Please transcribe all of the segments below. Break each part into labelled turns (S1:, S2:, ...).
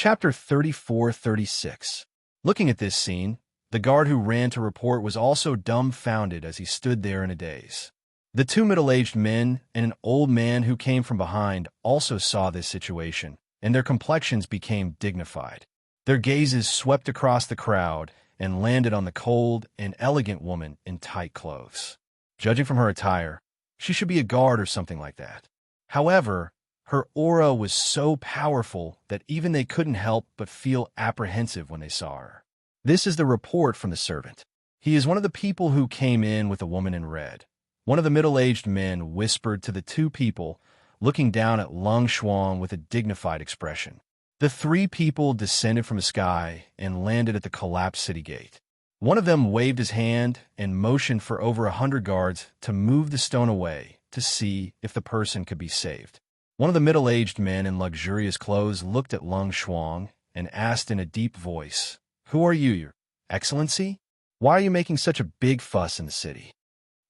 S1: Chapter 34-36. Looking at this scene, the guard who ran to report was also dumbfounded as he stood there in a daze. The two middle-aged men and an old man who came from behind also saw this situation, and their complexions became dignified. Their gazes swept across the crowd and landed on the cold and elegant woman in tight clothes. Judging from her attire, she should be a guard or something like that. However, her aura was so powerful that even they couldn't help but feel apprehensive when they saw her. This is the report from the servant. He is one of the people who came in with a woman in red. One of the middle-aged men whispered to the two people, looking down at Lung Xuang with a dignified expression. The three people descended from the sky and landed at the collapsed city gate. One of them waved his hand and motioned for over 100 guards to move the stone away to see if the person could be saved. One of the middle-aged men in luxurious clothes looked at Lung Xuang and asked in a deep voice, "Who are you, Your Excellency? Why are you making such a big fuss in the city?"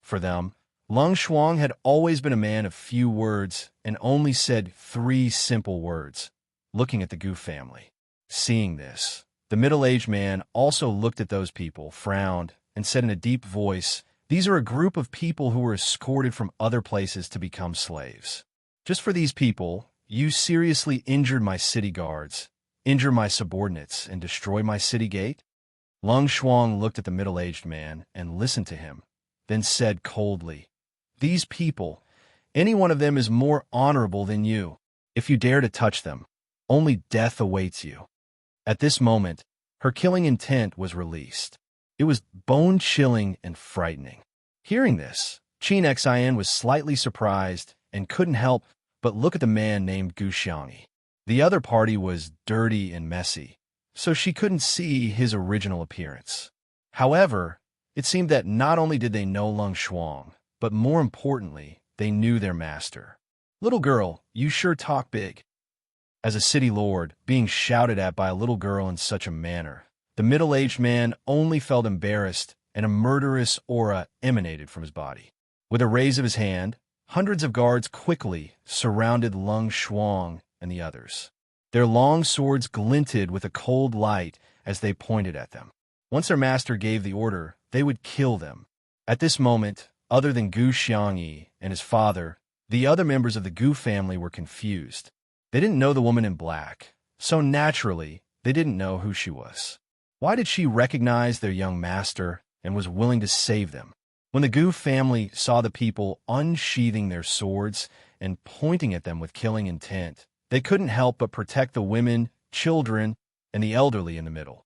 S1: For them, Lung Xuang had always been a man of few words and only said 3 simple words, looking at the Gu family. Seeing this, the middle-aged man also looked at those people, frowned, and said in a deep voice, "These are a group of people who were escorted from other places to become slaves. Just for these people, you seriously injured my city guards, injure my subordinates, and destroy my city gate?" Lung Xuang looked at the middle-aged man and listened to him, then said coldly, "These people, any one of them is more honorable than you. If you dare to touch them, only death awaits you." At this moment, her killing intent was released. It was bone-chilling and frightening. Hearing this, Qin Xian was slightly surprised and couldn't help but look at the man named Gu Xiangyi. The other party was dirty and messy, so she couldn't see his original appearance. However, it seemed that not only did they know Lung Xuang, but more importantly, they knew their master. "Little girl, you sure talk big." As a city lord, being shouted at by a little girl in such a manner, the middle-aged man only felt embarrassed and a murderous aura emanated from his body. With a raise of his hand, hundreds of guards quickly surrounded Lung Xuang and the others. Their long swords glinted with a cold light as they pointed at them. Once their master gave the order, they would kill them. At this moment, other than Gu Xiangyi and his father, the other members of the Gu family were confused. They didn't know the woman in black, so naturally, they didn't know who she was. Why did she recognize their young master and was willing to save them? When the Gu family saw the people unsheathing their swords and pointing at them with killing intent, they couldn't help but protect the women, children, and the elderly in the middle.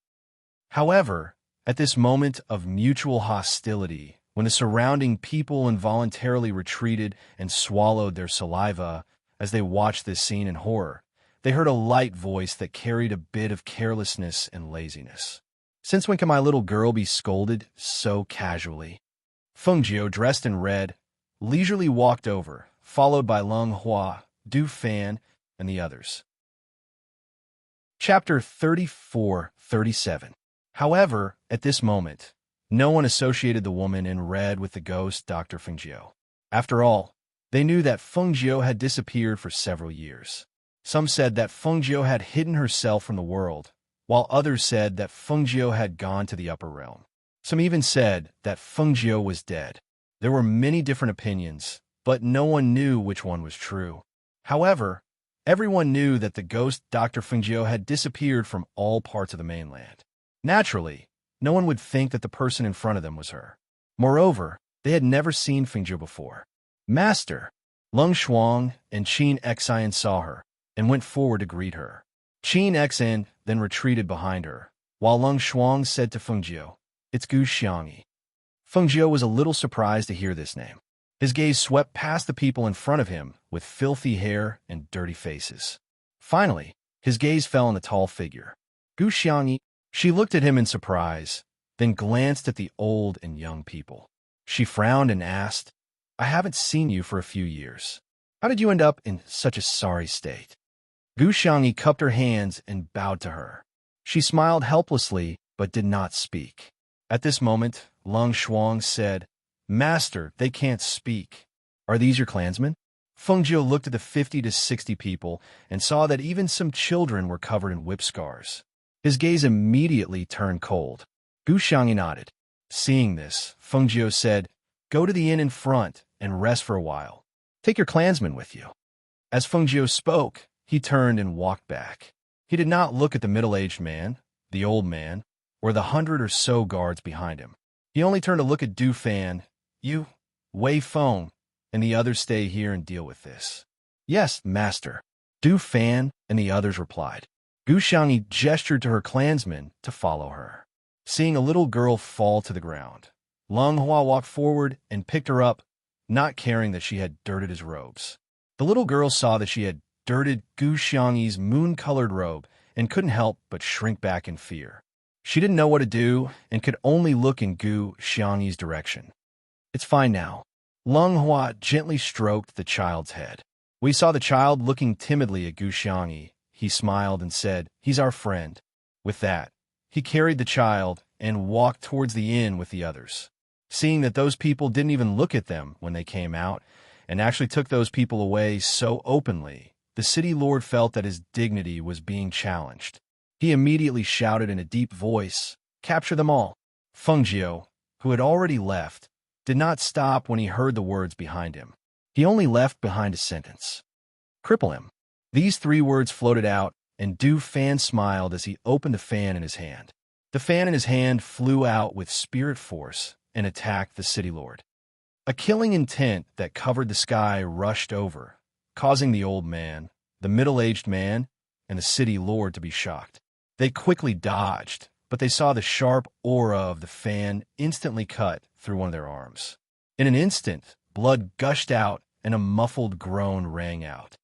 S1: However, at this moment of mutual hostility, when the surrounding people involuntarily retreated and swallowed their saliva as they watched this scene in horror, they heard a light voice that carried a bit of carelessness and laziness. "Since when can my little girl be scolded so casually?" Feng Jiu, dressed in red, leisurely walked over, followed by Lung Hua, Du Fan, and the others. Chapter 34-37. However, at this moment, no one associated the woman in red with the ghost Dr. Feng Jiu. After all, they knew that Feng Jiu had disappeared for several years. Some said that Feng Jiu had hidden herself from the world, while others said that Feng Jiu had gone to the upper realm. Some even said that Feng Jiu was dead. There were many different opinions, but no one knew which one was true. However, everyone knew that the ghost Dr. Feng Jiu had disappeared from all parts of the mainland. Naturally, no one would think that the person in front of them was her. Moreover, they had never seen Feng Jiu before. "Master!" Lung Xuang and Qin Xian saw her and went forward to greet her. Qin Xian then retreated behind her, while Lung Xuang said to Feng Jiu, "It's Gu Xiangyi." Feng Jiu was a little surprised to hear this name. His gaze swept past the people in front of him with filthy hair and dirty faces. Finally, his gaze fell on the tall figure. "Gu Xiangyi." She looked at him in surprise, then glanced at the old and young people. She frowned and asked, "I haven't seen you for a few years. How did you end up in such a sorry state?" Gu Xiangyi cupped her hands and bowed to her. She smiled helplessly but did not speak. At this moment, Lung Xuang said, "Master, they can't speak. Are these your clansmen?" Fengjiu looked at the 50 to 60 people and saw that even some children were covered in whip scars. His gaze immediately turned cold. Gu Xiangyi nodded. Seeing this, Fengjiu said, "Go to the inn in front and rest for a while. Take your clansmen with you." As Fengjiu spoke, he turned and walked back. He did not look at the middle-aged man, the old man, or the 100 or so guards behind him. He only turned to look at Du Fan. "You, Wei Feng, and the others stay here and deal with this." "Yes, master," Du Fan and the others replied. Gu Xiangyi gestured to her clansmen to follow her. Seeing a little girl fall to the ground, Leng Hua walked forward and picked her up, not caring that she had dirted his robes. The little girl saw that she had dirted Gu Xiangyi's moon-colored robe and couldn't help but shrink back in fear. She didn't know what to do and could only look in Gu Xiangyi's direction. "It's fine now." Leng Hua gently stroked the child's head. We saw the child looking timidly at Gu Xiangyi. He smiled and said, "He's our friend." With that, he carried the child and walked towards the inn with the others. Seeing that those people didn't even look at them when they came out, and actually took those people away so openly, the city lord felt that his dignity was being challenged. He immediately shouted in a deep voice, "Capture them all." Fengjiu, who had already left, did not stop when he heard the words behind him. He only left behind a sentence. "Cripple him." These 3 words floated out, and Du Fan smiled as he opened the fan in his hand. The fan in his hand flew out with spirit force and attacked the city lord. A killing intent that covered the sky rushed over, causing the old man, the middle-aged man, and the city lord to be shocked. They quickly dodged, but they saw the sharp aura of the fan instantly cut through one of their arms. In an instant, blood gushed out and a muffled groan rang out.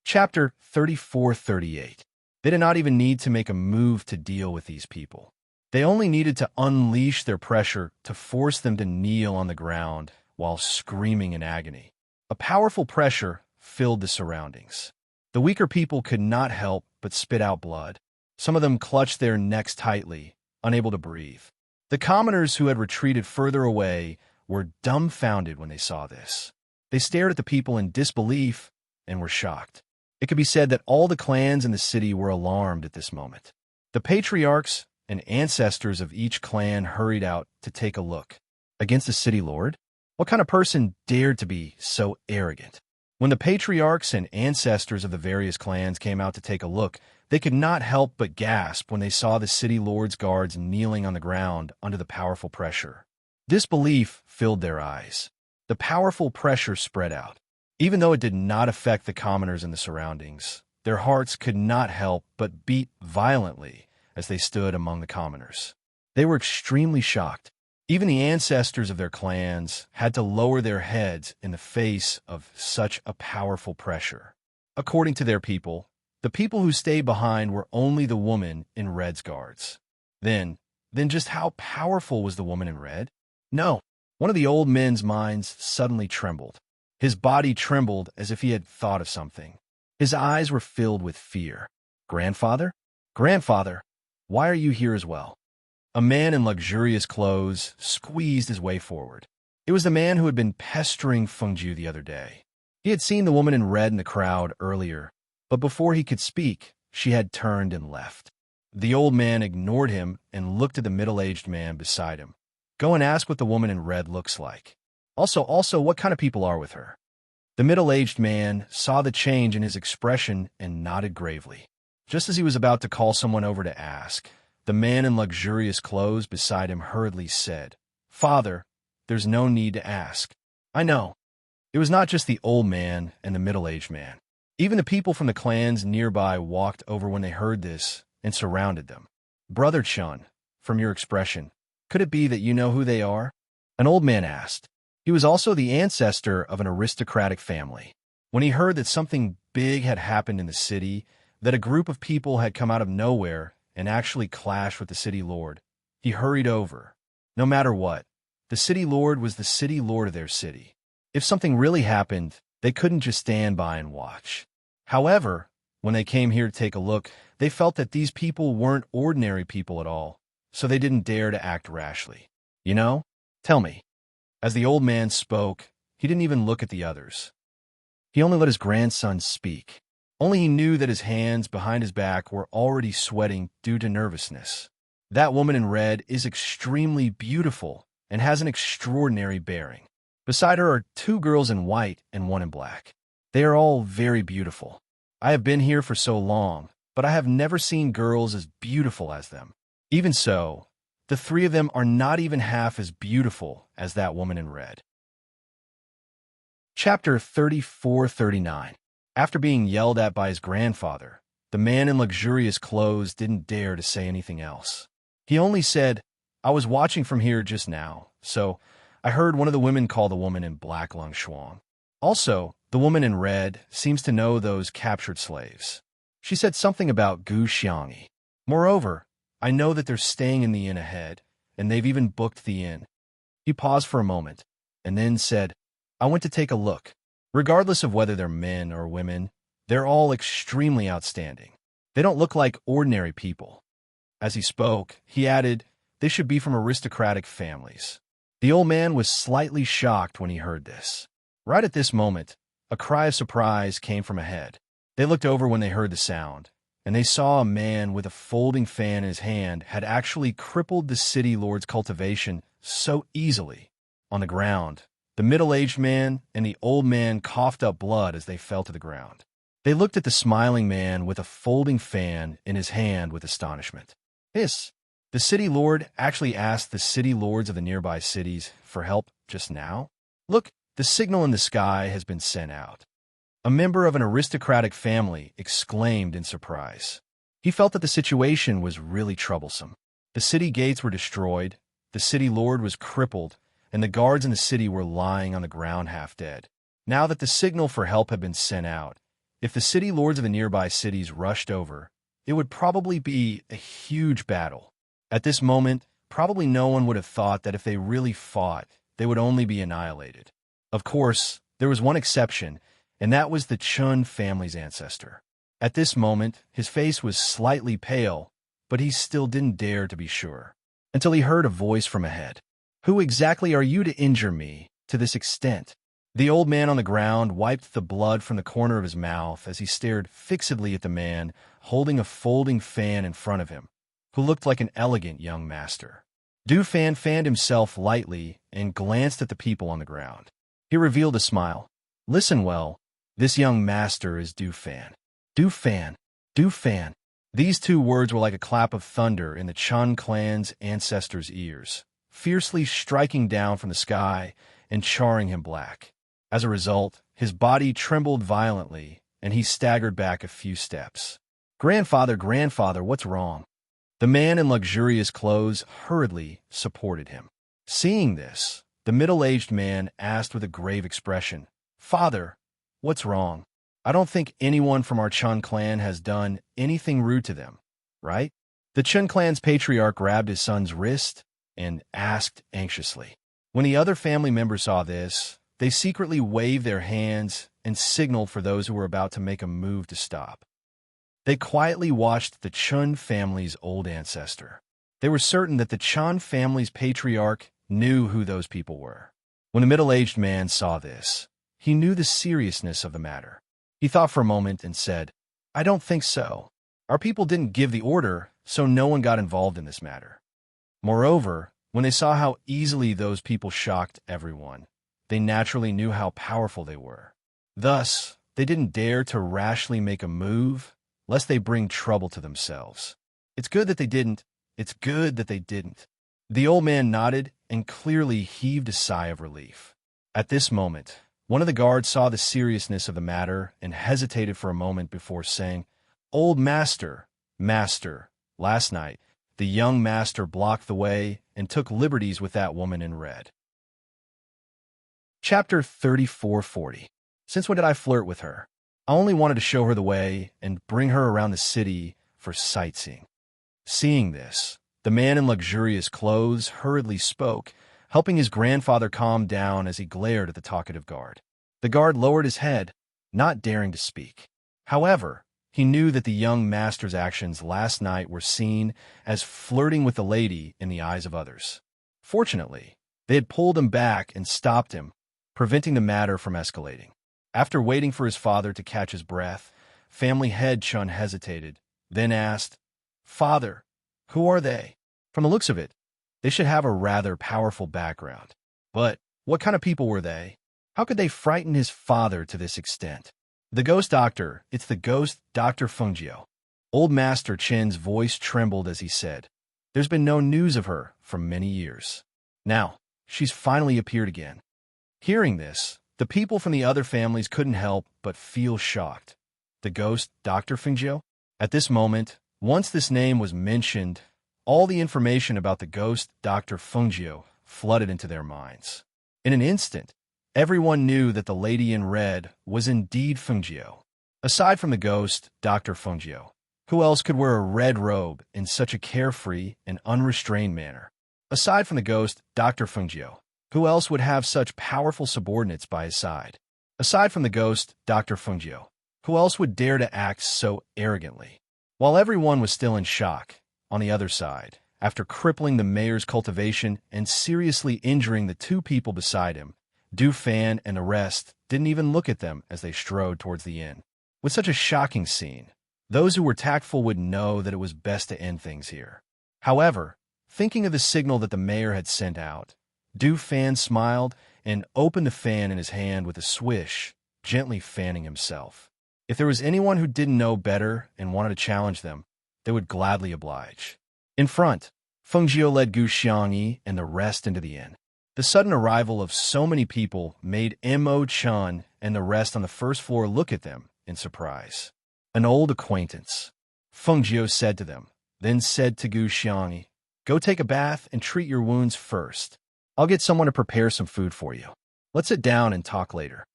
S1: Chapter 34-38. They did not even need to make a move to deal with these people. They only needed to unleash their pressure to force them to kneel on the ground while screaming in agony. A powerful pressure filled the surroundings. The weaker people could not help but spit out blood. Some of them clutched their necks tightly, unable to breathe. The commoners who had retreated further away were dumbfounded when they saw this. They stared at the people in disbelief and were shocked. It could be said that all the clans in the city were alarmed at this moment. The patriarchs and ancestors of each clan hurried out to take a look. Against the city lord? What kind of person dared to be so arrogant? When the patriarchs and ancestors of the various clans came out to take a look, they could not help but gasp when they saw the city lord's guards kneeling on the ground under the powerful pressure. Disbelief filled their eyes. The powerful pressure spread out. Even though it did not affect the commoners in the surroundings, their hearts could not help but beat violently as they stood among the commoners. They were extremely shocked. Even the ancestors of their clans had to lower their heads in the face of such a powerful pressure. According to their people, the people who stayed behind were only the woman in red's guards. Then just how powerful was the woman in red? No. One of the old men's minds suddenly trembled. His body trembled as if he had thought of something. His eyes were filled with fear. "Grandfather? Grandfather, why are you here as well?" A man in luxurious clothes squeezed his way forward. It was the man who had been pestering Fengjiu the other day. He had seen the woman in red in the crowd earlier, but before he could speak, she had turned and left. The old man ignored him and looked at the middle-aged man beside him. "Go and ask what the woman in red looks like. Also, what kind of people are with her?" The middle-aged man saw the change in his expression and nodded gravely. Just as he was about to call someone over to ask, the man in luxurious clothes beside him hurriedly said, "Father, there's no need to ask. I know." It was not just the old man and the middle-aged man. Even the people from the clans nearby walked over when they heard this and surrounded them. "Brother Chun, from your expression, could it be that you know who they are?" An old man asked. He was also the ancestor of an aristocratic family. When he heard that something big had happened in the city, that a group of people had come out of nowhere and actually clashed with the city lord, he hurried over. No matter what, the city lord was the city lord of their city. If something really happened, they couldn't just stand by and watch. However, when they came here to take a look, they felt that these people weren't ordinary people at all, so they didn't dare to act rashly. "You know? Tell me." As the old man spoke, He didn't even look at the others. He only let his grandson speak. Only he knew that his hands behind his back were already sweating due to nervousness. That woman in red is extremely beautiful and has an extraordinary bearing. Beside her are two girls in white and one in black. They are all very beautiful. I have been here for so long, but I have never seen girls as beautiful as them. Even so, the three of them are not even half as beautiful as that woman in red. Chapter 34-39. After being yelled at by his grandfather, the man in luxurious clothes didn't dare to say anything else. He only said, "I was watching from here just now, so I heard one of the women call the woman in black Lung Shuang. Also, the woman in red seems to know those captured slaves. She said something about Gu Xiangyi. Moreover, I know that they're staying in the inn ahead, and they've even booked the inn." He paused for a moment, and then said, "I went to take a look. Regardless of whether they're men or women, they're all extremely outstanding. They don't look like ordinary people." As he spoke, he added, "They should be from aristocratic families." The old man was slightly shocked when he heard this. Right at this moment, a cry of surprise came from ahead. They looked over when they heard the sound, and they saw a man with a folding fan in his hand had actually crippled the city lord's cultivation so easily. On the ground, the middle-aged man and the old man coughed up blood as they fell to the ground. They looked at the smiling man with a folding fan in his hand with astonishment. The city lord actually asked the city lords of the nearby cities for help just now? Look, the signal in the sky has been sent out. A member of an aristocratic family exclaimed in surprise. He felt that the situation was really troublesome. The city gates were destroyed, the city lord was crippled, and the guards in the city were lying on the ground half dead. Now that the signal for help had been sent out, if the city lords of the nearby cities rushed over, it would probably be a huge battle. At this moment, probably no one would have thought that if they really fought, they would only be annihilated. Of course, there was one exception, and that was the Chun family's ancestor. At this moment, his face was slightly pale, but he still didn't dare to be sure, until he heard a voice from ahead. "Who exactly are you to injure me to this extent?" The old man on the ground wiped the blood from the corner of his mouth as he stared fixedly at the man holding a folding fan in front of him, who looked like an elegant young master. Du Fan fanned himself lightly and glanced at the people on the ground. He revealed a smile. "Listen well, this young master is Du Fan. Du Fan, Du Fan." These two words were like a clap of thunder in the Chun clan's ancestors' ears, fiercely striking down from the sky and charring him black. As a result, his body trembled violently, and he staggered back a few steps. Grandfather, what's wrong?" The man in luxurious clothes hurriedly supported him. Seeing this, the middle-aged man asked with a grave expression, "Father, what's wrong? I don't think anyone from our Chun clan has done anything rude to them, right?" The Chun clan's patriarch grabbed his son's wrist and asked anxiously. When the other family members saw this, they secretly waved their hands and signaled for those who were about to make a move to stop. They quietly watched the Chun family's old ancestor. They were certain that the Chun family's patriarch knew who those people were. When the middle-aged man saw this, he knew the seriousness of the matter. He thought for a moment and said, "I don't think so. Our people didn't give the order, so no one got involved in this matter." Moreover, when they saw how easily those people shocked everyone, they naturally knew how powerful they were. Thus, they didn't dare to rashly make a move, lest they bring trouble to themselves. It's good that they didn't. It's good that they didn't. The old man nodded and clearly heaved a sigh of relief. At this moment, one of the guards saw the seriousness of the matter and hesitated for a moment before saying, "Old master, last night, the young master blocked the way and took liberties with that woman in red." Chapter 34-40. Since when did I flirt with her? I only wanted to show her the way and bring her around the city for sightseeing. Seeing this, the man in luxurious clothes hurriedly spoke, helping his grandfather calm down as he glared at the talkative guard. The guard lowered his head, not daring to speak. However, he knew that the young master's actions last night were seen as flirting with the lady in the eyes of others. Fortunately, they had pulled him back and stopped him, preventing the matter from escalating. After waiting for his father to catch his breath, family head Chun hesitated, then asked, "Father, who are they?" From the looks of it, they should have a rather powerful background. But what kind of people were they? How could they frighten his father to this extent? The ghost doctor, it's the ghost Dr. Fengjiu. Old Master Chen's voice trembled as he said, "There's been no news of her for many years. Now, she's finally appeared again." Hearing this, the people from the other families couldn't help but feel shocked. The ghost Dr. Fengjiu? At this moment, once this name was mentioned, all the information about the ghost Dr. Fengjiu flooded into their minds. In an instant, everyone knew that the lady in red was indeed Fengjiu. Aside from the ghost Dr. Fengjiu, who else could wear a red robe in such a carefree and unrestrained manner? Aside from the ghost Dr. Fengjiu, who else would have such powerful subordinates by his side? Aside from the ghost Dr. Fengjiu, who else would dare to act so arrogantly? While everyone was still in shock, on the other side, after crippling the mayor's cultivation and seriously injuring the two people beside him, Du Fan and the rest didn't even look at them as they strode towards the inn. With such a shocking scene, those who were tactful would know that it was best to end things here. However, thinking of the signal that the mayor had sent out, Du Fan smiled and opened the fan in his hand with a swish, gently fanning himself. If there was anyone who didn't know better and wanted to challenge them, they would gladly oblige. In front, Fengjiu led Gu Xiangyi and the rest into the inn. The sudden arrival of so many people made Mo Chun and the rest on the first floor look at them in surprise. "An old acquaintance," Fengjiu said to them, then said to Gu Xiangyi, "Go take a bath and treat your wounds first. I'll get someone to prepare some food for you. Let's sit down and talk later."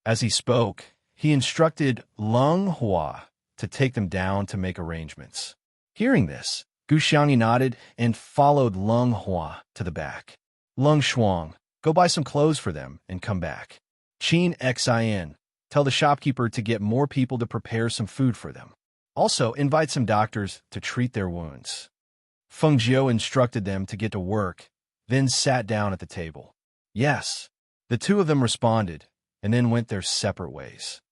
S1: As he spoke, he instructed Leng Hua to take them down to make arrangements. Hearing this, Gu Xiangyi nodded and followed Leng Hua to the back. "Leng Shuang, go buy some clothes for them and come back. Qin Xin, tell the shopkeeper to get more people to prepare some food for them. Also, invite some doctors to treat their wounds." Fengjiu instructed them to get to work, then sat down at the table. "Yes." The two of them responded, and then went their separate ways.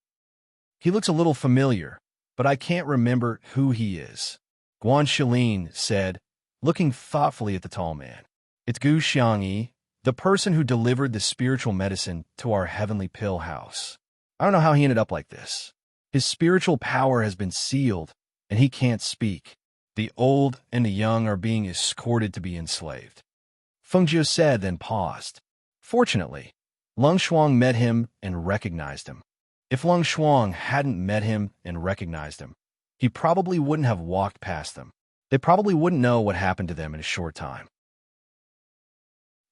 S1: "He looks a little familiar, but I can't remember who he is," Guan Shilin said, looking thoughtfully at the tall man. "It's Gu Xiangyi, the person who delivered the spiritual medicine to our heavenly pill house. I don't know how he ended up like this. His spiritual power has been sealed, and he can't speak. The old and the young are being escorted to be enslaved." Fengjiu said, then paused. Fortunately, Leng Shuang met him and recognized him. If Leng Shuang hadn't met him and recognized him, he probably wouldn't have walked past them. They probably wouldn't know what happened to them in a short time.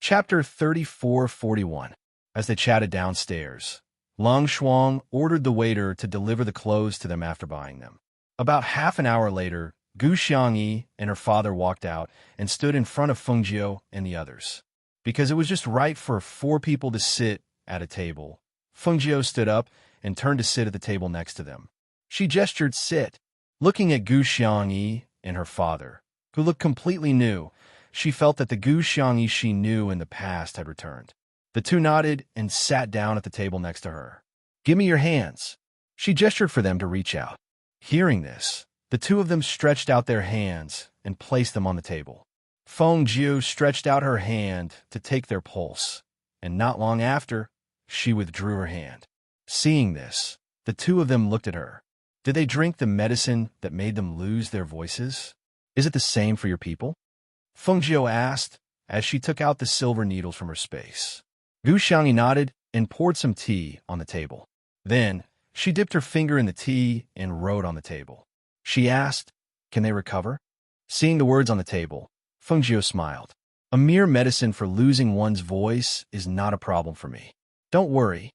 S1: Chapter 34-41. As they chatted downstairs, Leng Shuang ordered the waiter to deliver the clothes to them after buying them. About half an hour later, Gu Xiangyi and her father walked out and stood in front of Fengjiu and the others. Because it was just right for 4 people to sit at a table, Fengjiu stood up and turned to sit at the table next to them. She gestured sit. Looking at Gu Xiangyi and her father, who looked completely new, she felt that the Gu Xiangyi she knew in the past had returned. The two nodded and sat down at the table next to her. "Give me your hands." She gestured for them to reach out. Hearing this, the two of them stretched out their hands and placed them on the table. Fengjiu stretched out her hand to take their pulse, and not long after, she withdrew her hand. Seeing this, the two of them looked at her. Did they drink the medicine that made them lose their voices? "Is it the same for your people?" Fengjiu asked as she took out the silver needles from her space. Gu Xiangyi nodded and poured some tea on the table. Then, she dipped her finger in the tea and wrote on the table. She asked, "Can they recover?" Seeing the words on the table, Fengjiu smiled. "A mere medicine for losing one's voice is not a problem for me. Don't worry."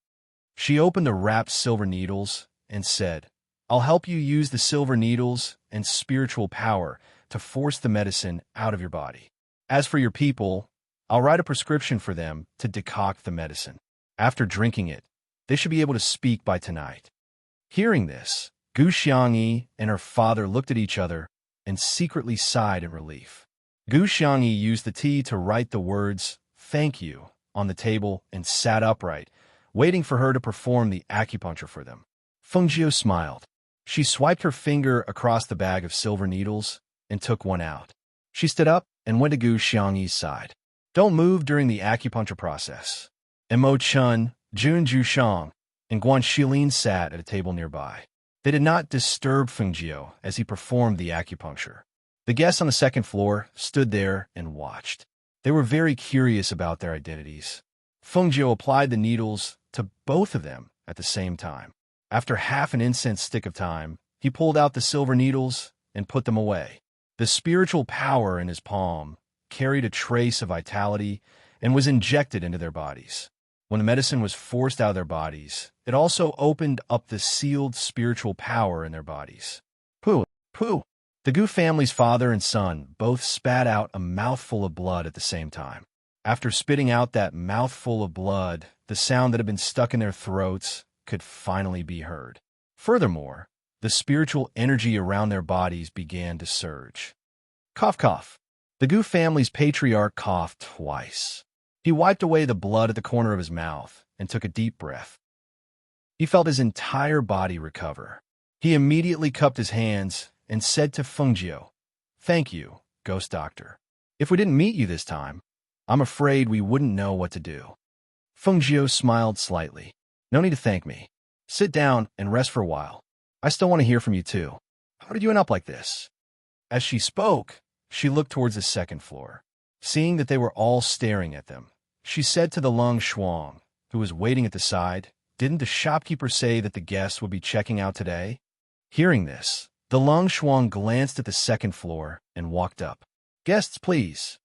S1: She opened the wrapped silver needles and said, "I'll help you use the silver needles and spiritual power to force the medicine out of your body. As for your people, I'll write a prescription for them to decoct the medicine. After drinking it, they should be able to speak by tonight." Hearing this, Gu Xiangyi and her father looked at each other and secretly sighed in relief. Gu Xiangyi used the tea to write the words, "Thank you," on the table and sat upright, waiting for her to perform the acupuncture for them. Fengjiu smiled. She swiped her finger across the bag of silver needles and took one out. She stood up and went to Gu Xiangyi's side. Don't move during the acupuncture process. And Mo Chun, Jun Jushang, and Guan Shilin sat at a table nearby. They did not disturb Fengjiu as he performed the acupuncture. The guests on the second floor stood there and watched. They were very curious about their identities. Fengjiu applied the needles to both of them at the same time. After half an incense stick of time, he pulled out the silver needles and put them away. The spiritual power in his palm carried a trace of vitality and was injected into their bodies. When the medicine was forced out of their bodies, it also opened up the sealed spiritual power in their bodies. Pooh, pooh! The Gu family's father and son both spat out a mouthful of blood at the same time. After spitting out that mouthful of blood, the sound that had been stuck in their throats could finally be heard. Furthermore, the spiritual energy around their bodies began to surge. Cough, cough. The Gu family's patriarch coughed twice. He wiped away the blood at the corner of his mouth and took a deep breath. He felt his entire body recover. He immediately cupped his hands and said to Fengjiu, "Thank you, ghost doctor. If we didn't meet you this time, I'm afraid we wouldn't know what to do." Fengjiu smiled slightly. "No need to thank me. Sit down and rest for a while. I still want to hear from you too. How did you end up like this?" As she spoke, she looked towards the second floor. Seeing that they were all staring at them, she said to the Lung Shuang, who was waiting at the side, "Didn't the shopkeeper say that the guests would be checking out today?" Hearing this, the Lung Shuang glanced at the second floor and walked up. "Guests, please."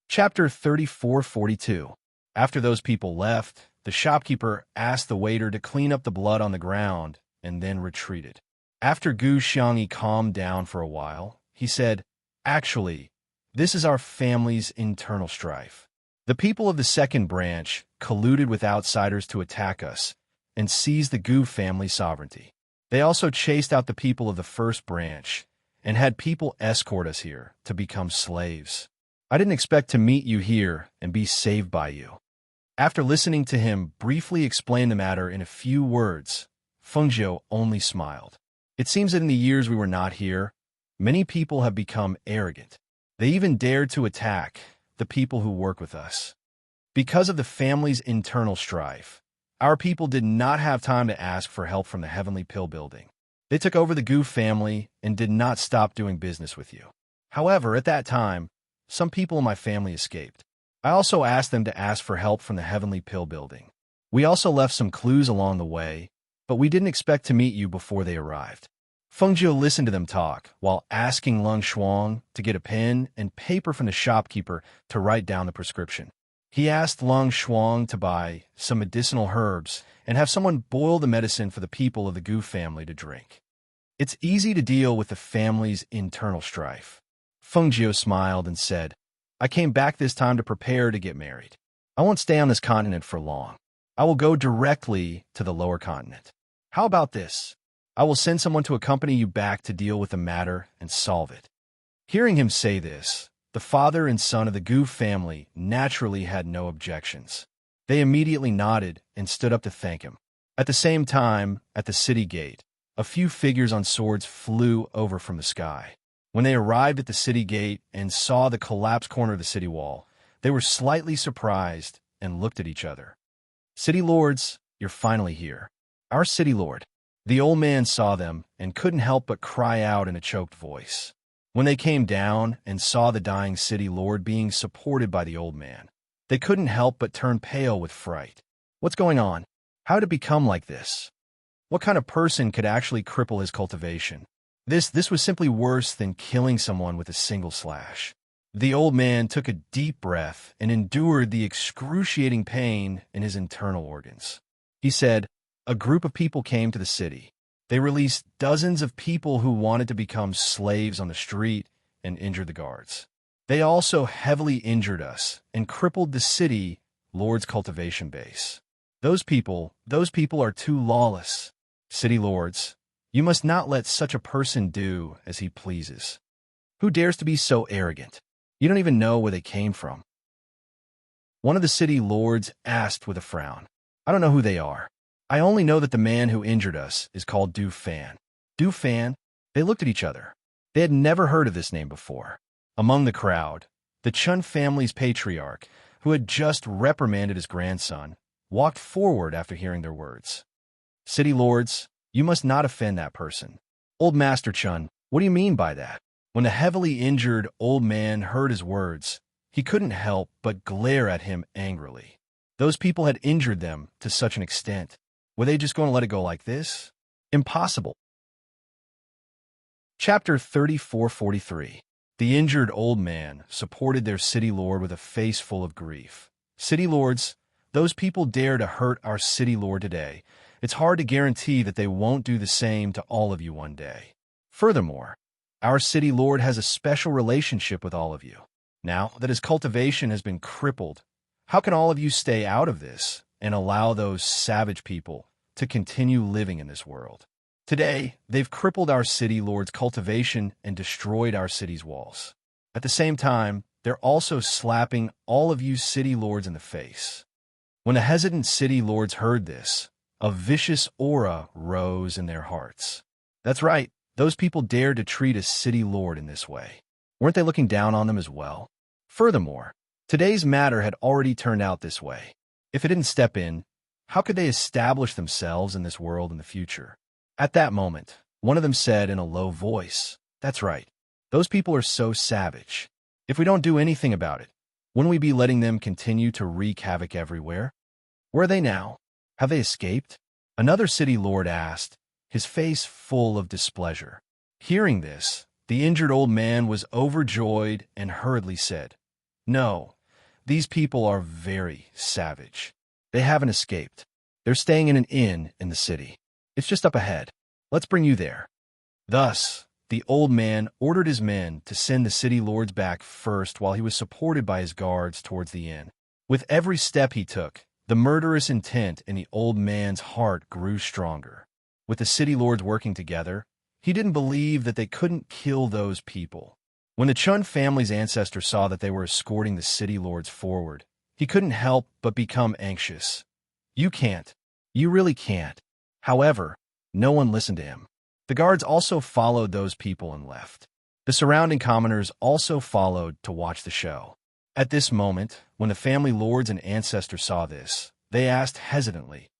S1: Chapter 3442. After those people left, the shopkeeper asked the waiter to clean up the blood on the ground and then retreated. After Gu Xiangyi calmed down for a while, he said, "Actually, this is our family's internal strife. The people of the second branch colluded with outsiders to attack us and seize the Gu family sovereignty. They also chased out the people of the first branch and had people escort us here to become slaves. I didn't expect to meet you here and be saved by you." After listening to him briefly explain the matter in a few words, Fengjiu only smiled. It seems that in the years we were not here, many people have become arrogant. They even dared to attack the people who work with us. Because of the family's internal strife, our people did not have time to ask for help from the Heavenly Pill Building. They took over the Gu family and did not stop doing business with you. However, at that time, some people in my family escaped. I also asked them to ask for help from the Heavenly Pill Building. We also left some clues along the way, but we didn't expect to meet you before they arrived. Fengjiu listened to them talk while asking Lung Shuang to get a pen and paper from the shopkeeper to write down the prescription. He asked Lung Shuang to buy some medicinal herbs and have someone boil the medicine for the people of the Gu family to drink. It's easy to deal with the family's internal strife. Fengjiu smiled and said, "I came back this time to prepare to get married. I won't stay on this continent for long. I will go directly to the lower continent. How about this? I will send someone to accompany you back to deal with the matter and solve it." Hearing him say this, the father and son of the Gu family naturally had no objections. They immediately nodded and stood up to thank him. At the same time, at the city gate, a few figures on swords flew over from the sky. When they arrived at the city gate and saw the collapsed corner of the city wall, they were slightly surprised and looked at each other. "City lords, you're finally here. Our city lord." The old man saw them and couldn't help but cry out in a choked voice. When they came down and saw the dying city lord being supported by the old man, they couldn't help but turn pale with fright. What's going on? How did it become like this? What kind of person could actually cripple his cultivation? This was simply worse than killing someone with a single slash. The old man took a deep breath and endured the excruciating pain in his internal organs. He said, "A group of people came to the city. They released dozens of people who wanted to become slaves on the street and injured the guards. They also heavily injured us and crippled the city lord's cultivation base. Those people are too lawless. City lords, you must not let such a person do as he pleases. Who dares to be so arrogant? You don't even know where they came from." One of the city lords asked with a frown. I don't know who they are. I only know that the man who injured us is called Du Fan. Du Fan? They looked at each other. They had never heard of this name before. Among the crowd, the Chun family's patriarch, who had just reprimanded his grandson, walked forward after hearing their words. City lords, you must not offend that person. Old Master Chun, what do you mean by that? When the heavily injured old man heard his words, he couldn't help but glare at him angrily. Those people had injured them to such an extent. Were they just going to let it go like this? Impossible. Chapter 34:43. The injured old man supported their city lord with a face full of grief. City lords, those people dare to hurt our city lord today. It's hard to guarantee that they won't do the same to all of you one day. Furthermore, our city lord has a special relationship with all of you. Now that his cultivation has been crippled, how can all of you stay out of this and allow those savage people to continue living in this world? Today, they've crippled our city lord's cultivation and destroyed our city's walls. At the same time, they're also slapping all of you city lords in the face. When the hesitant city lords heard this, a vicious aura rose in their hearts. That's right, those people dared to treat a city lord in this way. Weren't they looking down on them as well? Furthermore, today's matter had already turned out this way. If it didn't step in, how could they establish themselves in this world in the future? At that moment, one of them said in a low voice, "That's right. Those people are so savage. If we don't do anything about it, wouldn't we be letting them continue to wreak havoc everywhere? Where are they now? Have they escaped?" Another city lord asked, his face full of displeasure. Hearing this, the injured old man was overjoyed and hurriedly said, "No, these people are very savage. They haven't escaped. They're staying in an inn in the city. It's just up ahead. Let's bring you there." Thus, the old man ordered his men to send the city lords back first while he was supported by his guards towards the inn. With every step he took, the murderous intent in the old man's heart grew stronger. With the city lords working together, he didn't believe that they couldn't kill those people. When the Chun family's ancestor saw that they were escorting the city lords forward, he couldn't help but become anxious. You can't. You really can't. However, no one listened to him. The guards also followed those people and left. The surrounding commoners also followed to watch the show. At this moment, when the family lords and ancestors saw this, they asked hesitantly,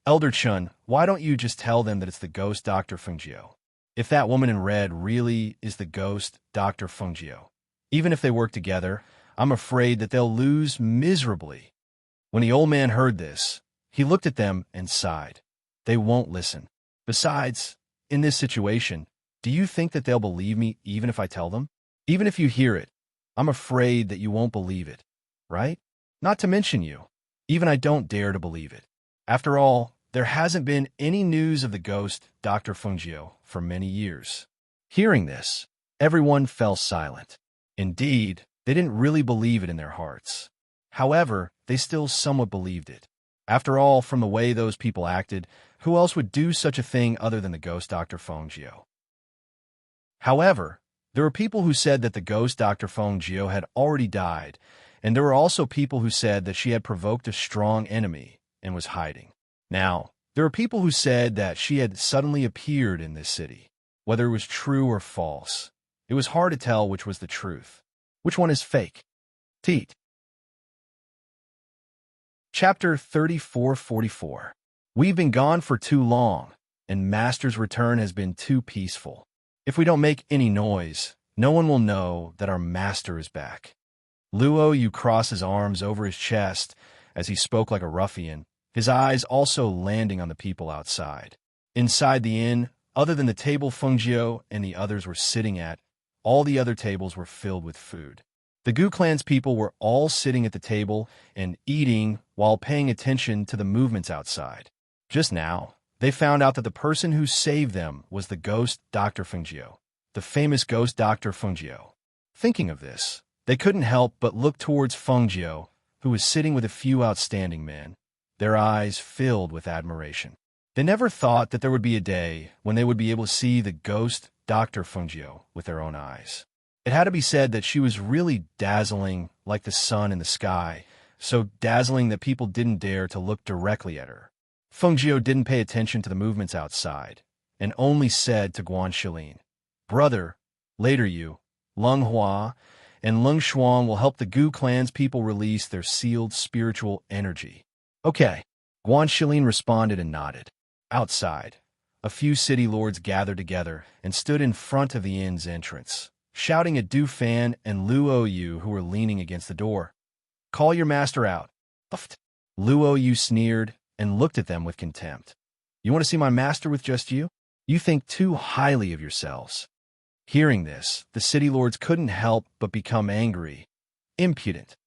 S1: "Elder Chun, why don't you just tell them that it's the ghost Dr. Fungio? If that woman in red really is the ghost Dr. Fungio, even if they work together, I'm afraid that they'll lose miserably." When the old man heard this, he looked at them and sighed. They won't listen. Besides, in this situation, do you think that they'll believe me even if I tell them? Even if you hear it, I'm afraid that you won't believe it, right? Not to mention you. Even I don't dare to believe it. After all, there hasn't been any news of the ghost Dr. Fungio for many years. Hearing this, everyone fell silent. Indeed, they didn't really believe it in their hearts. However, they still somewhat believed it. After all, from the way those people acted, who else would do such a thing other than the ghost Dr. Fungio? However, there were people who said that the ghost Dr. Fungio had already died, and there were also people who said that she had provoked a strong enemy and was hiding. Now, there were people who said that she had suddenly appeared in this city. Whether it was true or false, it was hard to tell which was the truth. Which one is fake? Teat. Chapter 34:44. We've been gone for too long, and Master's return has been too peaceful. If we don't make any noise, no one will know that our Master is back. Luo Yu crossed his arms over his chest as he spoke like a ruffian, his eyes also landing on the people outside. Inside the inn, other than the table Fungio and the others were sitting at, all the other tables were filled with food. The Gu clan's people were all sitting at the table and eating while paying attention to the movements outside. Just now, they found out that the person who saved them was the ghost Dr. Fungio, the famous ghost Dr. Fungio. Thinking of this, they couldn't help but look towards Fungio, who was sitting with a few outstanding men, their eyes filled with admiration. They never thought that there would be a day when they would be able to see the ghost Dr. Fungio with their own eyes. It had to be said that she was really dazzling like the sun in the sky, so dazzling that people didn't dare to look directly at her. Fengjiu didn't pay attention to the movements outside, and only said to Guan Shilin, "Brother, later you, Lung Hua, and Lung Shuang will help the Gu clan's people release their sealed spiritual energy." "Okay," Guan Shilin responded and nodded. Outside, a few city lords gathered together and stood in front of the inn's entrance, shouting at Du Fan and Luo Yu, who were leaning against the door. "Call your master out." Luo Yu sneered and looked at them with contempt. "You want to see my master with just you? You think too highly of yourselves." Hearing this, the city lords couldn't help but become angry. "Impudent."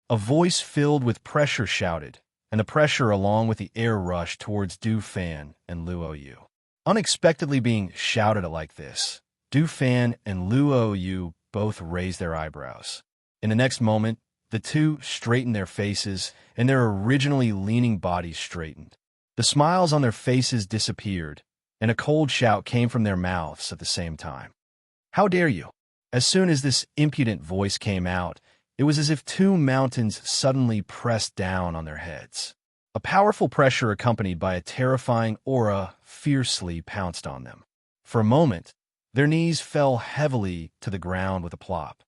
S1: A voice filled with pressure shouted, and the pressure along with the air rushed towards Du Fan and Luo Yu. Unexpectedly being shouted at like this, Du Fan and Luo Yu both raised their eyebrows. In the next moment, the two straightened their faces, and their originally leaning bodies straightened. The smiles on their faces disappeared, and a cold shout came from their mouths at the same time. "How dare you!" As soon as this impudent voice came out, it was as if two mountains suddenly pressed down on their heads. A powerful pressure accompanied by a terrifying aura fiercely pounced on them. For a moment, their knees fell heavily to the ground with a plop.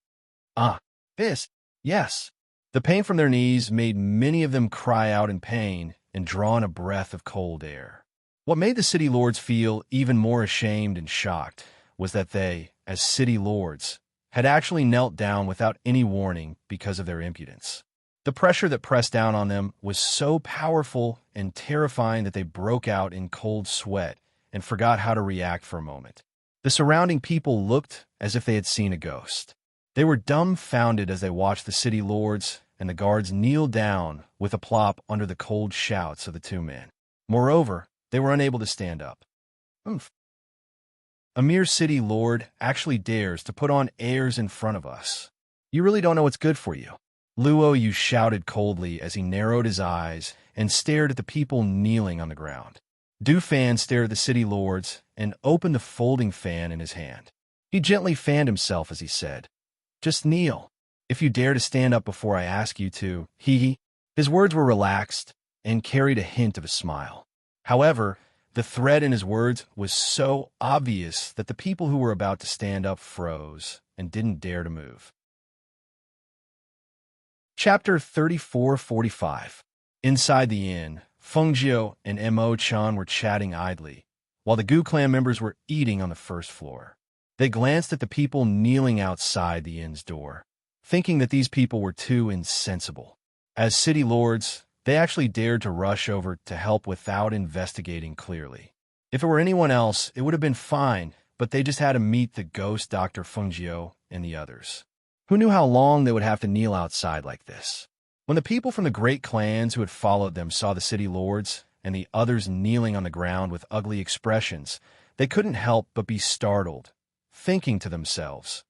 S1: This, yes. The pain from their knees made many of them cry out in pain and draw in a breath of cold air. What made the city lords feel even more ashamed and shocked was that they, as city lords, had actually knelt down without any warning because of their impudence. The pressure that pressed down on them was so powerful and terrifying that they broke out in cold sweat and forgot how to react for a moment. The surrounding people looked as if they had seen a ghost. They were dumbfounded as they watched the city lords and the guards kneel down with a plop under the cold shouts of the two men. Moreover, they were unable to stand up. A mere city lord actually dares to put on airs in front of us. You really don't know what's good for you. Luo Yu shouted coldly as he narrowed his eyes and stared at the people kneeling on the ground. Du Fan stared at the city lords and opened the folding fan in his hand. He gently fanned himself as he said, "Just kneel. If you dare to stand up before I ask you to, he." His words were relaxed and carried a hint of a smile. However, the threat in his words was so obvious that the people who were about to stand up froze and didn't dare to move. Chapter 34-45. Inside the inn, Fengjiu and Mo Chan were chatting idly, while the Gu clan members were eating on the first floor. They glanced at the people kneeling outside the inn's door, thinking that these people were too insensible. As city lords, they actually dared to rush over to help without investigating clearly. If it were anyone else, it would have been fine, but they just had to meet the ghost Dr. Fengjiu and the others. Who knew how long they would have to kneel outside like this? When the people from the great clans who had followed them saw the city lords and the others kneeling on the ground with ugly expressions, they couldn't help but be startled, thinking to themselves,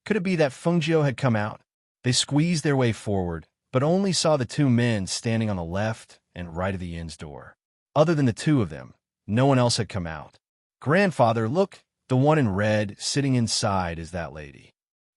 S1: could it be that Fengjiu had come out? They squeezed their way forward, but only saw the two men standing on the left and right of the inn's door. Other than the two of them, no one else had come out. "Grandfather, look, the one in red sitting inside is that lady."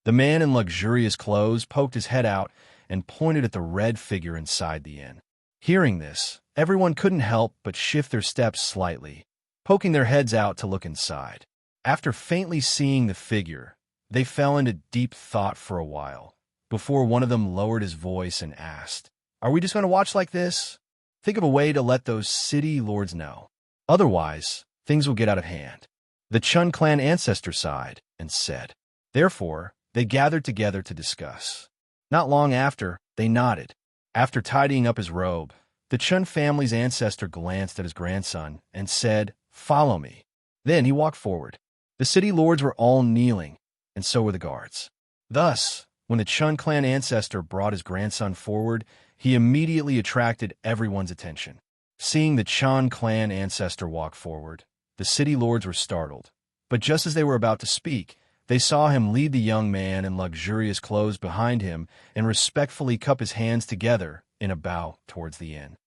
S1: The man in luxurious clothes poked his head out and pointed at the red figure inside the inn. Hearing this, everyone couldn't help but shift their steps slightly, poking their heads out to look inside. After faintly seeing the figure, they fell into deep thought for a while, before one of them lowered his voice and asked, "Are we just going to watch like this? Think of a way to let those city lords know. Otherwise, things will get out of hand." The Chun clan ancestor sighed and said. Therefore, they gathered together to discuss. Not long after, they nodded. After tidying up his robe, the Chun family's ancestor glanced at his grandson and said, "Follow me." Then he walked forward. The city lords were all kneeling, and so were the guards. Thus, when the Chun clan ancestor brought his grandson forward, he immediately attracted everyone's attention. Seeing the Chun clan ancestor walk forward, the city lords were startled. But just as they were about to speak, they saw him lead the young man in luxurious clothes behind him and respectfully cup his hands together in a bow towards the inn.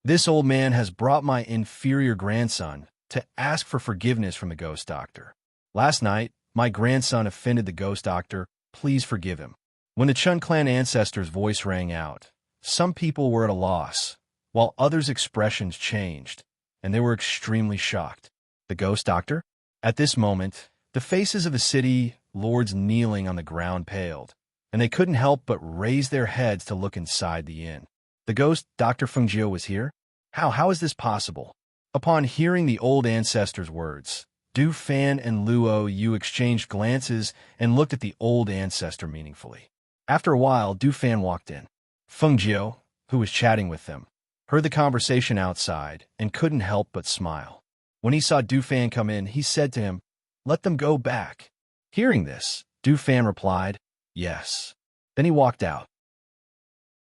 S1: "This old man has brought my inferior grandson to ask for forgiveness from the ghost doctor. Last night, my grandson offended the ghost doctor. Please forgive him." When the Chun clan ancestor's voice rang out, Some people were at a loss, while others' expressions changed, and they were extremely shocked. The ghost doctor? At this moment, the faces of the city lords kneeling on the ground paled, and they couldn't help but raise their heads to look inside the inn. The ghost Dr. Fengjiu was here? How is this possible? Upon hearing the old ancestor's words, Du Fan and Luo Yu exchanged glances and looked at the old ancestor meaningfully. After a while, Du Fan walked in. Fengjiu, who was chatting with them, heard the conversation outside and couldn't help but smile. When he saw Du Fan come in, he said to him, "Let them go back." Hearing this, Du Fan replied, "Yes." Then he walked out.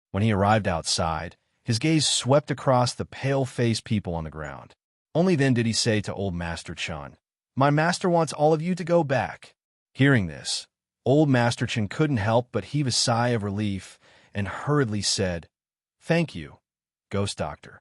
S1: When he arrived outside, his gaze swept across the pale-faced people on the ground. Only then did he say to old Master Chen, "My master wants all of you to go back." Hearing this, old Master Chen couldn't help but heave a sigh of relief and hurriedly said, "Thank you, Ghost Doctor."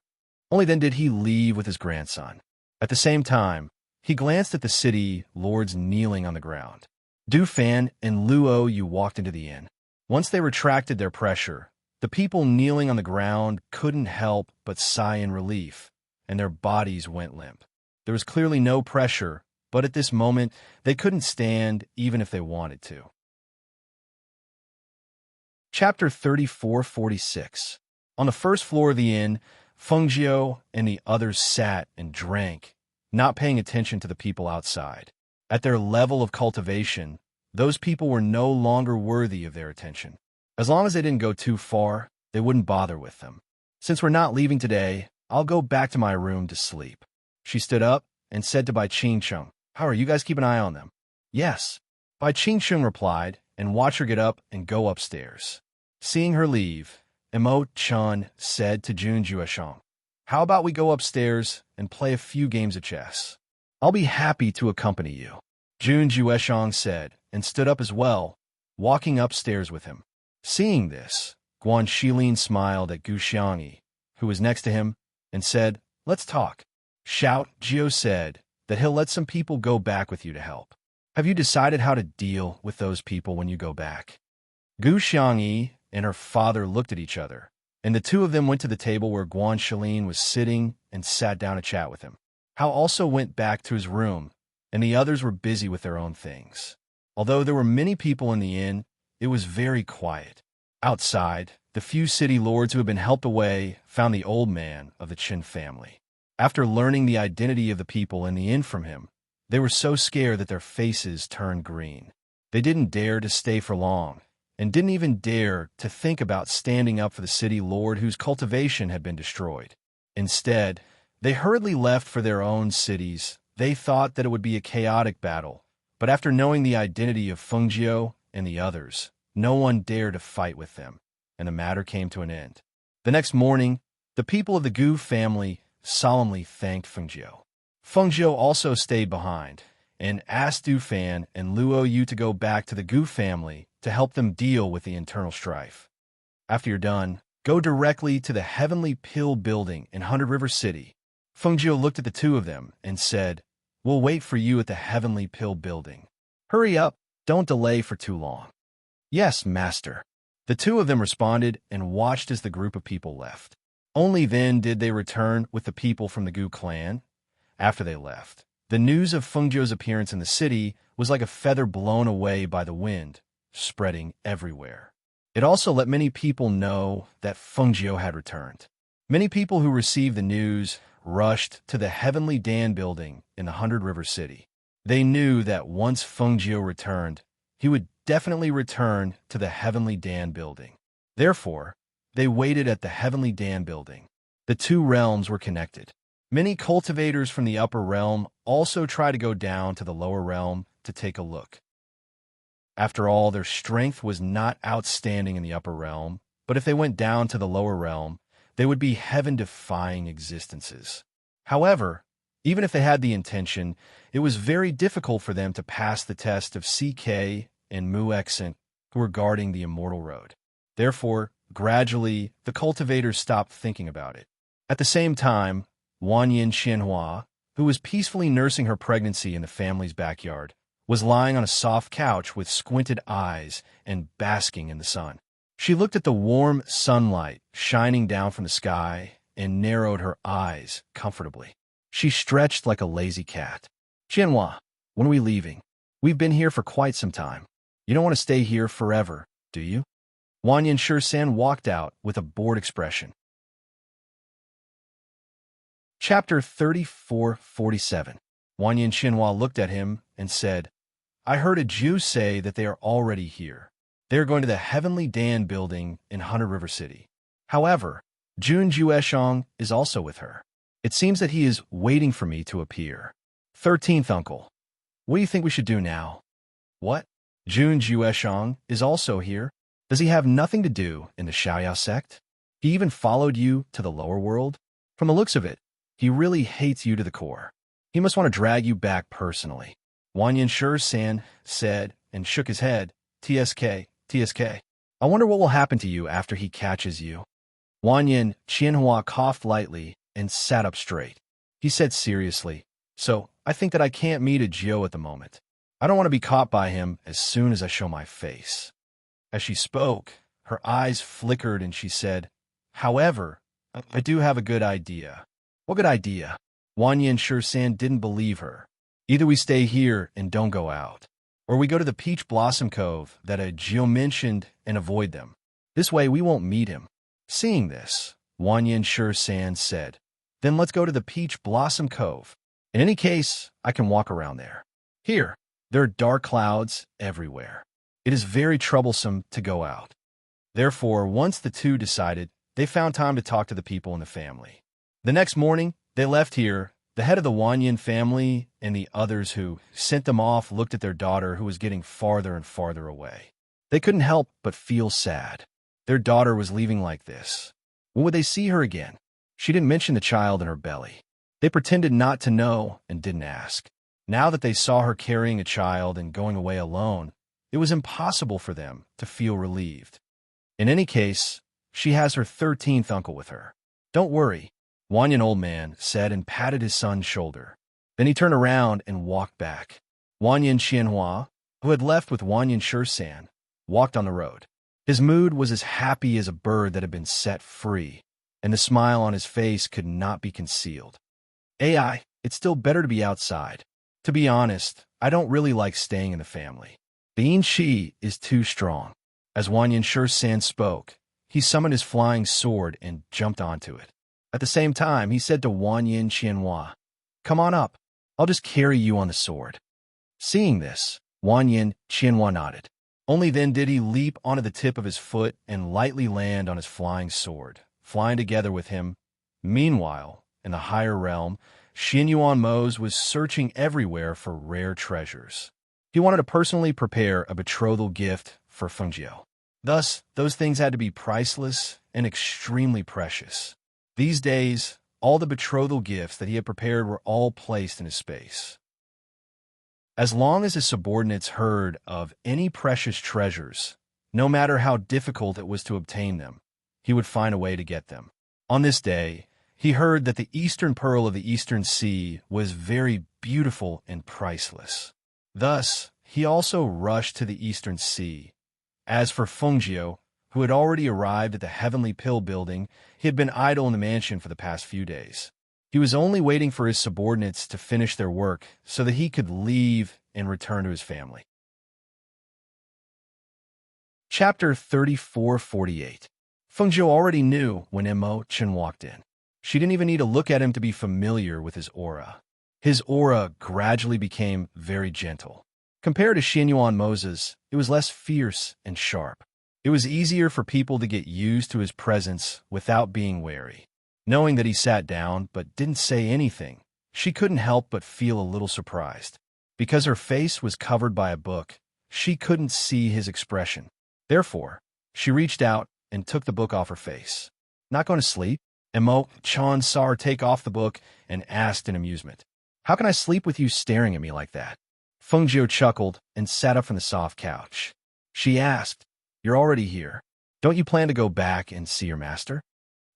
S1: Only then did he leave with his grandson. At the same time, he glanced at the city lords kneeling on the ground. Du Fan and Luo Yu walked into the inn. Once they retracted their pressure, the people kneeling on the ground couldn't help but sigh in relief, and their bodies went limp. There was clearly no pressure, but at this moment, they couldn't stand even if they wanted to. Chapter 3446. On the first floor of the inn, Fengjiu and the others sat and drank, not paying attention to the people outside. At their level of cultivation, those people were no longer worthy of their attention. As long as they didn't go too far, they wouldn't bother with them. "Since we're not leaving today, I'll go back to my room to sleep." She stood up and said to Bai Qingcheng, "How are you guys keep an eye on them?" "Yes." Bai Qingcheng replied, and watched her get up and go upstairs. Seeing her leave, Emo Chun said to Jun Jueshang, "How about we go upstairs and play a few games of chess? I'll be happy to accompany you." Jun Jueshang said, and stood up as well, walking upstairs with him. Seeing this, Guan Shilin smiled at Gu Xiangyi, who was next to him, and said, "Let's talk." Xiao Jiu said that he'll let some people go back with you to help. "Have you decided how to deal with those people when you go back?" Gu Xiangyi and her father looked at each other, and the two of them went to the table where Guan Shilin was sitting and sat down to chat with him. Hao also went back to his room, and the others were busy with their own things. Although there were many people in the inn, it was very quiet. Outside, the few city lords who had been helped away found the old man of the Qin family. After learning the identity of the people in the inn from him, they were so scared that their faces turned green. They didn't dare to stay for long, and didn't even dare to think about standing up for the city lord whose cultivation had been destroyed. Instead, they hurriedly left for their own cities. They thought that it would be a chaotic battle, but after knowing the identity of Fengjiu and the others, no one dared to fight with them, and the matter came to an end. The next morning, the people of the Gu family solemnly thanked Fengjiu. Fengjiu also stayed behind, and asked Du Fan and Luo Yu to go back to the Gu family to help them deal with the internal strife. "After you're done, go directly to the Heavenly Pill building in 100 River City." Fengjiu looked at the two of them and said, "We'll wait for you at the Heavenly Pill building. Hurry up, don't delay for too long." "Yes, master." The two of them responded and watched as the group of people left. Only then did they return with the people from the Gu clan. After they left, the news of Fengjiu's appearance in the city was like a feather blown away by the wind, spreading everywhere. It also let many people know that Fengjiu had returned. Many people who received the news rushed to the Heavenly Dan building in the 100 River City. They knew that once Fengjiu returned, he would definitely return to the Heavenly Dan building. Therefore, they waited at the Heavenly Dan building. The two realms were connected. Many cultivators from the upper realm also tried to go down to the lower realm to take a look. After all, their strength was not outstanding in the upper realm, but if they went down to the lower realm, they would be heaven-defying existences. However, even if they had the intention, it was very difficult for them to pass the test of CK and Mu Exent, who were guarding the immortal road. Therefore, gradually, the cultivators stopped thinking about it. At the same time, Wanyin Xianhua, who was peacefully nursing her pregnancy in the family's backyard, was lying on a soft couch with squinted eyes and basking in the sun. She looked at the warm sunlight shining down from the sky and narrowed her eyes comfortably. She stretched like a lazy cat. Qianhua, when are we leaving? We've been here for quite some time. You don't want to stay here forever, do you? Wang Yinshu-san walked out with a bored expression. Chapter 34:47. Wang Yin-Xinhua looked at him and said, I heard a Jew say that they are already here. They are going to the Heavenly Dan building in Hunter River City. However, Jun Jueshang is also with her. It seems that he is waiting for me to appear. 13th uncle. What do you think we should do now? What? Jun Jueshang is also here? Does he have nothing to do in the Xiaoyao sect? He even followed you to the lower world? From the looks of it, he really hates you to the core. He must want to drag you back personally. Wang Yinshu-san said and shook his head. TSK, TSK. I wonder what will happen to you after he catches you. Wang Yin-Xinhua coughed lightly and sat up straight. He said seriously, So, I think that I can't meet a Jiu at the moment. I don't want to be caught by him as soon as I show my face. As she spoke, her eyes flickered and she said, However, I do have a good idea. What good idea? Wang Yinshu-san didn't believe her. Either we stay here and don't go out, or we go to the Peach Blossom Cove that a Jiu mentioned and avoid them. This way we won't meet him. Seeing this, Wang Yinshu-san said, Then let's go to the Peach Blossom Cove. In any case, I can walk around there. Here, there are dark clouds everywhere. It is very troublesome to go out. Therefore, once the two decided, they found time to talk to the people in the family. The next morning, they left here. The head of the Wanyan family and the others who sent them off looked at their daughter who was getting farther and farther away. They couldn't help but feel sad. Their daughter was leaving like this. When would they see her again? She didn't mention the child in her belly. They pretended not to know and didn't ask. Now that they saw her carrying a child and going away alone, it was impossible for them to feel relieved. In any case, she has her 13th uncle with her. Don't worry, Wanyan old man said and patted his son's shoulder. Then he turned around and walked back. Wanyan Qianhua, who had left with Wanyan Shisan, walked on the road. His mood was as happy as a bird that had been set free, and the smile on his face could not be concealed. AI, it's still better to be outside. To be honest, I don't really like staying in the family. The Yin Shi is too strong. As Wanyan Shisan spoke, he summoned his flying sword and jumped onto it. At the same time, he said to Wanyan Qianhua, Come on up. I'll just carry you on the sword. Seeing this, Wanyan Qianhua nodded. Only then did he leap onto the tip of his foot and lightly land on his flying sword, flying together with him. Meanwhile, in the higher realm, Xin Yuan Mose was searching everywhere for rare treasures. He wanted to personally prepare a betrothal gift for Fengjiu. Thus, those things had to be priceless and extremely precious. These days, all the betrothal gifts that he had prepared were all placed in his space. As long as his subordinates heard of any precious treasures, no matter how difficult it was to obtain them, he would find a way to get them. On this day, he heard that the eastern pearl of the eastern sea was very beautiful and priceless. Thus, he also rushed to the eastern sea. As for Fengjiu, who had already arrived at the Heavenly Pill building, he had been idle in the mansion for the past few days. He was only waiting for his subordinates to finish their work so that he could leave and return to his family. Chapter 34:48. Fengjiu already knew when Mo Chen walked in. She didn't even need to look at him to be familiar with his aura. His aura gradually became very gentle. Compared to Xin Yuan Moses, it was less fierce and sharp. It was easier for people to get used to his presence without being wary. Knowing that he sat down but didn't say anything, she couldn't help but feel a little surprised. Because her face was covered by a book, she couldn't see his expression. Therefore, she reached out and took the book off her face. Not going to sleep? Mo Chan saw her take off the book and asked in amusement, How can I sleep with you staring at me like that? Fengjiu chuckled and sat up from the soft couch. She asked, You're already here. Don't you plan to go back and see your master?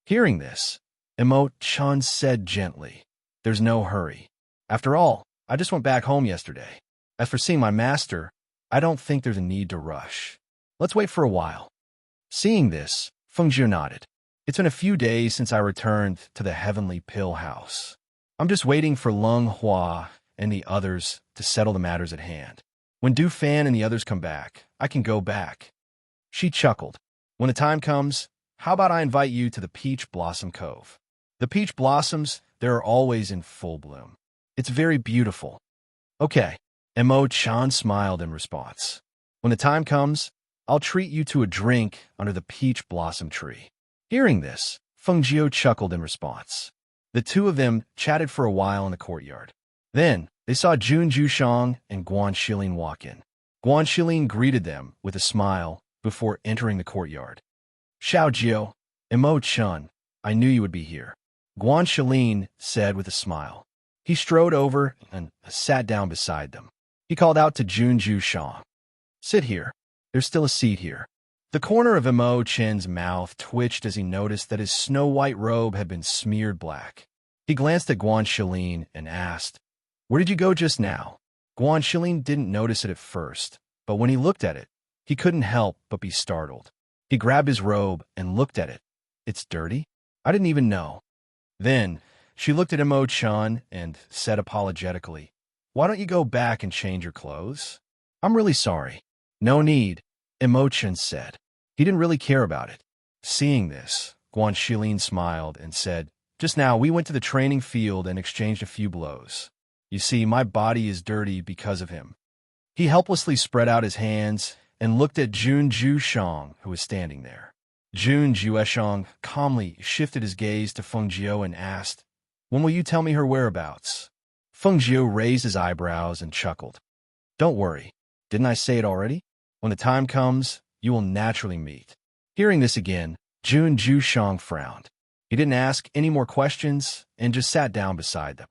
S1: Hearing this, Mo Chan said gently, There's no hurry. After all, I just went back home yesterday. As for seeing my master, I don't think there's a need to rush. Let's wait for a while. Seeing this, Fengjiu nodded. It's been a few days since I returned to the Heavenly Pill House. I'm just waiting for Lung Hua and the others to settle the matters at hand. When Du Fan and the others come back, I can go back. She chuckled. When the time comes, how about I invite you to the Peach Blossom Cove? The peach blossoms, they're always in full bloom. It's very beautiful. Okay. Mo-chan smiled in response. When the time comes, I'll treat you to a drink under the peach blossom tree. Hearing this, Fengjiu chuckled in response. The two of them chatted for a while in the courtyard. Then, they saw Jun Jushang and Guan Shilin walk in. Guan Shilin greeted them with a smile before entering the courtyard. Xiao Jiu, Mo-chan, I knew you would be here, Guan Shilin said with a smile. He strode over and sat down beside them. He called out to Jun Jushang. Sit here. There's still a seat here. The corner of Mo-chan's mouth twitched as he noticed that his snow-white robe had been smeared black. He glanced at Guan Shilin and asked, Where did you go just now? Guan Shilin didn't notice it at first, but when he looked at it, he couldn't help but be startled. He grabbed his robe and looked at it. It's dirty? I didn't even know. Then, she looked at Mo-chan and said apologetically, Why don't you go back and change your clothes? I'm really sorry. No need, Mo-chan said. He didn't really care about it. Seeing this, Guan Shilin smiled and said, Just now we went to the training field and exchanged a few blows. You see, my body is dirty because of him. He helplessly spread out his hands and looked at Jun Jushang, who was standing there. Jun Jueshang calmly shifted his gaze to Fengjiu and asked, When will you tell me her whereabouts? Fengjiu raised his eyebrows and chuckled. Don't worry. Didn't I say it already? When the time comes, you will naturally meet. Hearing this again, Jun Jushang frowned. He didn't ask any more questions and just sat down beside them.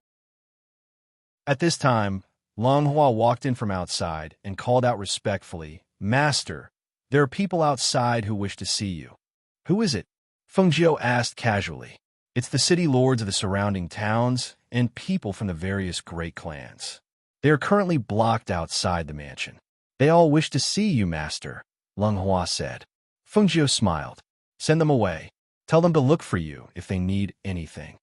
S1: At this time, Lung Hua walked in from outside and called out respectfully, Master, there are people outside who wish to see you. Who is it? Fengjiu asked casually. It's the city lords of the surrounding towns and people from the various great clans. They are currently blocked outside the mansion. They all wish to see you, Master, Lung Hua said. Fengjiu smiled. Send them away. Tell them to look for you if they need anything.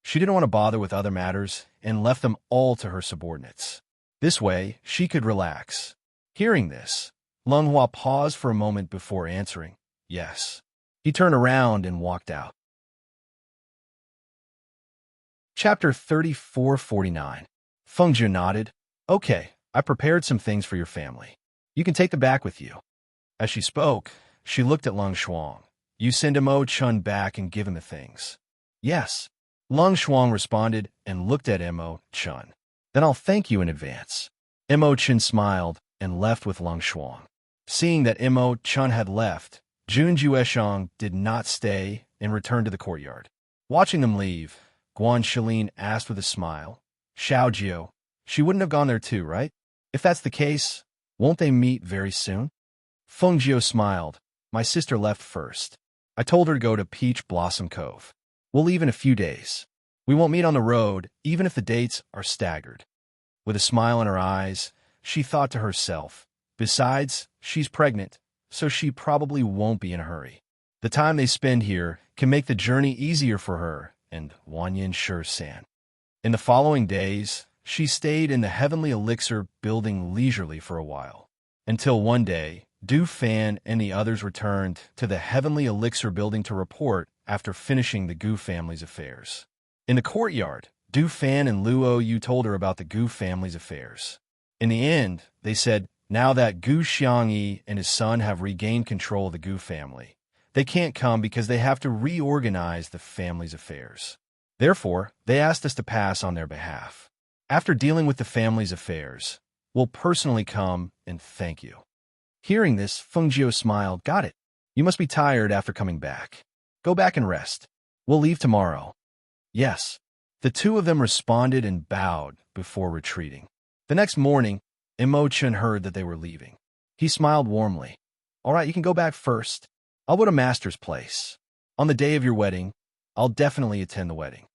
S1: She didn't want to bother with other matters and left them all to her subordinates. This way, she could relax. Hearing this, Lung Hua paused for a moment before answering, Yes. He turned around and walked out. Chapter 3449. Fengjiu nodded. Okay, I prepared some things for your family. You can take them back with you. As she spoke, she looked at Lung Shuang. You send Mo-chan back and give him the things. Yes. Lung Shuang responded and looked at Mo-chan. Then I'll thank you in advance. Mo-chan smiled and left with Lung Shuang. Seeing that Mo-chan had left, Jun Jueshang did not stay and returned to the courtyard. Watching them leave, Guan Shilin asked with a smile, Xiao Jiu, she wouldn't have gone there too, right? If that's the case, won't they meet very soon? Fengjiu smiled. My sister left first. I told her to go to Peach Blossom Cove. We'll leave in a few days. We won't meet on the road, even if the dates are staggered. With a smile in her eyes, she thought to herself, Besides, she's pregnant, so she probably won't be in a hurry. The time they spend here can make the journey easier for her and Wanyan Shi-san. In the following days, she stayed in the Heavenly Elixir building leisurely for a while, until one day, Du Fan and the others returned to the Heavenly Elixir building to report after finishing the Gu family's affairs. In the courtyard, Du Fan and Luo Yu told her about the Gu family's affairs. In the end, they said, now that Gu Xiangyi and his son have regained control of the Gu family, they can't come because they have to reorganize the family's affairs. Therefore, they asked us to pass on their behalf. After dealing with the family's affairs, we'll personally come and thank you. Hearing this, Fengjiu smiled. Got it. You must be tired after coming back. Go back and rest. We'll leave tomorrow. Yes. The two of them responded and bowed before retreating. The next morning, Mo-chan heard that they were leaving. He smiled warmly. All right, you can go back first. I'll go to Master's place. On the day of your wedding, I'll definitely attend the wedding.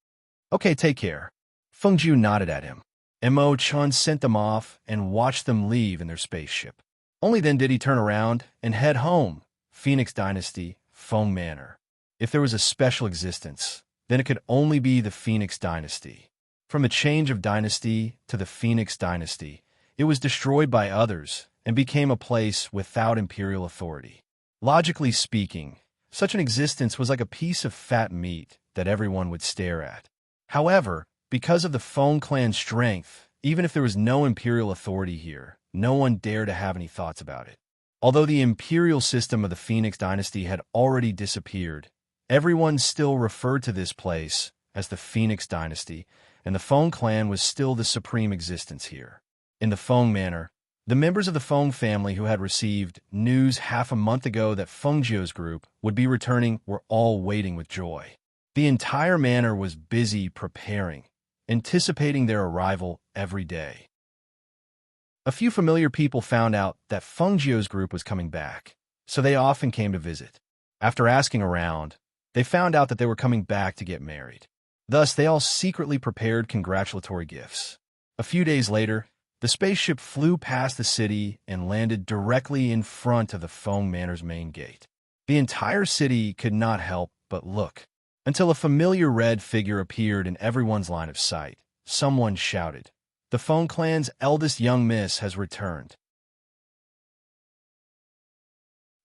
S1: Okay, take care. Fengjiu nodded at him. Mo-chan sent them off and watched them leave in their spaceship. Only then did he turn around and head home, Phoenix Dynasty, Feng Manor. If there was a special existence, then it could only be the Phoenix Dynasty. From the change of dynasty to the Phoenix Dynasty, it was destroyed by others and became a place without imperial authority. Logically speaking, such an existence was like a piece of fat meat that everyone would stare at. However, because of the Feng clan's strength, even if there was no imperial authority here, no one dared to have any thoughts about it. Although the imperial system of the Phoenix Dynasty had already disappeared, everyone still referred to this place as the Phoenix Dynasty, and the Feng clan was still the supreme existence here. In the Feng Manor, the members of the Feng family who had received news half a month ago that Fengjiu's group would be returning were all waiting with joy. The entire manor was busy preparing, anticipating their arrival every day. A few familiar people found out that Fengjiu's group was coming back, so they often came to visit. After asking around, they found out that they were coming back to get married. Thus, they all secretly prepared congratulatory gifts. A few days later, the spaceship flew past the city and landed directly in front of the Feng Manor's main gate. The entire city could not help but look, until a familiar red figure appeared in everyone's line of sight. Someone shouted, "The Feng clan's eldest young miss has returned."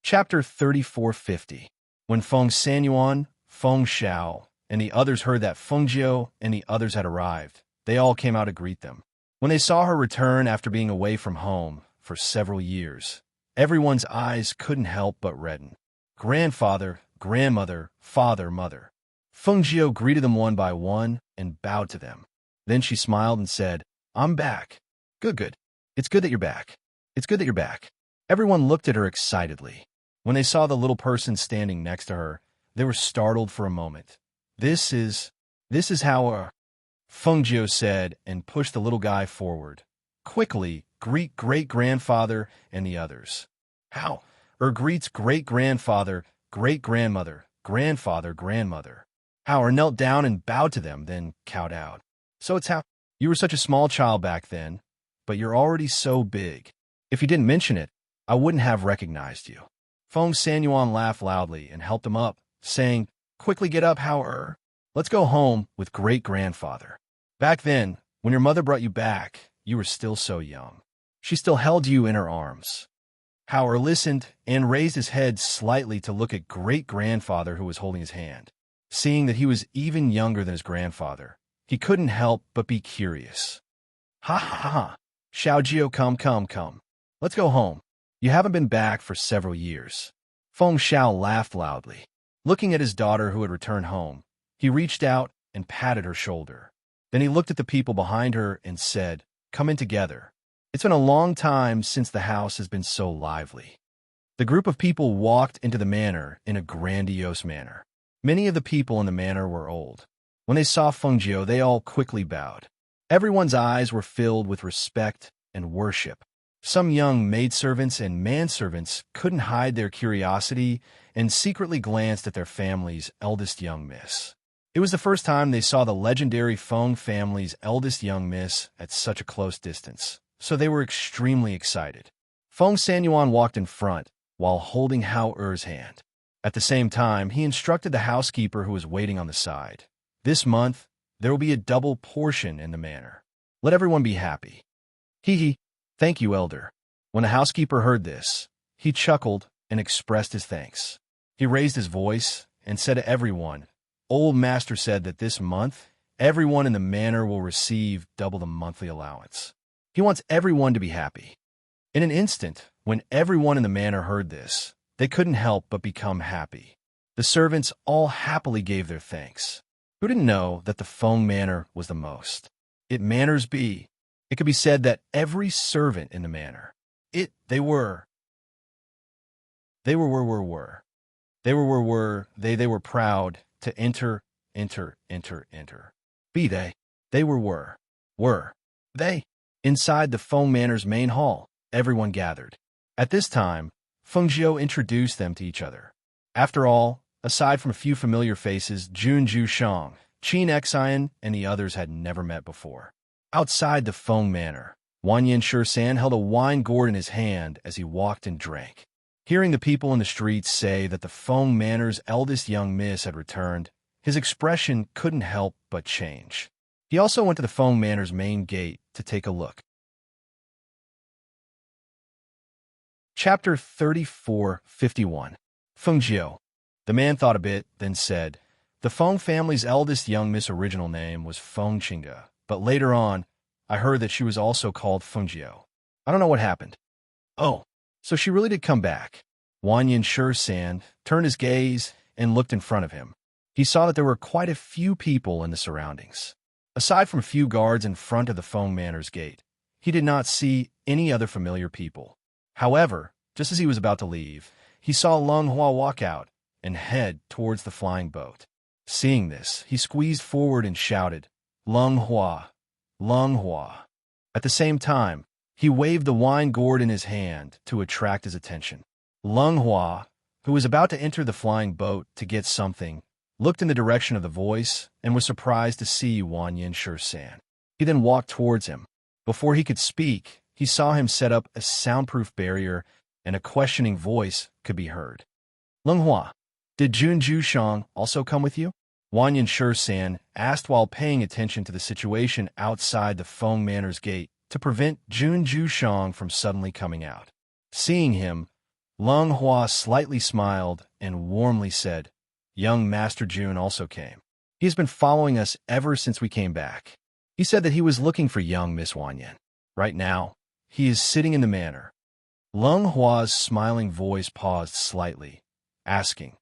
S1: Chapter 3450. When Feng Sanyuan, Feng Xiao, and the others heard that Fengjiu and the others had arrived, they all came out to greet them. When they saw her return after being away from home for several years, everyone's eyes couldn't help but redden. Grandfather, grandmother, father, mother. Fengjiu greeted them one by one and bowed to them. Then she smiled and said, "I'm back." Good. It's good that you're back. It's good that you're back." Everyone looked at her excitedly. When they saw the little person standing next to her, they were startled for a moment. This is how Fengjiu said and pushed the little guy forward. "Quickly, greet great-grandfather and the others." "How?" Greets great-grandfather, great-grandmother, grandfather, grandmother. Howard knelt down and bowed to them, then cowed out. "So it's how you were such a small child back then, but you're already so big. If you didn't mention it, I wouldn't have recognized you." Feng Sanyuan laughed loudly and helped him up, saying, "Quickly get up, Howard. Let's go home with great-grandfather. Back then, when your mother brought you back, you were still so young. She still held you in her arms." Howard listened and raised his head slightly to look at great-grandfather who was holding his hand. Seeing that he was even younger than his grandfather, he couldn't help but be curious. "Ha ha ha! Xiaojiu, come. Let's go home. You haven't been back for several years." Feng Xiao laughed loudly. Looking at his daughter who had returned home, he reached out and patted her shoulder. Then he looked at the people behind her and said, "Come in together. It's been a long time since the house has been so lively." The group of people walked into the manor in a grandiose manner. Many of the people in the manor were old. When they saw Fengjiu, they all quickly bowed. Everyone's eyes were filled with respect and worship. Some young maidservants and manservants couldn't hide their curiosity and secretly glanced at their family's eldest young miss. It was the first time they saw the legendary Feng family's eldest young miss at such a close distance, so they were extremely excited. Feng Sanyuan walked in front while holding Hao Er's hand. At the same time, he instructed the housekeeper who was waiting on the side. "This month, there will be a double portion in the manor. Let everyone be happy." "Hee. Thank you, elder." When the housekeeper heard this, he chuckled and expressed his thanks. He raised his voice and said to everyone, "Old master said that this month, everyone in the manor will receive double the monthly allowance. He wants everyone to be happy." In an instant, when everyone in the manor heard this, they couldn't help but become happy. The servants all happily gave their thanks. Who didn't know that the Feng manor was the most? It could be said that every servant in the manor, they were proud to enter. Inside the Feng Manor's main hall, everyone gathered. At this time, Fengjiu introduced them to each other. After all, aside from a few familiar faces, Junju Shang, Qin Xian, and the others had never met before. Outside the Feng Manor, Wanyan Shan held a wine gourd in his hand as he walked and drank. Hearing the people in the streets say that the Feng Manor's eldest young miss had returned, his expression couldn't help but change. He also went to the Feng Manor's main gate to take a look. Chapter 34:51. Fengjiu. The man thought a bit, then said, "The Feng family's eldest young miss' original name was Feng Qingde, but later on, I heard that she was also called Fengjiu. I don't know what happened." "Oh, so she really did come back." Wanyan Shisan turned his gaze and looked in front of him. He saw that there were quite a few people in the surroundings. Aside from a few guards in front of the Feng Manor's gate, he did not see any other familiar people. However, just as he was about to leave, he saw Leng Hua walk out and head towards the flying boat. Seeing this, he squeezed forward and shouted, "Leng Hua! Leng Hua!" At the same time, he waved the wine gourd in his hand to attract his attention. Leng Hua, who was about to enter the flying boat to get something, looked in the direction of the voice and was surprised to see Wanyan Shisan. He then walked towards him. Before he could speak, he saw him set up a soundproof barrier and a questioning voice could be heard. "Leng Hua, did Jun Jushang also come with you?" Wanyan Shisan asked while paying attention to the situation outside the Feng Manor's gate to prevent Jun Jushang from suddenly coming out. Seeing him, Leng Hua slightly smiled and warmly said, "Young Master Jun also came. He has been following us ever since we came back. He said that he was looking for young Miss Wanyan. Right now, he is sitting in the manor." Leng Hua's smiling voice paused slightly, asking,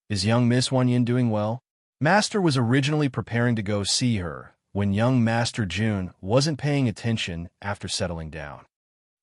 S1: "Is young Miss Wanyan doing well?" Master was originally preparing to go see her when young Master Jun wasn't paying attention after settling down.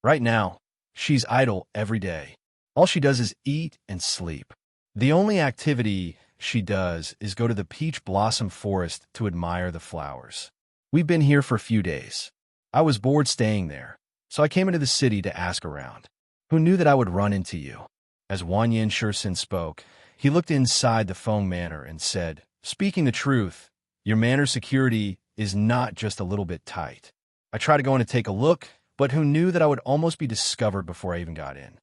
S1: Right now, she's idle every day. All she does is eat and sleep. The only activity she does is go to the peach blossom forest to admire the flowers. We've been here for a few days. I was bored staying there, so I came into the city to ask around. Who knew that I would run into you?" As Wanyan Shisan spoke, he looked inside the Feng Manor and said, "Speaking the truth, your manor security is not just a little bit tight. I tried to go in to take a look, but who knew that I would almost be discovered before I even got in?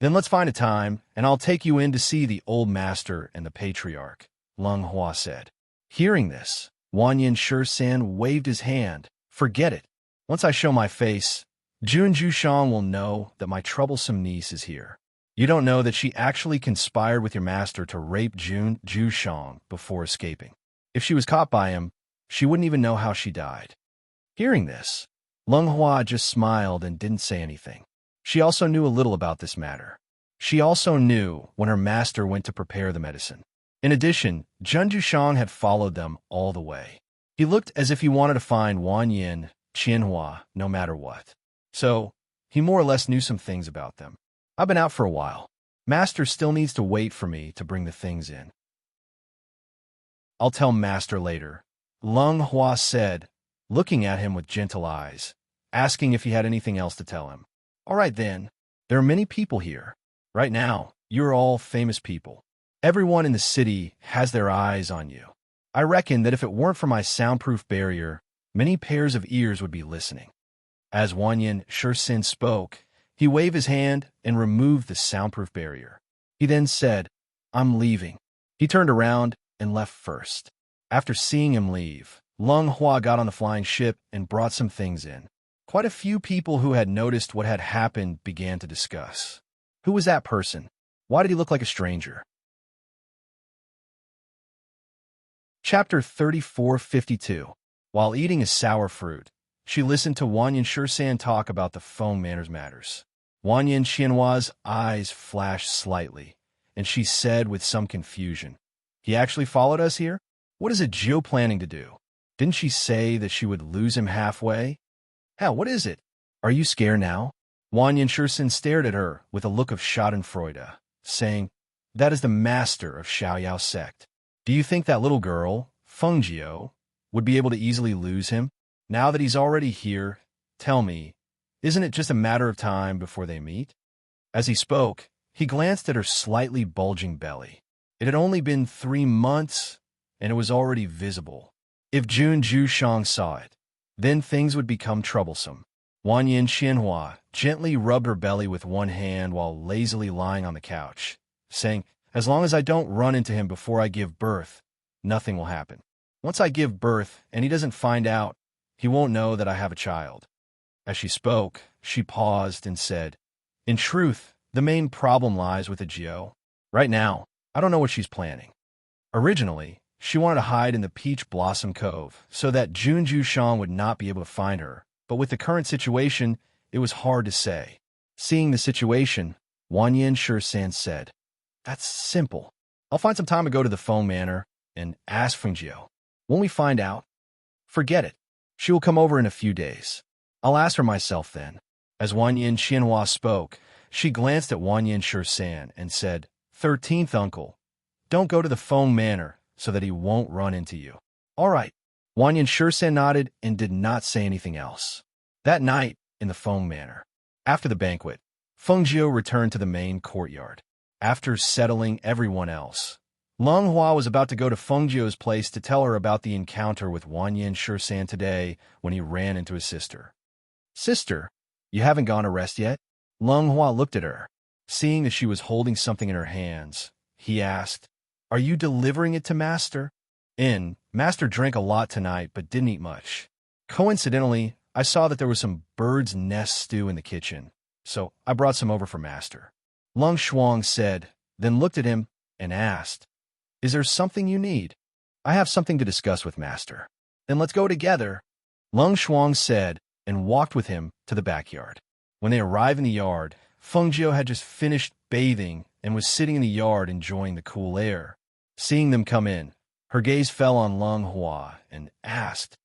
S1: Then let's find a time, and I'll take you in to see the old master and the patriarch," Leng Hua said. Hearing this, Wanyan Shisan waved his hand. "Forget it. Once I show my face, Jun Jushang will know that my troublesome niece is here. You don't know that she actually conspired with your master to rape Jun Jushang before escaping. If she was caught by him, she wouldn't even know how she died." Hearing this, Leng Hua just smiled and didn't say anything. She also knew a little about this matter. She also knew when her master went to prepare the medicine. In addition, Jun Jushang had followed them all the way. He looked as if he wanted to find Wanyan Qianhua no matter what. So, he more or less knew some things about them. "I've been out for a while. Master still needs to wait for me to bring the things in." "I'll tell Master later," Leng Hua said, looking at him with gentle eyes, asking if he had anything else to tell him. "All right then. There are many people here. Right now, you're all famous people. Everyone in the city has their eyes on you. I reckon that if it weren't for my soundproof barrier, many pairs of ears would be listening." As Wanyan Shisan spoke, he waved his hand and removed the soundproof barrier. He then said, "I'm leaving." He turned around and left first. After seeing him leave, Leng Hua got on the flying ship and brought some things in. Quite a few people who had noticed what had happened began to discuss. Who was that person? Why did he look like a stranger? Chapter 34:52. While eating a sour fruit, she listened to Wanyan Shisan talk about the Feng Manor's matters. Wanyan Qianhua's eyes flashed slightly, and she said with some confusion, "He actually followed us here? What is Jiu planning to do? Didn't she say that she would lose him halfway? Hell, what is it? Are you scared now?" Wanyan Shisan stared at her with a look of schadenfreude, saying, "That is the master of Xiaoyao sect. Do you think that little girl, Fengjiu, would be able to easily lose him? Now that he's already here, tell me, isn't it just a matter of time before they meet?" As he spoke, he glanced at her slightly bulging belly. It had only been 3 months, and it was already visible. If Jun Jushang saw it, then things would become troublesome. Wan Yin Xianhua gently rubbed her belly with one hand while lazily lying on the couch, saying, "As long as I don't run into him before I give birth, nothing will happen. Once I give birth and he doesn't find out, he won't know that I have a child." As she spoke, she paused and said, "In truth, the main problem lies with Ajio. Right now, I don't know what she's planning. Originally, she wanted to hide in the Peach Blossom Cove so that Jun Jushan would not be able to find her, but with the current situation, it was hard to say." Seeing the situation, Wan Yin Shan said, "That's simple. I'll find some time to go to the Feng Manor and ask Fengjio. When we find out, forget it. She will come over in a few days. I'll ask her myself then." As Wan Yin Xianhua spoke, she glanced at Wan Yin Shan and said, "13th uncle, don't go to the Feng Manor so that he won't run into you." "All right." Wan Yin Shan nodded and did not say anything else. That night, in the Feng Manor, after the banquet, Fengjio returned to the main courtyard. After settling everyone else, Leng Hua was about to go to Fengjio's place to tell her about the encounter with Wan Yin Shan today when he ran into his sister. "Sister, you haven't gone to rest yet?" Leng Hua looked at her. Seeing that she was holding something in her hands, he asked, "Are you delivering it to Master?" Master drank a lot tonight but didn't eat much. Coincidentally, I saw that there was some bird's nest stew in the kitchen, so I brought some over for Master." Leng Shuang said, then looked at him and asked, "Is there something you need?" "I have something to discuss with Master." "Then let's go together," Leng Shuang said, and walked with him to the backyard. When they arrived in the yard, Fengjio had just finished bathing and was sitting in the yard enjoying the cool air. Seeing them come in, her gaze fell on Leng Hua and asked,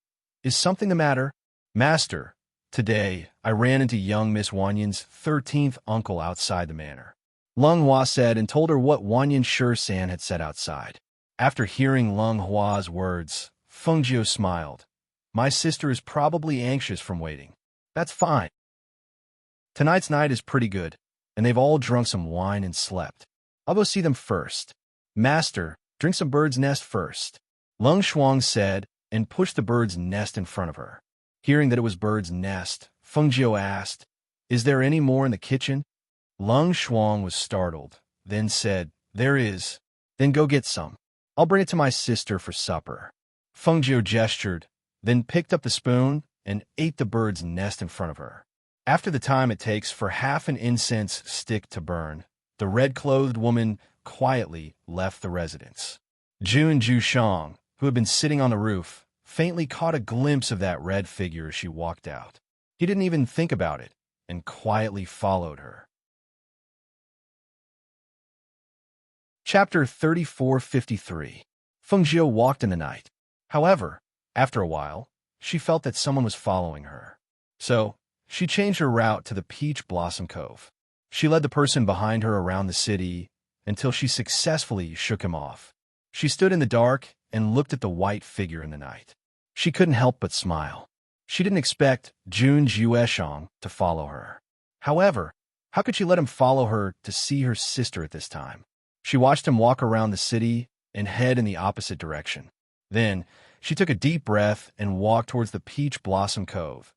S1: "Is something the matter?" "Master, today I ran into young Miss Wanyin's 13th uncle outside the manor," Leng Hua said, and told her what Wan Yin Shan had said outside. After hearing Leng Hua's words, Fengjio smiled. "My sister is probably anxious from waiting. That's fine. Tonight's night is pretty good, and they've all drunk some wine and slept. I'll go see them first." "Master, drink some bird's nest first," Leng Shuang said, and pushed the bird's nest in front of her. Hearing that it was bird's nest, Fengjio asked, "Is there any more in the kitchen?" Leng Shuang was startled, then said, "There is." "Then go get some. I'll bring it to my sister for supper." Fengjio gestured, then picked up the spoon and ate the bird's nest in front of her. After the time it takes for half an incense stick to burn, the red-clothed woman quietly left the residence. Jun Jushan, who had been sitting on the roof, faintly caught a glimpse of that red figure as she walked out. He didn't even think about it and quietly followed her. Chapter 3453. Fengjio walked in the night. However, after a while, she felt that someone was following her. So, she changed her route to the Peach Blossom Cove. She led the person behind her around the city until she successfully shook him off. She stood in the dark and looked at the white figure in the night. She couldn't help but smile. She didn't expect Jun Jueshang to follow her. However, how could she let him follow her to see her sister at this time? She watched him walk around the city and head in the opposite direction. Then, she took a deep breath and walked towards the Peach Blossom Cove.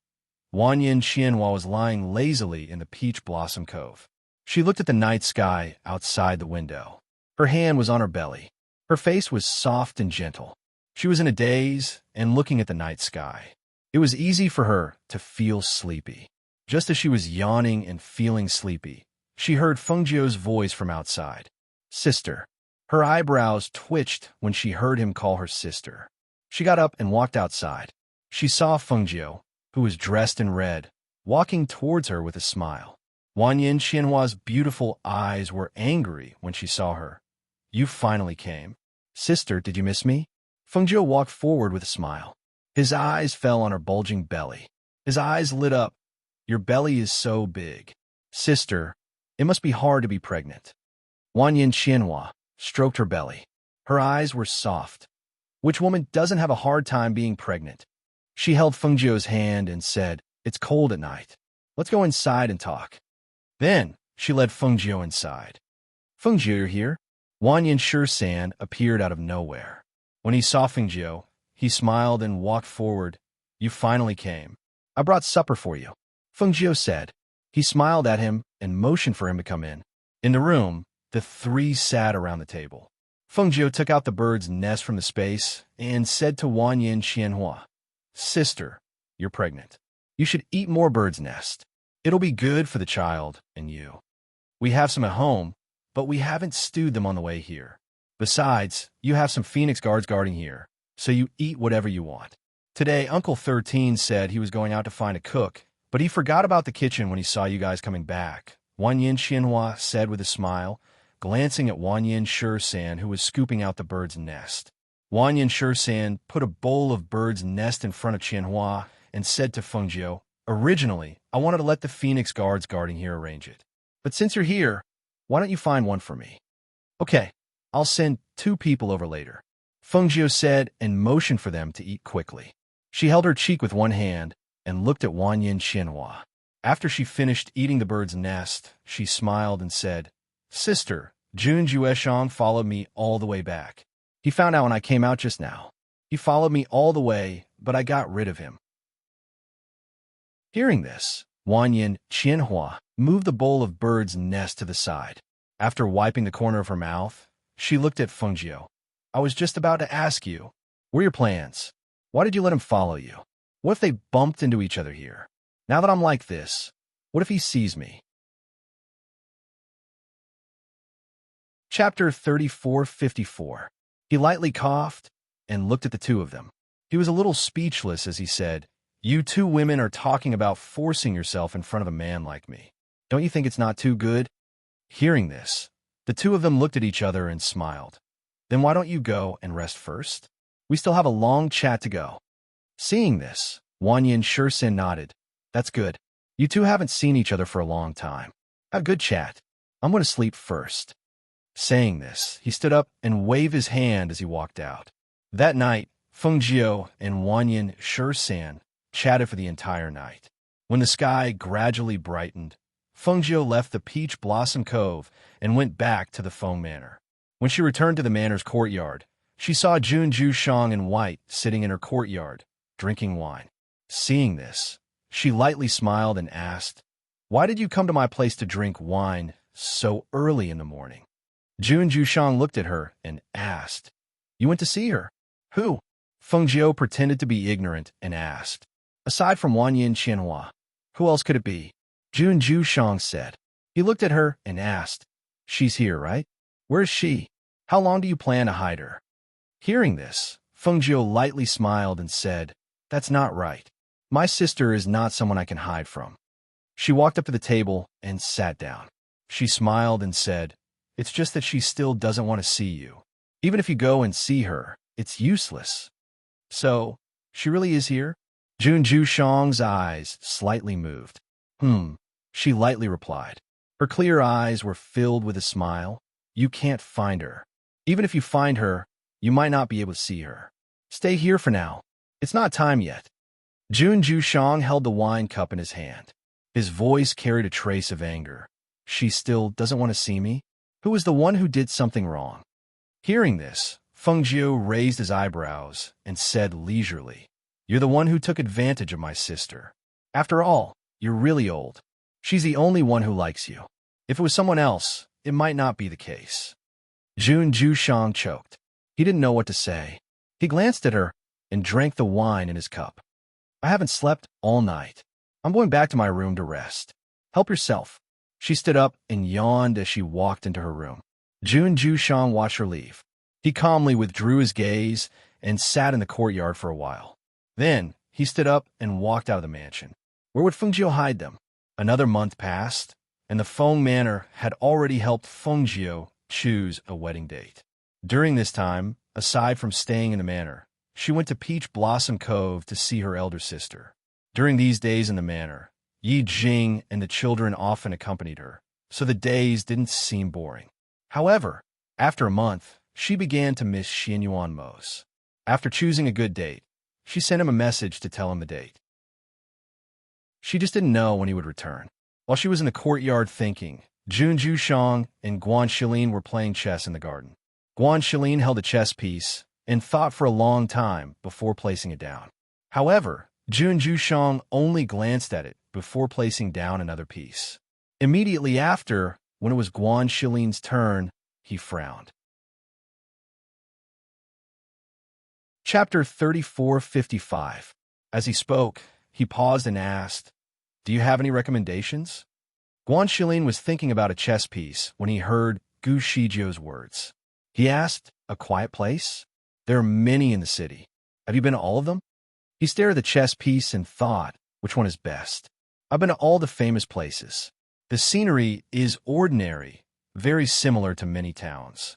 S1: Wan Yin Xianhua was lying lazily in the Peach Blossom Cove. She looked at the night sky outside the window. Her hand was on her belly. Her face was soft and gentle. She was in a daze and looking at the night sky. It was easy for her to feel sleepy. Just as she was yawning and feeling sleepy, she heard Fengjio's voice from outside. "Sister." Her eyebrows twitched when she heard him call her sister. She got up and walked outside. She saw Fengjio, who was dressed in red, walking towards her with a smile. Wan Yin Xianhua's beautiful eyes were angry when she saw her. "You finally came. Sister, did you miss me?" Fengjio walked forward with a smile. His eyes fell on her bulging belly. His eyes lit up. "Your belly is so big. Sister, it must be hard to be pregnant." Wan Yin Xianhua stroked her belly. Her eyes were soft. Which woman doesn't have a hard time being pregnant? She held Fengjio's hand and said, "It's cold at night. Let's go inside and talk." Then she led Fengjio inside. "Fengjio, you're here?" Wan Yin Shan appeared out of nowhere. When he saw Fengjio, he smiled and walked forward. "You finally came. I brought supper for you." Feng Jiu said. He smiled at him and motioned for him to come in. In the room, the three sat around the table. Feng Jiu took out the bird's nest from the space and said to Wan Yin Qianhua, "Sister, you're pregnant. You should eat more bird's nest. It'll be good for the child and you. We have some at home, but we haven't stewed them on the way here. Besides, you have some phoenix guards guarding here, so you eat whatever you want." Today, Uncle 13 said he was going out to find a cook, but he forgot about the kitchen when he saw you guys coming back, Wan Yin Qianhua said with a smile, glancing at Wan Yin Shisan, who was scooping out the bird's nest. Wan Yin Shisan put a bowl of bird's nest in front of Qianhua and said to Feng Jiu, "Originally, I wanted to let the phoenix guards guarding here arrange it. But since you're here, why don't you find one for me?" "Okay, I'll send 2 people over later," Feng Jiu said and motioned for them to eat quickly. She held her cheek with one hand and looked at Wan Yin Qianhua. After she finished eating the bird's nest, she smiled and said, "Sister, Jun Jueshang followed me all the way back. He found out when I came out just now. He followed me all the way, but I got rid of him." Hearing this, Wan Yin Qianhua moved the bowl of bird's nest to the side. After wiping the corner of her mouth, she looked at Feng Jiu. "I was just about to ask you, what are your plans? Why did you let him follow you? What if they bumped into each other here? Now that I'm like this, what if he sees me?" Chapter 3454. He lightly coughed and looked at the 2 of them. He was a little speechless as he said, "You 2 women are talking about forcing yourself in front of a man like me. Don't you think it's not too good?" Hearing this, the 2 of them looked at each other and smiled. "Then why don't you go and rest first? We still have a long chat to go." Seeing this, Wan Yin Shisan nodded. "That's good. You 2 haven't seen each other for a long time. Have a good chat. I'm going to sleep first." Saying this, he stood up and waved his hand as he walked out. That night, Feng Jiu and Wan Yin Shisan chatted for the entire night. When the sky gradually brightened, Feng Jiu left the Peach Blossom Cove and went back to the Feng Manor. When she returned to the manor's courtyard, she saw Jun Jueshang in white sitting in her courtyard, drinking wine. Seeing this, she lightly smiled and asked, "Why did you come to my place to drink wine so early in the morning?" Jun Jueshang looked at her and asked, "You went to see her?" "Who?" Feng Jiu pretended to be ignorant and asked. "Aside from Wan Yin Qianhua, who else could it be?" Jun Jueshang said. He looked at her and asked, "She's here, right? Where is she? How long do you plan to hide her?" Hearing this, Feng Jiu lightly smiled and said, "That's not right. My sister is not someone I can hide from." She walked up to the table and sat down. She smiled and said, "It's just that she still doesn't want to see you. Even if you go and see her, it's useless." "So, she really is here?" Jun Jueshang's eyes slightly moved. She lightly replied. Her clear eyes were filled with a smile. "You can't find her. Even if you find her, you might not be able to see her. Stay here for now. It's not time yet." Jun Jueshang held the wine cup in his hand. His voice carried a trace of anger. "She still doesn't want to see me? Who is the one who did something wrong?" Hearing this, Feng Jiu raised his eyebrows and said leisurely, "You're the one who took advantage of my sister. After all, you're really old. She's the only one who likes you. If it was someone else, it might not be the case." Jun Jueshang choked. He didn't know what to say. He glanced at her and drank the wine in his cup. "I haven't slept all night. I'm going back to my room to rest. Help yourself." She stood up and yawned as she walked into her room. Jun Jueshang watched her leave. He calmly withdrew his gaze and sat in the courtyard for a while. Then, he stood up and walked out of the mansion. Where would Feng Jiu hide them? Another month passed, and the Feng Manor had already helped Feng Jiu choose a wedding date. During this time, aside from staying in the manor, she went to Peach Blossom Cove to see her elder sister. During these days in the manor, Yi Jing and the children often accompanied her, so the days didn't seem boring. However, after a month, she began to miss Xianyuan Mose. After choosing a good date, she sent him a message to tell him the date. She just didn't know when he would return. While she was in the courtyard thinking, Jun Jueshang and Guan Shilin were playing chess in the garden. Guan Shilin held a chess piece and thought for a long time before placing it down. However, Jun Jueshang only glanced at it before placing down another piece. Immediately after, when it was Guan Shilin's turn, he frowned. Chapter 3455. As he spoke, he paused and asked, "Do you have any recommendations?" Guan Shilin was thinking about a chess piece when he heard Gu Shizhou's words. He asked, "A quiet place? There are many in the city. Have you been to all of them?" He stared at the chess piece and thought, which one is best? "I've been to all the famous places. The scenery is ordinary, very similar to many towns."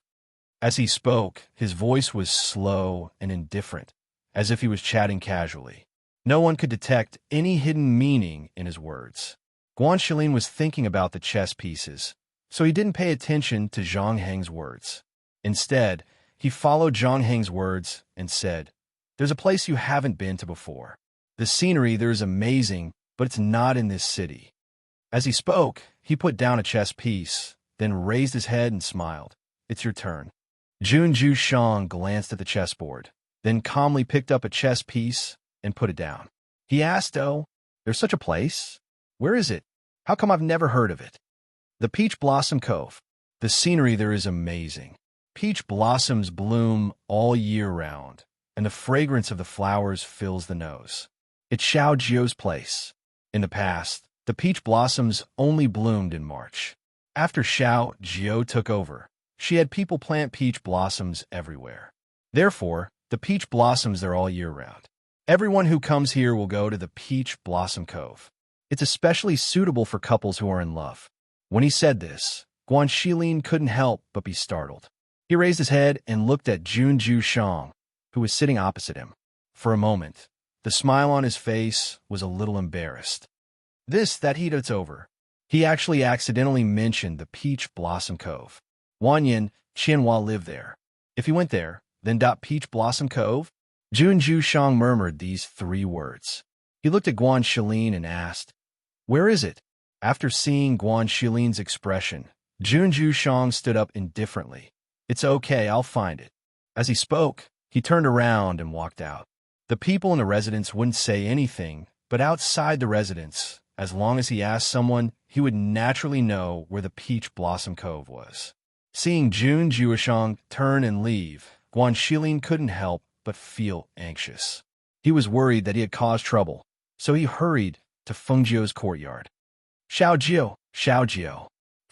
S1: As he spoke, his voice was slow and indifferent, as if he was chatting casually. No one could detect any hidden meaning in his words. Guan Shilin was thinking about the chess pieces, so he didn't pay attention to Zhang Heng's words. Instead, he followed Zhang Heng's words and said, "There's a place you haven't been to before. The scenery there is amazing, but it's not in this city." As he spoke, he put down a chess piece, then raised his head and smiled. "It's your turn." Jun Jushang glanced at the chessboard, then calmly picked up a chess piece and put it down. He asked, "Oh, there's such a place? Where is it? How come I've never heard of it?" "The Peach Blossom Cove. The scenery there is amazing. Peach blossoms bloom all year round, and the fragrance of the flowers fills the nose. It's Xiao Jiu's place. In the past, the peach blossoms only bloomed in March. After Xiao Jiu took over, she had people plant peach blossoms everywhere. Therefore, the peach blossoms there all year round. Everyone who comes here will go to the Peach Blossom Cove. It's especially suitable for couples who are in love." When he said this, Guan Shilin couldn't help but be startled. He raised his head and looked at Jun Jushang, who was sitting opposite him. For a moment, the smile on his face was a little embarrassed. It's over. He actually accidentally mentioned the Peach Blossom Cove. Wanyan Qianhua lived there. If he went there, then Peach Blossom Cove? Jun Jushang murmured these 3 words. He looked at Guan Shilin and asked, "Where is it?" After seeing Guan Shilin's expression, Jun Jushang stood up indifferently. "It's okay, I'll find it." As he spoke, he turned around and walked out. The people in the residence wouldn't say anything, but outside the residence, as long as he asked someone, he would naturally know where the Peach Blossom Cove was. Seeing Jun Jushang turn and leave, Guan Shilin couldn't help but feel anxious. He was worried that he had caused trouble, so he hurried to Fengjiu's courtyard. Xiao Jiu.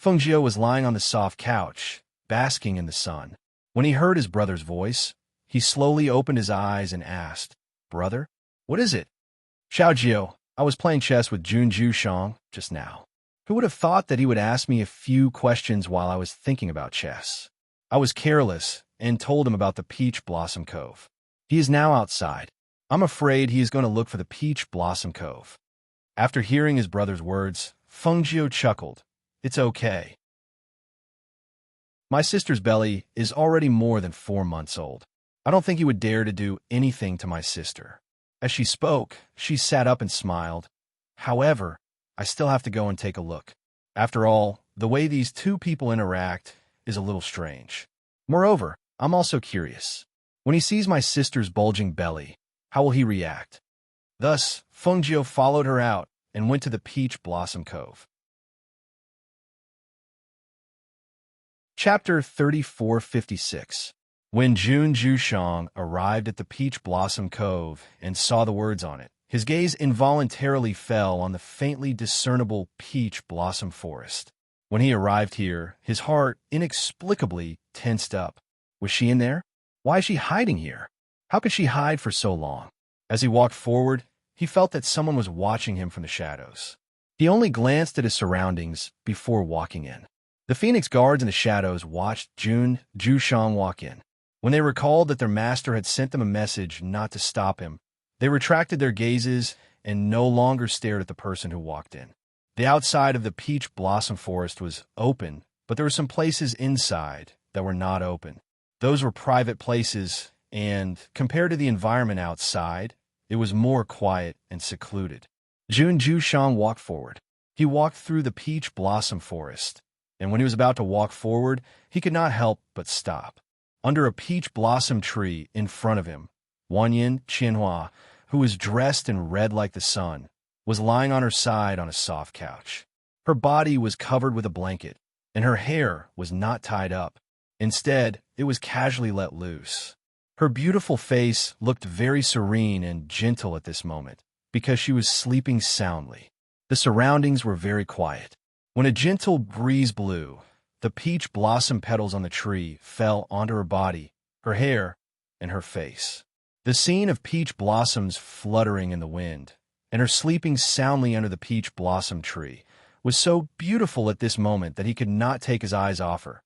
S1: Fengjiu was lying on the soft couch, basking in the sun. When he heard his brother's voice, he slowly opened his eyes and asked, "Brother, what is it?" "Xiao Jiu, I was playing chess with Jun Jushang just now. Who would have thought that he would ask me a few questions while I was thinking about chess? I was careless and told him about the Peach Blossom Cove. He is now outside. I'm afraid he is going to look for the Peach Blossom Cove." After hearing his brother's words, Fengjiu chuckled. "It's okay. My sister's belly is already more than 4 months old. I don't think he would dare to do anything to my sister." As she spoke, she sat up and smiled. "However, I still have to go and take a look. After all, the way these 2 people interact is a little strange. Moreover, I'm also curious. When he sees my sister's bulging belly, how will he react?" Thus, Fengjiu followed her out and went to the Peach Blossom Cove. Chapter 3456. When Jun Jushang arrived at the Peach Blossom Cove and saw the words on it, his gaze involuntarily fell on the faintly discernible peach blossom forest. When he arrived here, his heart inexplicably tensed up. Was she in there? Why is she hiding here? How could she hide for so long? As he walked forward, he felt that someone was watching him from the shadows. He only glanced at his surroundings before walking in. The Phoenix guards in the shadows watched Jun Jushang walk in. When they recalled that their master had sent them a message not to stop him, they retracted their gazes and no longer stared at the person who walked in. The outside of the peach blossom forest was open, but there were some places inside that were not open. Those were private places, and, compared to the environment outside, it was more quiet and secluded. Jun Jushang walked forward. He walked through the peach blossom forest, and when he was about to walk forward, he could not help but stop. Under a peach blossom tree in front of him, Wanyan Qianhua, who was dressed in red like the sun, was lying on her side on a soft couch. Her body was covered with a blanket, and her hair was not tied up. Instead, it was casually let loose. Her beautiful face looked very serene and gentle at this moment, because she was sleeping soundly. The surroundings were very quiet. When a gentle breeze blew, the peach blossom petals on the tree fell onto her body, her hair, and her face. The scene of peach blossoms fluttering in the wind, and her sleeping soundly under the peach blossom tree, was so beautiful at this moment that he could not take his eyes off her.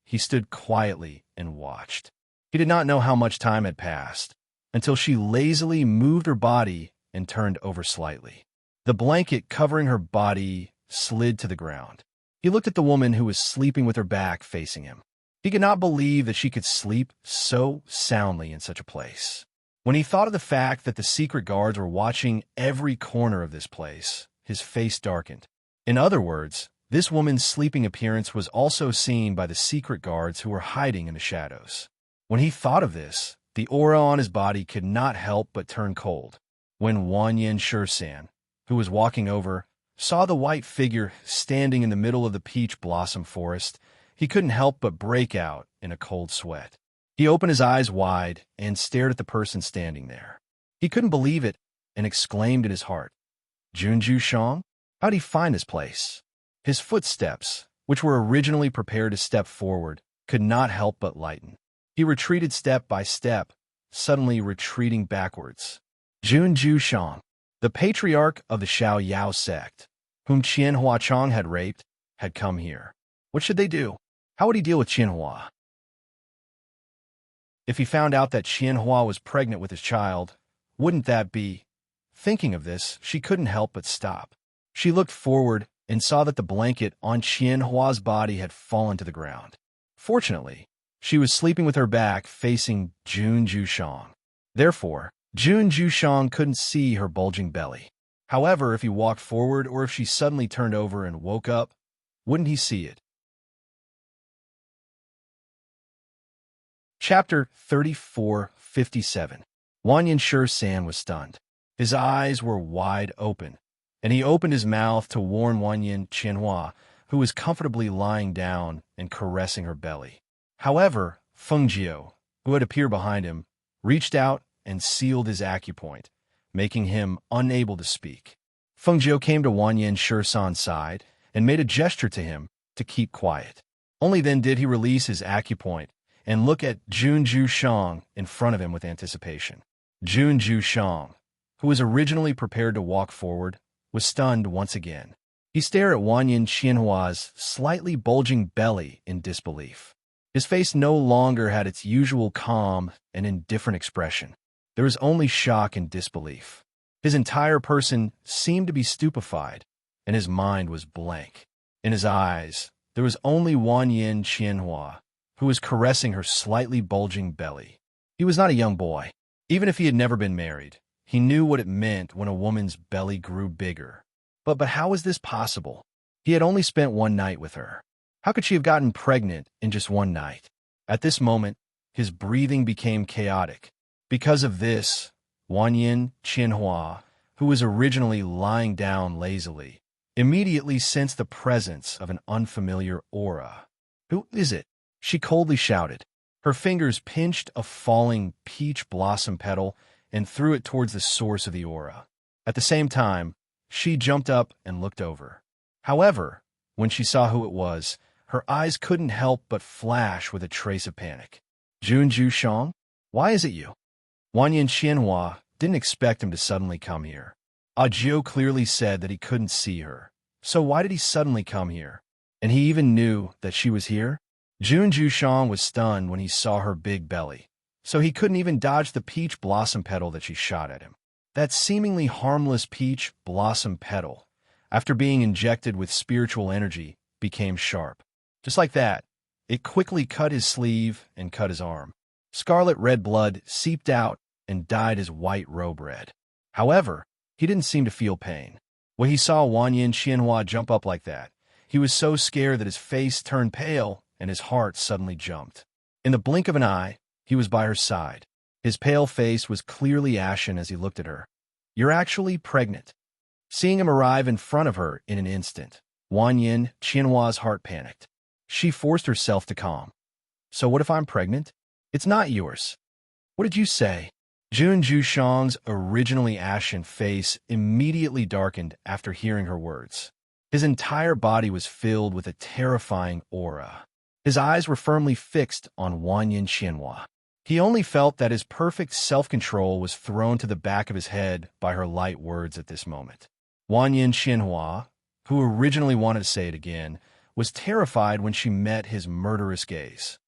S1: He stood quietly and watched. He did not know how much time had passed, until she lazily moved her body and turned over slightly. The blanket covering her body slid to the ground. He looked at the woman who was sleeping with her back facing him. He could not believe that she could sleep so soundly in such a place. When he thought of the fact that the secret guards were watching every corner of this place, his face darkened. In other words, this woman's sleeping appearance was also seen by the secret guards who were hiding in the shadows. When he thought of this, the aura on his body could not help but turn cold. When Wanyan Shursan, who was walking over, saw the white figure standing in the middle of the peach blossom forest, he couldn't help but break out in a cold sweat. He opened his eyes wide and stared at the person standing there. He couldn't believe it and exclaimed in his heart, "Junju Shang? How'd he find this place?" His footsteps, which were originally prepared to step forward, could not help but lighten. He retreated step by step, suddenly retreating backwards. Junju Shang, the patriarch of the Xiao Yao sect, whom Qian Huachang had raped, had come here. What should they do? How would he deal with Qianhua? If he found out that Qianhua was pregnant with his child, wouldn't that be? Thinking of this, she couldn't help but stop. She looked forward and saw that the blanket on Qianhua's body had fallen to the ground. Fortunately, she was sleeping with her back facing Jun Jushang. Therefore, Jun Jushang couldn't see her bulging belly. However, if he walked forward or if she suddenly turned over and woke up, wouldn't he see it? Chapter 34:57. Wanyan Shursan was stunned. His eyes were wide open, and he opened his mouth to warn Wanyan Qianhua, who was comfortably lying down and caressing her belly. However, Feng Jiu, who had appeared behind him, reached out and sealed his acupoint, making him unable to speak. Feng Jiu came to Wanyan Shursan's side and made a gesture to him to keep quiet. Only then did he release his acupoint and look at Jun Jushang in front of him with anticipation. Jun Jushang, who was originally prepared to walk forward, was stunned once again. He stared at Wanyan Qianhua's slightly bulging belly in disbelief. His face no longer had its usual calm and indifferent expression. There was only shock and disbelief. His entire person seemed to be stupefied, and his mind was blank. In his eyes, there was only Wanyan Qianhua, who was caressing her slightly bulging belly. He was not a young boy. Even if he had never been married, he knew what it meant when a woman's belly grew bigger. But how was this possible? He had only spent one night with her. How could she have gotten pregnant in just one night? At this moment, his breathing became chaotic. Because of this, Wanyan Qianhua, who was originally lying down lazily, immediately sensed the presence of an unfamiliar aura. "Who is it?" she coldly shouted. Her fingers pinched a falling peach blossom petal and threw it towards the source of the aura. At the same time, she jumped up and looked over. However, when she saw who it was, her eyes couldn't help but flash with a trace of panic. "Jun Jushang? Why is it you?" Wanyan Qianhua didn't expect him to suddenly come here. Ajiu clearly said that he couldn't see her. So why did he suddenly come here? And he even knew that she was here? Jun Jushang was stunned when he saw her big belly, so he couldn't even dodge the peach blossom petal that she shot at him. That seemingly harmless peach blossom petal, after being injected with spiritual energy, became sharp. Just like that, it quickly cut his sleeve and cut his arm. Scarlet red blood seeped out and dyed his white robe red. However, he didn't seem to feel pain. When he saw Wanyan Qianhua jump up like that, he was so scared that his face turned pale and his heart suddenly jumped. In the blink of an eye, he was by her side. His pale face was clearly ashen as he looked at her. "You're actually pregnant." Seeing him arrive in front of her in an instant, Wanyin Qianhua's heart panicked. She forced herself to calm. So what if I'm pregnant? It's not yours. What did you say? Jun Jushang's originally ashen face immediately darkened after hearing her words. His entire body was filled with a terrifying aura. His eyes were firmly fixed on Wanyin Qianhua. He only felt that his perfect self-control was thrown to the back of his head by her light words at this moment. Wanyin Qianhua, who originally wanted to say it again, was terrified when she met his murderous gaze.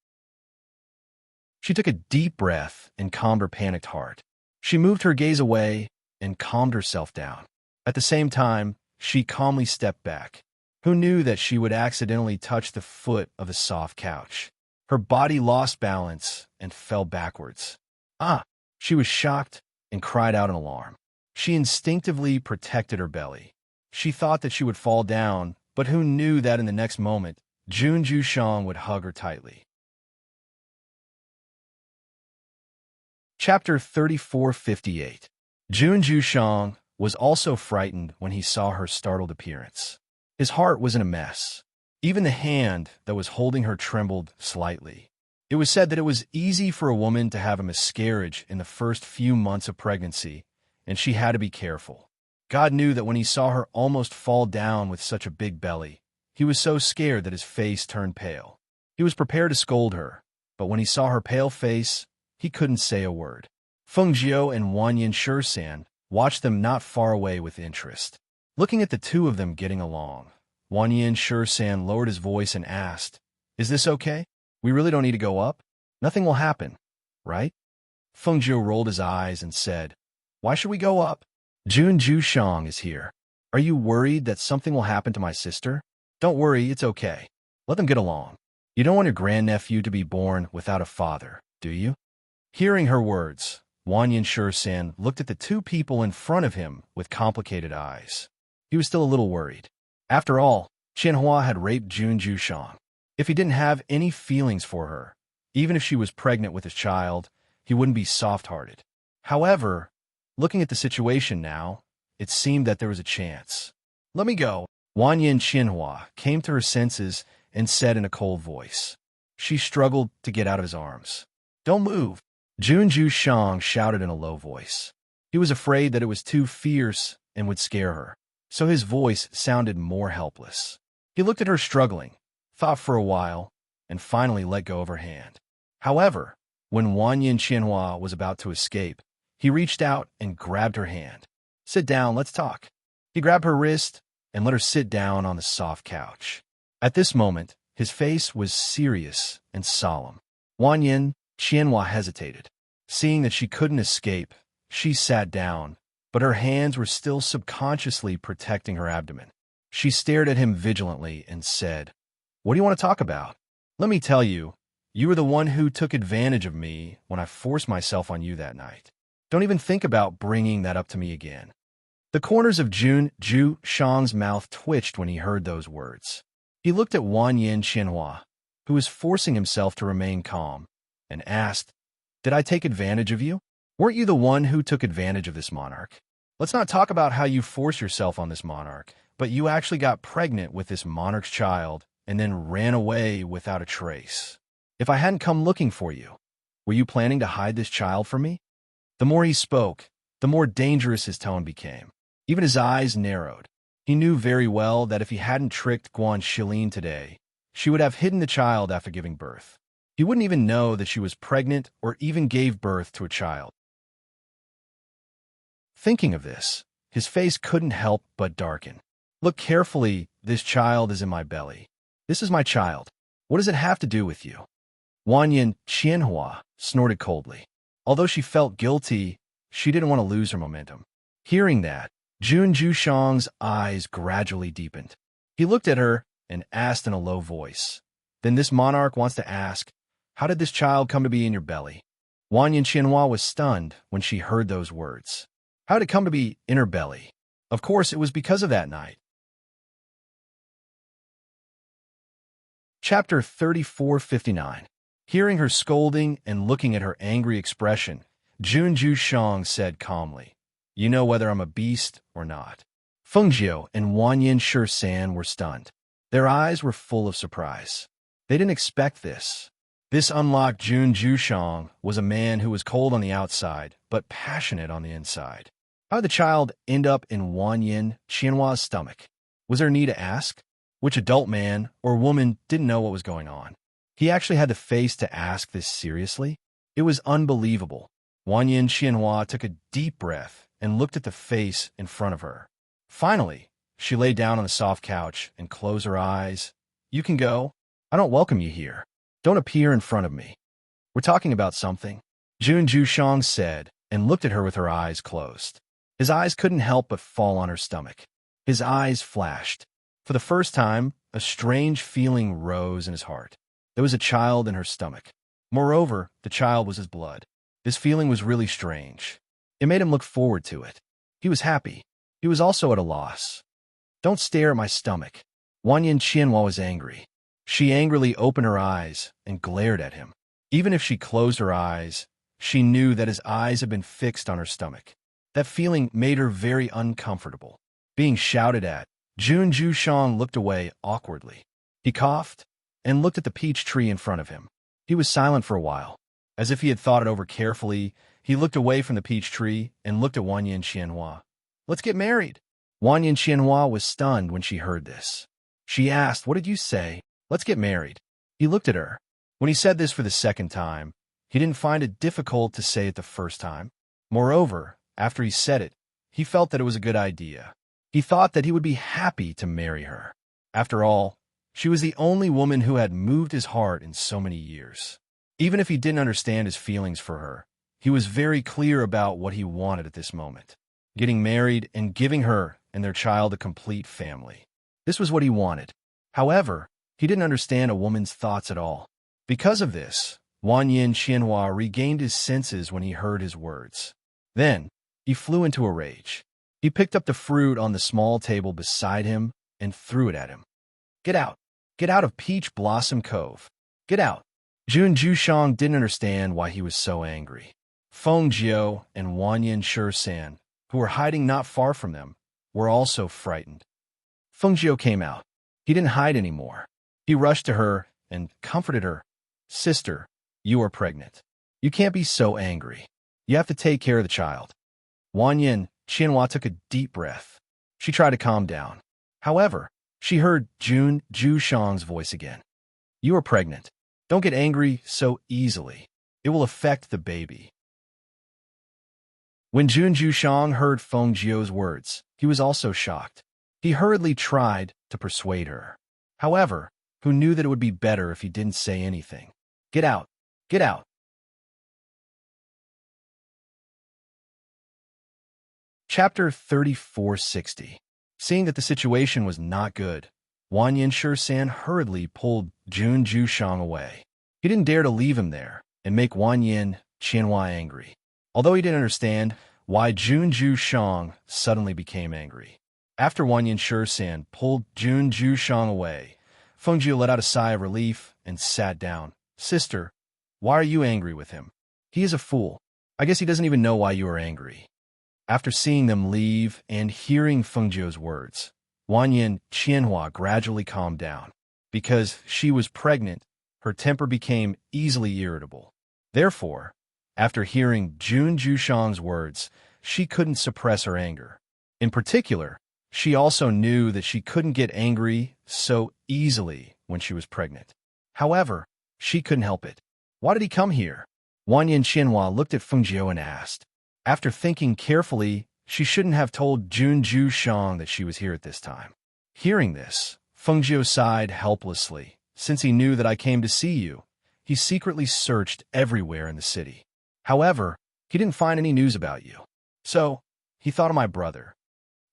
S1: She took a deep breath and calmed her panicked heart. She moved her gaze away and calmed herself down. At the same time, she calmly stepped back. Who knew that she would accidentally touch the foot of a soft couch? Her body lost balance and fell backwards. She was shocked and cried out in alarm. She instinctively protected her belly. She thought that she would fall down, but who knew that in the next moment, Jun Jushang would hug her tightly. Chapter 3458. Jun Jushang was also frightened when he saw her startled appearance. His heart was in a mess. Even the hand that was holding her trembled slightly. It was said that it was easy for a woman to have a miscarriage in the first few months of pregnancy, and she had to be careful. God knew that when he saw her almost fall down with such a big belly, he was so scared that his face turned pale. He was prepared to scold her, but when he saw her pale face, he couldn't say a word. Feng Jiao and Wanyin Shisan watched them not far away with interest. Looking at the two of them getting along, Wanyin Shisan lowered his voice and asked, "Is this okay? We really don't need to go up? Nothing will happen, right?" Feng Jiao rolled his eyes and said, "Why should we go up? Jun Jushang is here. Are you worried that something will happen to my sister? Don't worry, it's okay. Let them get along. You don't want your grandnephew to be born without a father, do you?" Hearing her words, Wanyin Shisan looked at the two people in front of him with complicated eyes. He was still a little worried. After all, Qianhua had raped Jun Jushang. If he didn't have any feelings for her, even if she was pregnant with his child, he wouldn't be soft-hearted. However, looking at the situation now, it seemed that there was a chance. "Let me go." Wanyin Qianhua came to her senses and said in a cold voice. She struggled to get out of his arms. "Don't move." Jun Jushang shouted in a low voice. He was afraid that it was too fierce and would scare her, so his voice sounded more helpless. He looked at her struggling, thought for a while, and finally let go of her hand. However, when Wanyin Qianhua was about to escape, he reached out and grabbed her hand. "Sit down, let's talk." He grabbed her wrist and let her sit down on the soft couch. At this moment, his face was serious and solemn. Wanyin Qianhua hesitated. Seeing that she couldn't escape, she sat down, but her hands were still subconsciously protecting her abdomen. She stared at him vigilantly and said, "What do you want to talk about?" "Let me tell you, you were the one who took advantage of me when I forced myself on you that night. Don't even think about bringing that up to me again." The corners of Jun Jushang's mouth twitched when he heard those words. He looked at Wanyin Qianhua, who was forcing himself to remain calm, and asked, "Did I take advantage of you? Weren't you the one who took advantage of this monarch? Let's not talk about how you forced yourself on this monarch, but you actually got pregnant with this monarch's child and then ran away without a trace. If I hadn't come looking for you, were you planning to hide this child from me?" The more he spoke, the more dangerous his tone became. Even his eyes narrowed. He knew very well that if he hadn't tricked Guan Shilin today, she would have hidden the child after giving birth. He wouldn't even know that she was pregnant or even gave birth to a child. Thinking of this, his face couldn't help but darken. "Look carefully, this child is in my belly. This is my child. What does it have to do with you?" Wanyin Qianhua snorted coldly. Although she felt guilty, she didn't want to lose her momentum. Hearing that, Jun Jushang's eyes gradually deepened. He looked at her and asked in a low voice, "Then this monarch wants to ask, how did this child come to be in your belly?" Wanyin Qianhua was stunned when she heard those words. How did it come to be in her belly? Of course, it was because of that night. Chapter 3459. Hearing her scolding and looking at her angry expression, Jun Jushang said calmly, "You know whether I'm a beast or not." Feng Jiu and Wanyin Shi were stunned. Their eyes were full of surprise. They didn't expect this. This unlocked Jun Jushang was a man who was cold on the outside, but passionate on the inside. How did the child end up in Wanyin Qianhua's stomach? Was there need to ask? Which adult man or woman didn't know what was going on? He actually had the face to ask this seriously? It was unbelievable. Wanyin Qianhua took a deep breath and looked at the face in front of her. Finally, she lay down on the soft couch and closed her eyes. You can go. I don't welcome you here. Don't appear in front of me. We're talking about something, Jun Jushang said, and looked at her with her eyes closed. His eyes couldn't help but fall on her stomach. His eyes flashed. For the first time, a strange feeling rose in his heart. There was a child in her stomach. Moreover, the child was his blood. This feeling was really strange. It made him look forward to it. He was happy. He was also at a loss. Don't stare at my stomach. Wanyin Qianhua was angry. She angrily opened her eyes and glared at him. Even if she closed her eyes, she knew that his eyes had been fixed on her stomach. That feeling made her very uncomfortable. Being shouted at, Jun Jushang looked away awkwardly. He coughed and looked at the peach tree in front of him. He was silent for a while. As if he had thought it over carefully, he looked away from the peach tree and looked at Wanyin Qianhua. Let's get married. Wanyin Qianhua was stunned when she heard this. She asked, what did you say? Let's get married. He looked at her. When he said this for the second time, he didn't find it difficult to say it the first time. Moreover, after he said it, he felt that it was a good idea. He thought that he would be happy to marry her. After all, she was the only woman who had moved his heart in so many years. Even if he didn't understand his feelings for her, he was very clear about what he wanted at this moment. Getting married and giving her and their child a complete family. This was what he wanted. However, he didn't understand a woman's thoughts at all. Because of this, Wanyin Qianhua regained his senses when he heard his words. Then, he flew into a rage. He picked up the fruit on the small table beside him and threw it at him. Get out! Get out of Peach Blossom Cove! Get out! Jun Jushang didn't understand why he was so angry. Feng Jiu and Wanyin Shi, who were hiding not far from them, were also frightened. Feng Jiu came out. He didn't hide anymore. He rushed to her and comforted her. Sister, you are pregnant. You can't be so angry. You have to take care of the child. Wanyin Qianhua took a deep breath. She tried to calm down. However, she heard Jun Jushang's voice again. You are pregnant. Don't get angry so easily. It will affect the baby. When Jun Jushang heard Feng Jiu's words, he was also shocked. He hurriedly tried to persuade her. However, who knew that it would be better if he didn't say anything? Get out! Get out! Chapter 3460. Seeing that the situation was not good, Wanyin Shi hurriedly pulled Jun Jushang away. He didn't dare to leave him there and make Wanyin Qianhua angry, although he didn't understand why Jun Jushang suddenly became angry. After Wanyin Shi pulled Jun Jushang away, Feng Jiu let out a sigh of relief and sat down. Sister, why are you angry with him? He is a fool. I guess he doesn't even know why you are angry. After seeing them leave and hearing Feng Jiu's words, Wanyin Qianhua gradually calmed down. Because she was pregnant, her temper became easily irritable. Therefore, after hearing Jun Jushang's words, she couldn't suppress her anger. In particular, she also knew that she couldn't get angry so easily when she was pregnant. However, she couldn't help it. Why did he come here? Wanyin Qianhua looked at Feng Jiu and asked. After thinking carefully, she shouldn't have told Jun Jushang that she was here at this time. Hearing this, Feng Jiu sighed helplessly. Since he knew that I came to see you, he secretly searched everywhere in the city. However, he didn't find any news about you. So, he thought of my brother.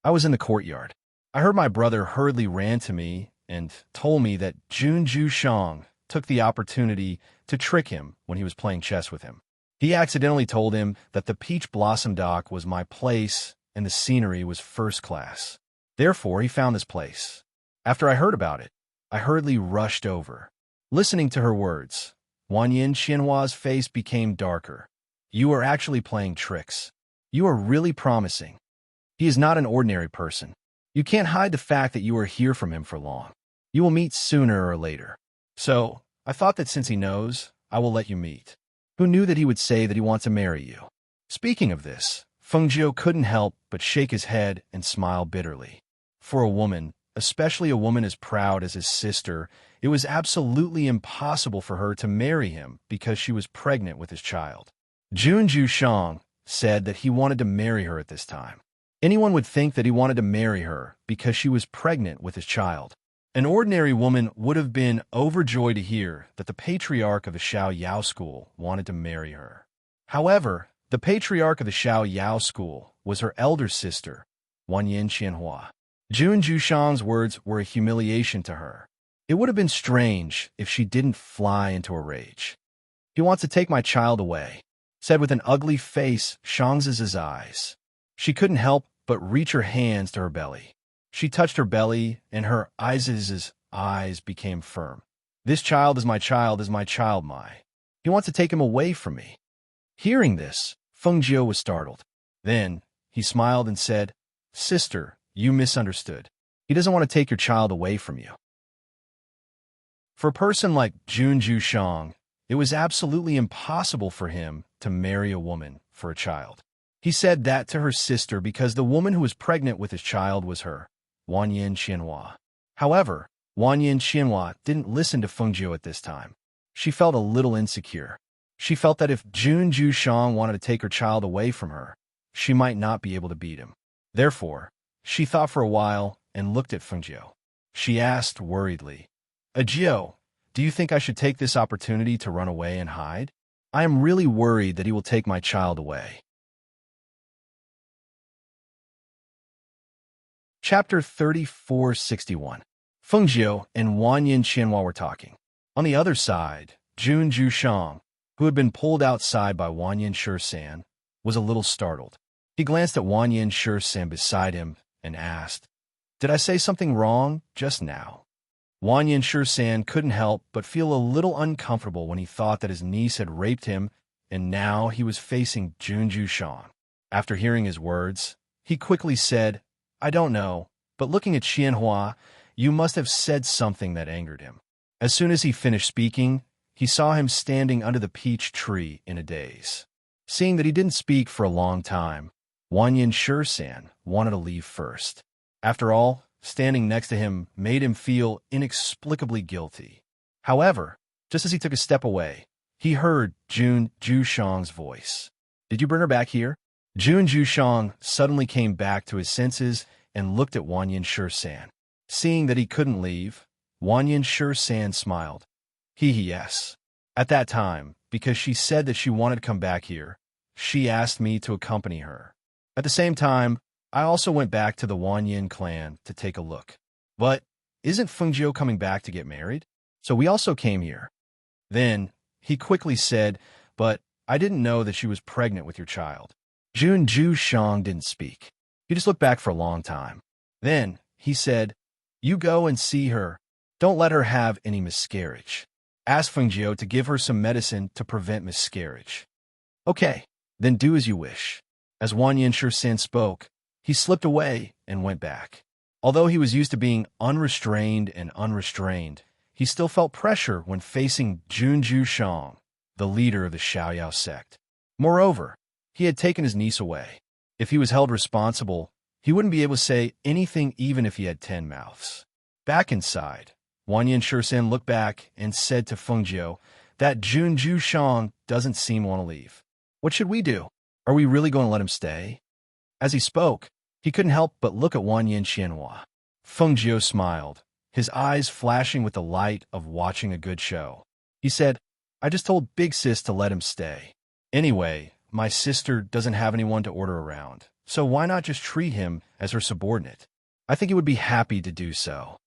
S1: I was in the courtyard. I heard my brother hurriedly ran to me and told me that Jun Jushang took the opportunity to trick him when he was playing chess with him. He accidentally told him that the Peach Blossom Dock was my place and the scenery was first class. Therefore, he found this place. After I heard about it, I hurriedly rushed over. Listening to her words, Wanyin Qianhua's face became darker. You are actually playing tricks. You are really promising. He is not an ordinary person. You can't hide the fact that you are here from him for long. You will meet sooner or later. So, I thought that since he knows, I will let you meet. Who knew that he would say that he wants to marry you? Speaking of this, Fengjiu couldn't help but shake his head and smile bitterly. For a woman, especially a woman as proud as his sister, it was absolutely impossible for her to marry him because she was pregnant with his child. Jun Jushang said that he wanted to marry her at this time. Anyone would think that he wanted to marry her because she was pregnant with his child. An ordinary woman would have been overjoyed to hear that the patriarch of the Xiao Yao school wanted to marry her. However, the patriarch of the Xiao Yao school was her elder sister, Wanyan Qianhua. Jun Jushang's words were a humiliation to her. It would have been strange if she didn't fly into a rage. He wants to take my child away, said with an ugly face Shangzi's eyes. She couldn't help but reach her hands to her belly. She touched her belly, and her eyes became firm. This child is my child, my. He wants to take him away from me. Hearing this, Fengjiu was startled. Then, he smiled and said, Sister, you misunderstood. He doesn't want to take your child away from you. For a person like Jun Jushang, it was absolutely impossible for him to marry a woman for a child. He said that to her sister because the woman who was pregnant with his child was her, Wanyan Qianhua. However, Wanyan Qianhua didn't listen to Fengjiu at this time. She felt a little insecure. She felt that if Jun Jushang wanted to take her child away from her, she might not be able to beat him. Therefore, she thought for a while and looked at Fengjiu. She asked worriedly, Jiu, do you think I should take this opportunity to run away and hide? I am really worried that he will take my child away. Chapter 3461. Fengjiu and Wanyan Qianhua were talking. On the other side, Jun Jushang, who had been pulled outside by Wanyan Shisan, was a little startled. He glanced at Wanyan Shisan beside him and asked, Did I say something wrong just now? Wanyan Shisan couldn't help but feel a little uncomfortable when he thought that his niece had raped him, and now he was facing Jun Jushang. After hearing his words, he quickly said, I don't know, but looking at Qianhua, you must have said something that angered him. As soon as he finished speaking, he saw him standing under the peach tree in a daze. Seeing that he didn't speak for a long time, Wanyan Shisan wanted to leave first. After all, standing next to him made him feel inexplicably guilty. However, just as he took a step away, he heard Jun Jushang's voice. Did you bring her back here? Jun Jushang suddenly came back to his senses and looked at Wanyan Shisan. Seeing that he couldn't leave, Wanyan Shisan smiled. Yes. At that time, because she said that she wanted to come back here, she asked me to accompany her. At the same time, I also went back to the Wanyan clan to take a look. But isn't Fengjiu coming back to get married? So we also came here. Then, he quickly said, But I didn't know that she was pregnant with your child. Jun Jushang didn't speak. He just looked back for a long time. Then, he said, You go and see her. Don't let her have any miscarriage. Ask Fengjiu to give her some medicine to prevent miscarriage. Okay, then do as you wish. As Wanyan Shisan spoke, he slipped away and went back. Although he was used to being unrestrained, he still felt pressure when facing Jun Jushang, the leader of the Xiaoyao sect. Moreover, he had taken his niece away. If he was held responsible, he wouldn't be able to say anything even if he had 10 mouths. Back inside, Wanyan Shisan looked back and said to Fengjiu that Jun Jushang doesn't seem to want to leave. What should we do? Are we really going to let him stay? As he spoke, he couldn't help but look at Wanyan Qianhua. Fengjiu smiled, his eyes flashing with the light of watching a good show. He said, I just told Big Sis to let him stay. Anyway, my sister doesn't have anyone to order around, so why not just treat him as her subordinate? I think he would be happy to do so.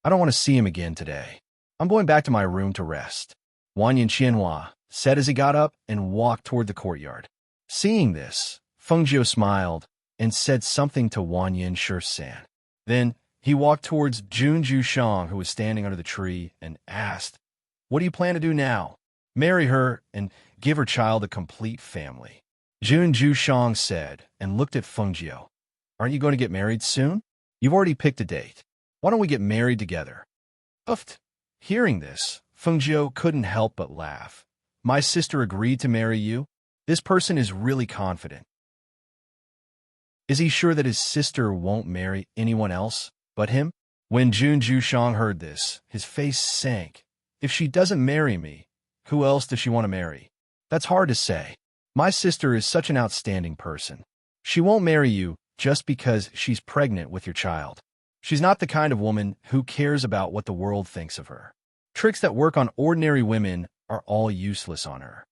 S1: I don't want to see him again today. I'm going back to my room to rest. Wanyan Qianhua said as he got up and walked toward the courtyard. Seeing this, Fengjiu smiled and said something to Wanyan Shisan. Then he walked towards Jun Jushang, who was standing under the tree, and asked, What do you plan to do now? Marry her and give her child a complete family. Jun Jushang said and looked at Fengjiu. Aren't you going to get married soon? You've already picked a date. Why don't we get married together? Uffed. Hearing this, Fengjiu couldn't help but laugh. My sister agreed to marry you? This person is really confident. Is he sure that his sister won't marry anyone else but him? When Jun Jushang heard this, his face sank. If she doesn't marry me, who else does she want to marry? That's hard to say. My sister is such an outstanding person. She won't marry you just because she's pregnant with your child. She's not the kind of woman who cares about what the world thinks of her. Tricks that work on ordinary women are all useless on her.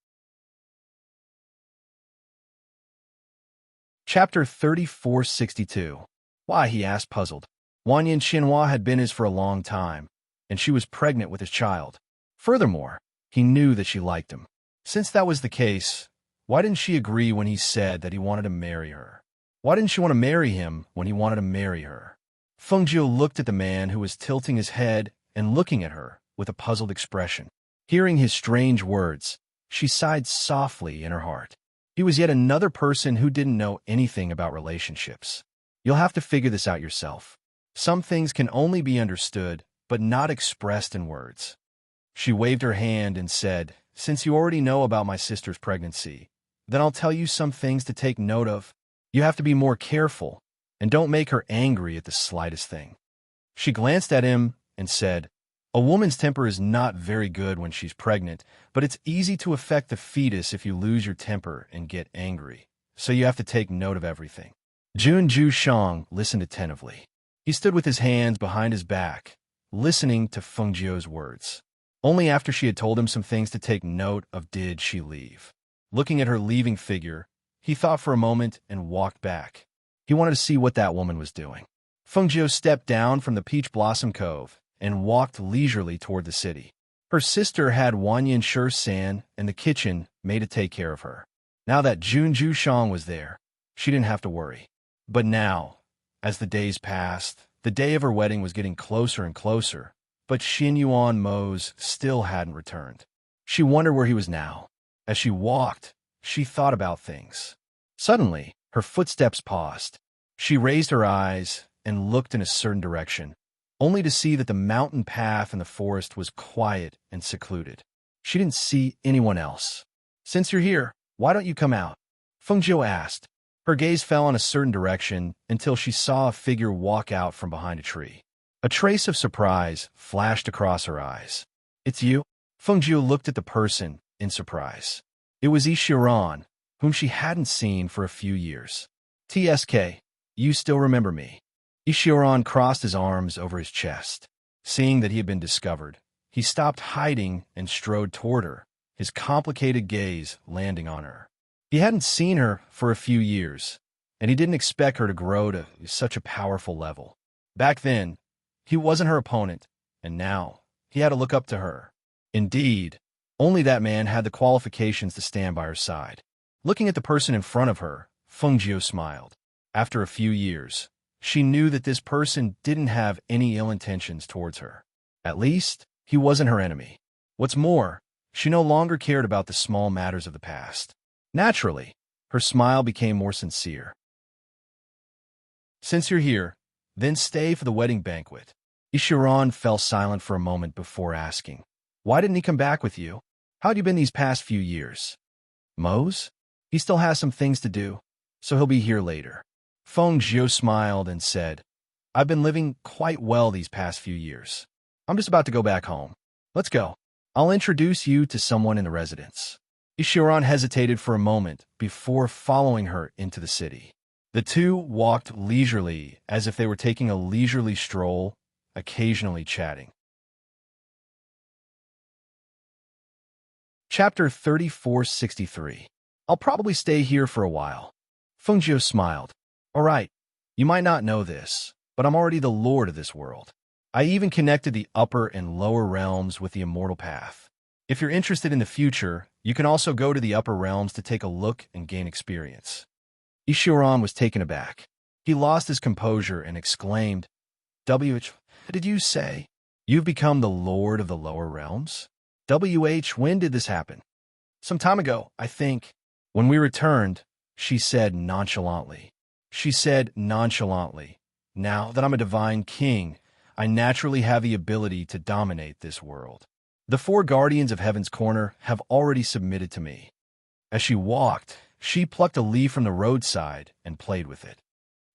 S1: Chapter 3462. Why, he asked, puzzled. Wanyan Xinhua had been his for a long time, and she was pregnant with his child. Furthermore, he knew that she liked him. Since that was the case, why didn't she agree when he said that he wanted to marry her? Why didn't she want to marry him when he wanted to marry her? Fengjiu looked at the man who was tilting his head and looking at her with a puzzled expression. Hearing his strange words, she sighed softly in her heart. He was yet another person who didn't know anything about relationships. You'll have to figure this out yourself. Some things can only be understood, but not expressed in words. She waved her hand and said, Since you already know about my sister's pregnancy, then I'll tell you some things to take note of. You have to be more careful, and don't make her angry at the slightest thing. She glanced at him and said, A woman's temper is not very good when she's pregnant, but it's easy to affect the fetus if you lose your temper and get angry, so you have to take note of everything. Jun Jushang listened attentively. He stood with his hands behind his back, listening to Fengjiu's words. Only after she had told him some things to take note of did she leave. Looking at her leaving figure, he thought for a moment and walked back. He wanted to see what that woman was doing. Fengjiu stepped down from the Peach Blossom Cove and walked leisurely toward the city. Her sister had Wanyan Shi-san and the kitchen made to take care of her. Now that Jun Jushang was there, she didn't have to worry. But now, as the days passed, the day of her wedding was getting closer and closer, but Xin Yuan Mose still hadn't returned. She wondered where he was now. As she walked, she thought about things. Suddenly, her footsteps paused. She raised her eyes and looked in a certain direction, only to see that the mountain path in the forest was quiet and secluded. She didn't see anyone else. Since you're here, why don't you come out? Fengjiu asked. Her gaze fell in a certain direction until she saw a figure walk out from behind a tree. A trace of surprise flashed across her eyes. It's you? Fengjiu looked at the person in surprise. It was Ishiran, whom she hadn't seen for a few years. TSK, you still remember me. Ishiran crossed his arms over his chest. Seeing that he had been discovered, he stopped hiding and strode toward her, his complicated gaze landing on her. He hadn't seen her for a few years, and he didn't expect her to grow to such a powerful level. Back then, he wasn't her opponent, and now he had to look up to her. Indeed, only that man had the qualifications to stand by her side. Looking at the person in front of her, Fengjiu smiled. After a few years, she knew that this person didn't have any ill intentions towards her. At least, he wasn't her enemy. What's more, she no longer cared about the small matters of the past. Naturally, her smile became more sincere. Since you're here, then stay for the wedding banquet. Ishiran fell silent for a moment before asking, Why didn't he come back with you? How'd you been these past few years? Mose? He still has some things to do, so he'll be here later. Fengjiu smiled and said, I've been living quite well these past few years. I'm just about to go back home. Let's go. I'll introduce you to someone in the residence. Ishiran hesitated for a moment before following her into the city. The two walked leisurely as if they were taking a leisurely stroll, occasionally chatting. Chapter 3463. I'll probably stay here for a while. Fengjiu smiled. All right, you might not know this, but I'm already the lord of this world. I even connected the upper and lower realms with the immortal path. If you're interested in the future, you can also go to the upper realms to take a look and gain experience. Ishiran was taken aback. He lost his composure and exclaimed, WH, did you say? You've become the lord of the lower realms? WH, when did this happen? Some time ago, I think. When we returned, she said nonchalantly. Now that I'm a divine king, I naturally have the ability to dominate this world. The four guardians of Heaven's Corner have already submitted to me." As she walked, she plucked a leaf from the roadside and played with it.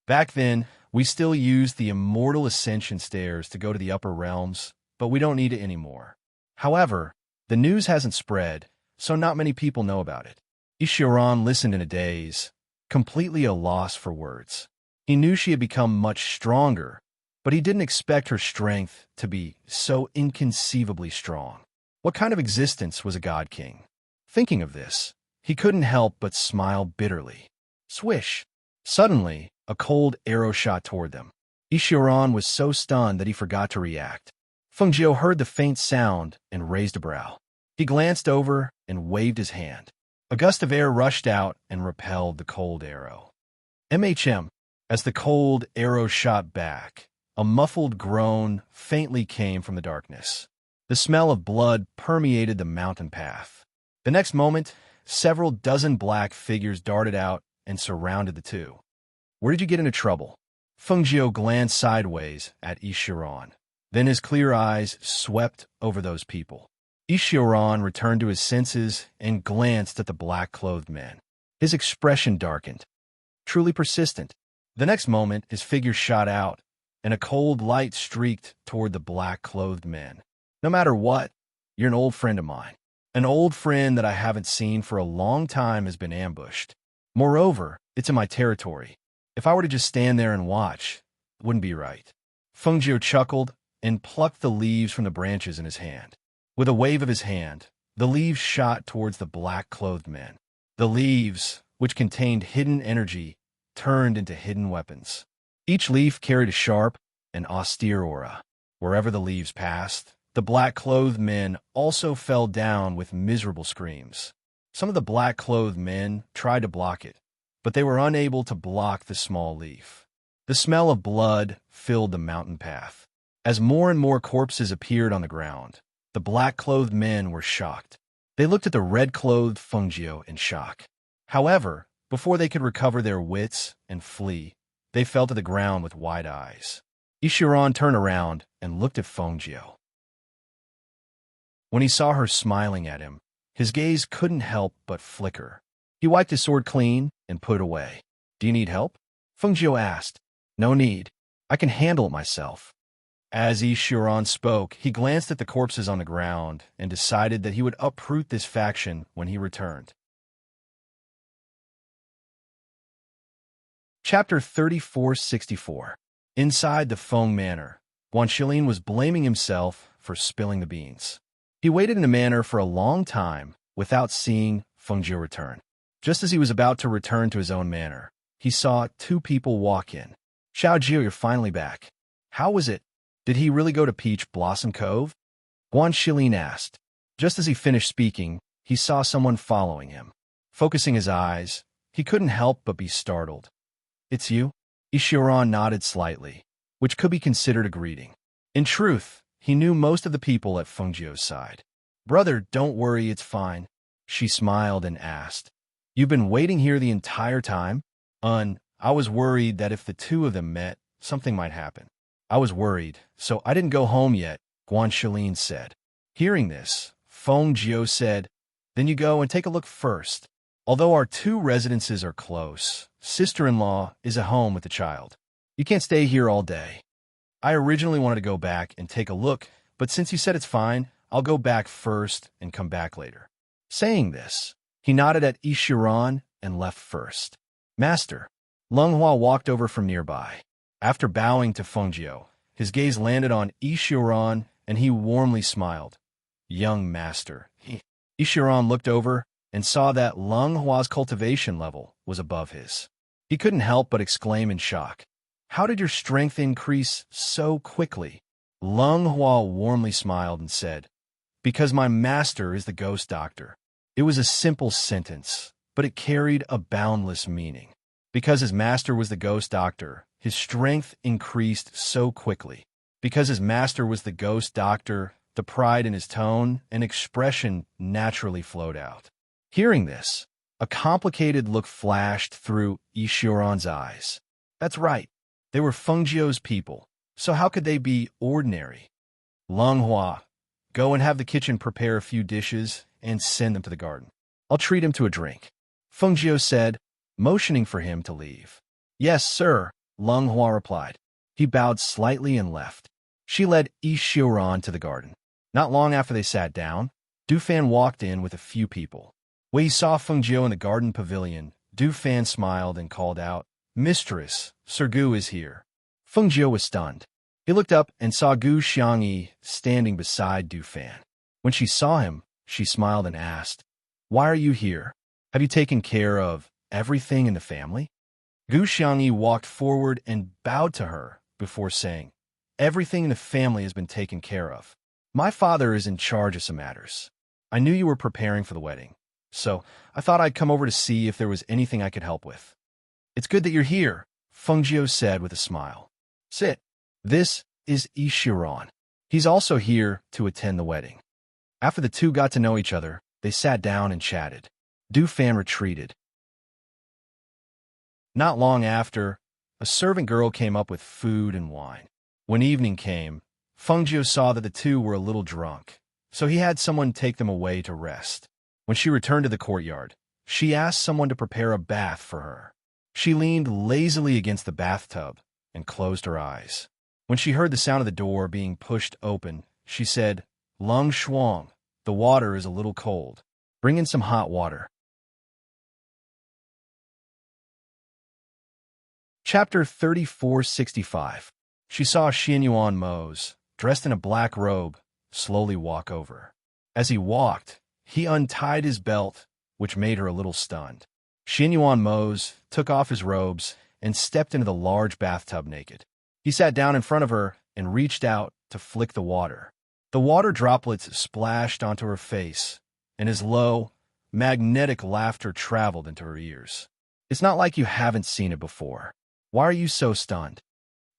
S1: Back then, we still used the immortal ascension stairs to go to the upper realms, but we don't need it anymore. However, the news hasn't spread, so not many people know about it. Ishiran listened in a daze, completely at a loss for words. He knew she had become much stronger, but he didn't expect her strength to be so inconceivably strong. What kind of existence was a god king? Thinking of this, he couldn't help but smile bitterly. Swish! Suddenly, a cold arrow shot toward them. Ishiran was so stunned that he forgot to react. Fengjiu heard the faint sound and raised a brow. He glanced over and waved his hand. A gust of air rushed out and repelled the cold arrow. As the cold arrow shot back, a muffled groan faintly came from the darkness. The smell of blood permeated the mountain path. The next moment, several dozen black figures darted out and surrounded the two. "Where did you get into trouble?" Fengjiu glanced sideways at Ishiran. Then his clear eyes swept over those people. Ishiran returned to his senses and glanced at the black-clothed men. His expression darkened. Truly persistent. The next moment, his figure shot out, and a cold light streaked toward the black-clothed men. "No matter what, you're an old friend of mine. An old friend that I haven't seen for a long time has been ambushed. Moreover, it's in my territory. If I were to just stand there and watch, it wouldn't be right." Fengjiu chuckled and plucked the leaves from the branches in his hand. With a wave of his hand, the leaves shot towards the black-clothed men. The leaves, which contained hidden energy, turned into hidden weapons. Each leaf carried a sharp and austere aura. Wherever the leaves passed, the black-clothed men also fell down with miserable screams. Some of the black-clothed men tried to block it, but they were unable to block the small leaf. The smell of blood filled the mountain path. As more and more corpses appeared on the ground, the black-clothed men were shocked. They looked at the red-clothed Fengjiu in shock. However, before they could recover their wits and flee, they fell to the ground with wide eyes. Ishiran turned around and looked at Fengjiu. When he saw her smiling at him, his gaze couldn't help but flicker. He wiped his sword clean and put it away. "Do you need help?" Fengjiu asked. "No need. I can handle it myself." As Ishiran spoke, he glanced at the corpses on the ground and decided that he would uproot this faction when he returned. Chapter 3464. Inside the Feng Manor, Guanxilin was blaming himself for spilling the beans. He waited in the manor for a long time without seeing Fengjiu return. Just as he was about to return to his own manor, he saw two people walk in. "Xiaojiu, you're finally back. How was it? Did he really go to Peach Blossom Cove?" Guanxilin asked. Just as he finished speaking, he saw someone following him. Focusing his eyes, he couldn't help but be startled. "It's you?" Ishiran nodded slightly, which could be considered a greeting. In truth, he knew most of the people at Fengjiu's side. "Brother, don't worry, it's fine." She smiled and asked, "You've been waiting here the entire time?" I was worried that if the two of them met, something might happen." "I was worried, so I didn't go home yet," Guanxilin said. Hearing this, Fengjiu said, "Then you go and take a look first. Although our two residences are close, sister-in-law is at home with the child. You can't stay here all day." "I originally wanted to go back and take a look, but since you said it's fine, I'll go back first and come back later." Saying this, he nodded at Ishiran and left first. "Master." Lenghua walked over from nearby. After bowing to Fengjiu, his gaze landed on Ishiran and he warmly smiled. "Young master." Ishiran looked over and saw that Lenghua's cultivation level was above his. He couldn't help but exclaim in shock. "How did your strength increase so quickly?" Lenghua warmly smiled and said, "Because my master is the ghost doctor." It was a simple sentence, but it carried a boundless meaning. Because his master was the ghost doctor, his strength increased so quickly. Because his master was the ghost doctor, the pride in his tone and expression naturally flowed out. Hearing this, a complicated look flashed through Ishiran's eyes. "That's right. They were Fengjiu's people, so how could they be ordinary? Longhua, go and have the kitchen prepare a few dishes and send them to the garden. I'll treat him to a drink, Fengjiu said, motioning for him to leave. Yes, sir, Longhua replied. He bowed slightly and left. She led Yixiuran to the garden. Not long after they sat down, Dufan walked in with a few people. When he saw Fengjiu in the garden pavilion, Dufan smiled and called out, Mistress, Sir Gu is here. Fengjiu was stunned. He looked up and saw Gu Xiangyi standing beside Dufan. When she saw him, she smiled and asked, Why are you here? Have you taken care of everything in the family? Gu Xiangyi walked forward and bowed to her before saying, Everything in the family has been taken care of. My father is in charge of some matters. I knew you were preparing for the wedding, so I thought I'd come over to see if there was anything I could help with. It's good that you're here, Fengjiu said with a smile. Sit. This is Yixiuran. He's also here to attend the wedding. After the two got to know each other, they sat down and chatted. Dufan retreated. Not long after, a servant girl came up with food and wine. When evening came, Fengjiu saw that the two were a little drunk, so he had someone take them away to rest. When she returned to the courtyard, she asked someone to prepare a bath for her. She leaned lazily against the bathtub and closed her eyes. When she heard the sound of the door being pushed open, she said, Lung Shuang, the water is a little cold. Bring in some hot water. Chapter 3465. She saw Xianyuan Mose, dressed in a black robe, slowly walk over. As he walked, he untied his belt, which made her a little stunned. Xianyuan Mose took off his robes and stepped into the large bathtub naked. He sat down in front of her and reached out to flick the water. The water droplets splashed onto her face, and his low, magnetic laughter traveled into her ears. It's not like you haven't seen it before. Why are you so stunned?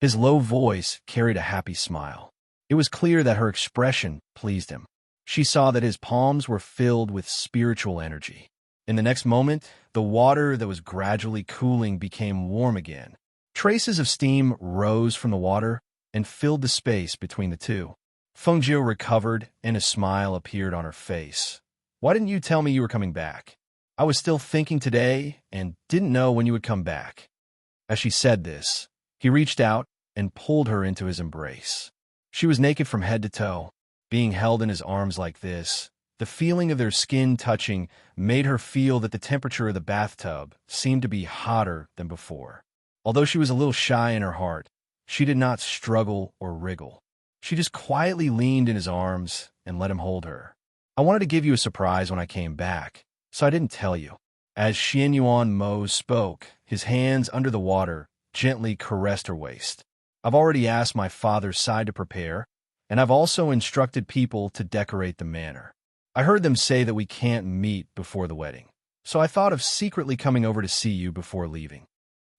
S1: His low voice carried a happy smile. It was clear that her expression pleased him. She saw that his palms were filled with spiritual energy. In the next moment, the water that was gradually cooling became warm again. Traces of steam rose from the water and filled the space between the two. Fengjiu recovered, and a smile appeared on her face. Why didn't you tell me you were coming back? I was still thinking today and didn't know when you would come back. As she said this, he reached out and pulled her into his embrace. She was naked from head to toe. Being held in his arms like this, the feeling of their skin touching made her feel that the temperature of the bathtub seemed to be hotter than before. Although she was a little shy in her heart, she did not struggle or wriggle. She just quietly leaned in his arms and let him hold her. I wanted to give you a surprise when I came back, so I didn't tell you. As Xianyuan Mo spoke, his hands under the water gently caressed her waist. I've already asked my father's side to prepare, and I've also instructed people to decorate the manor. I heard them say that we can't meet before the wedding, so I thought of secretly coming over to see you before leaving.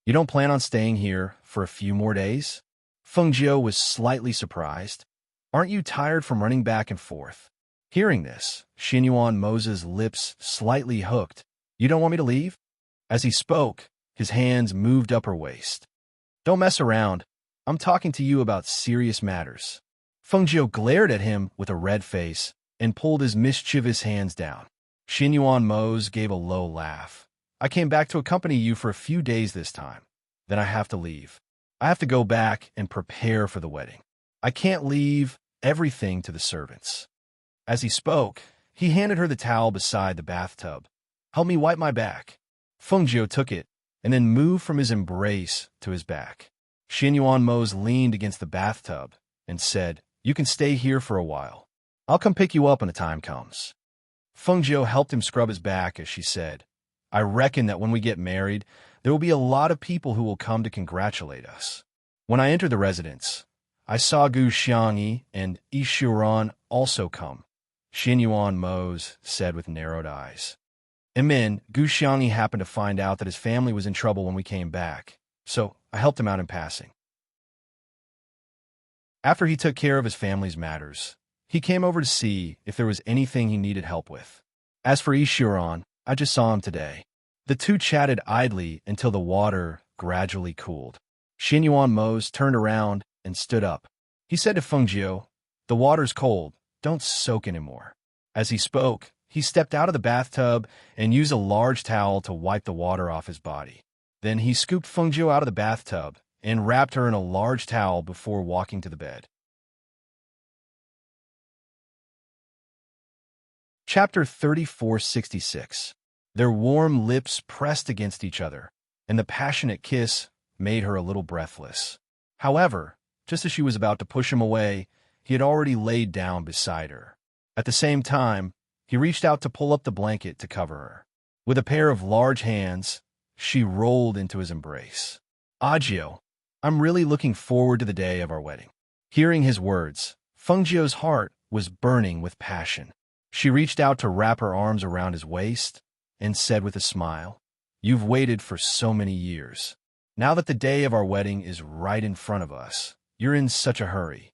S1: You don't plan on staying here for a few more days? Fengjiu was slightly surprised. Aren't you tired from running back and forth? Hearing this, Xianyuan Mo's lips slightly hooked. You don't want me to leave? As he spoke, his hands moved up her waist. Don't mess around. I'm talking to you about serious matters. Fengjiu glared at him with a red face and pulled his mischievous hands down. Xianyuan Mo gave a low laugh. I came back to accompany you for a few days this time. Then I have to leave. I have to go back and prepare for the wedding. I can't leave everything to the servants. As he spoke, he handed her the towel beside the bathtub. Help me wipe my back. Fengjiu took it and then moved from his embrace to his back. Xianyuan Mo leaned against the bathtub and said, You can stay here for a while. I'll come pick you up when the time comes. Fengjiu helped him scrub his back as she said, I reckon that when we get married, there will be a lot of people who will come to congratulate us. When I entered the residence, I saw Gu Xiangyi and Yixiuran also come, Xianyuan Mo said with narrowed eyes. And then, Gu Xiangyi happened to find out that his family was in trouble when we came back, so I helped him out in passing. After he took care of his family's matters, he came over to see if there was anything he needed help with. As for Yixiuran, I just saw him today. The two chatted idly until the water gradually cooled. Xinyuan Mose turned around and stood up. He said to Fengjiu, "The water's cold. Don't soak anymore." As he spoke, he stepped out of the bathtub and used a large towel to wipe the water off his body. Then he scooped Fengjiu out of the bathtub and wrapped her in a large towel before walking to the bed. Chapter 3466. Their warm lips pressed against each other, and the passionate kiss made her a little breathless. However, just as she was about to push him away, he had already laid down beside her. At the same time, he reached out to pull up the blanket to cover her. With a pair of large hands, she rolled into his embrace. "Agio, I'm really looking forward to the day of our wedding." Hearing his words, Fengjiu's heart was burning with passion. She reached out to wrap her arms around his waist and said with a smile, "You've waited for so many years. Now that the day of our wedding is right in front of us, you're in such a hurry."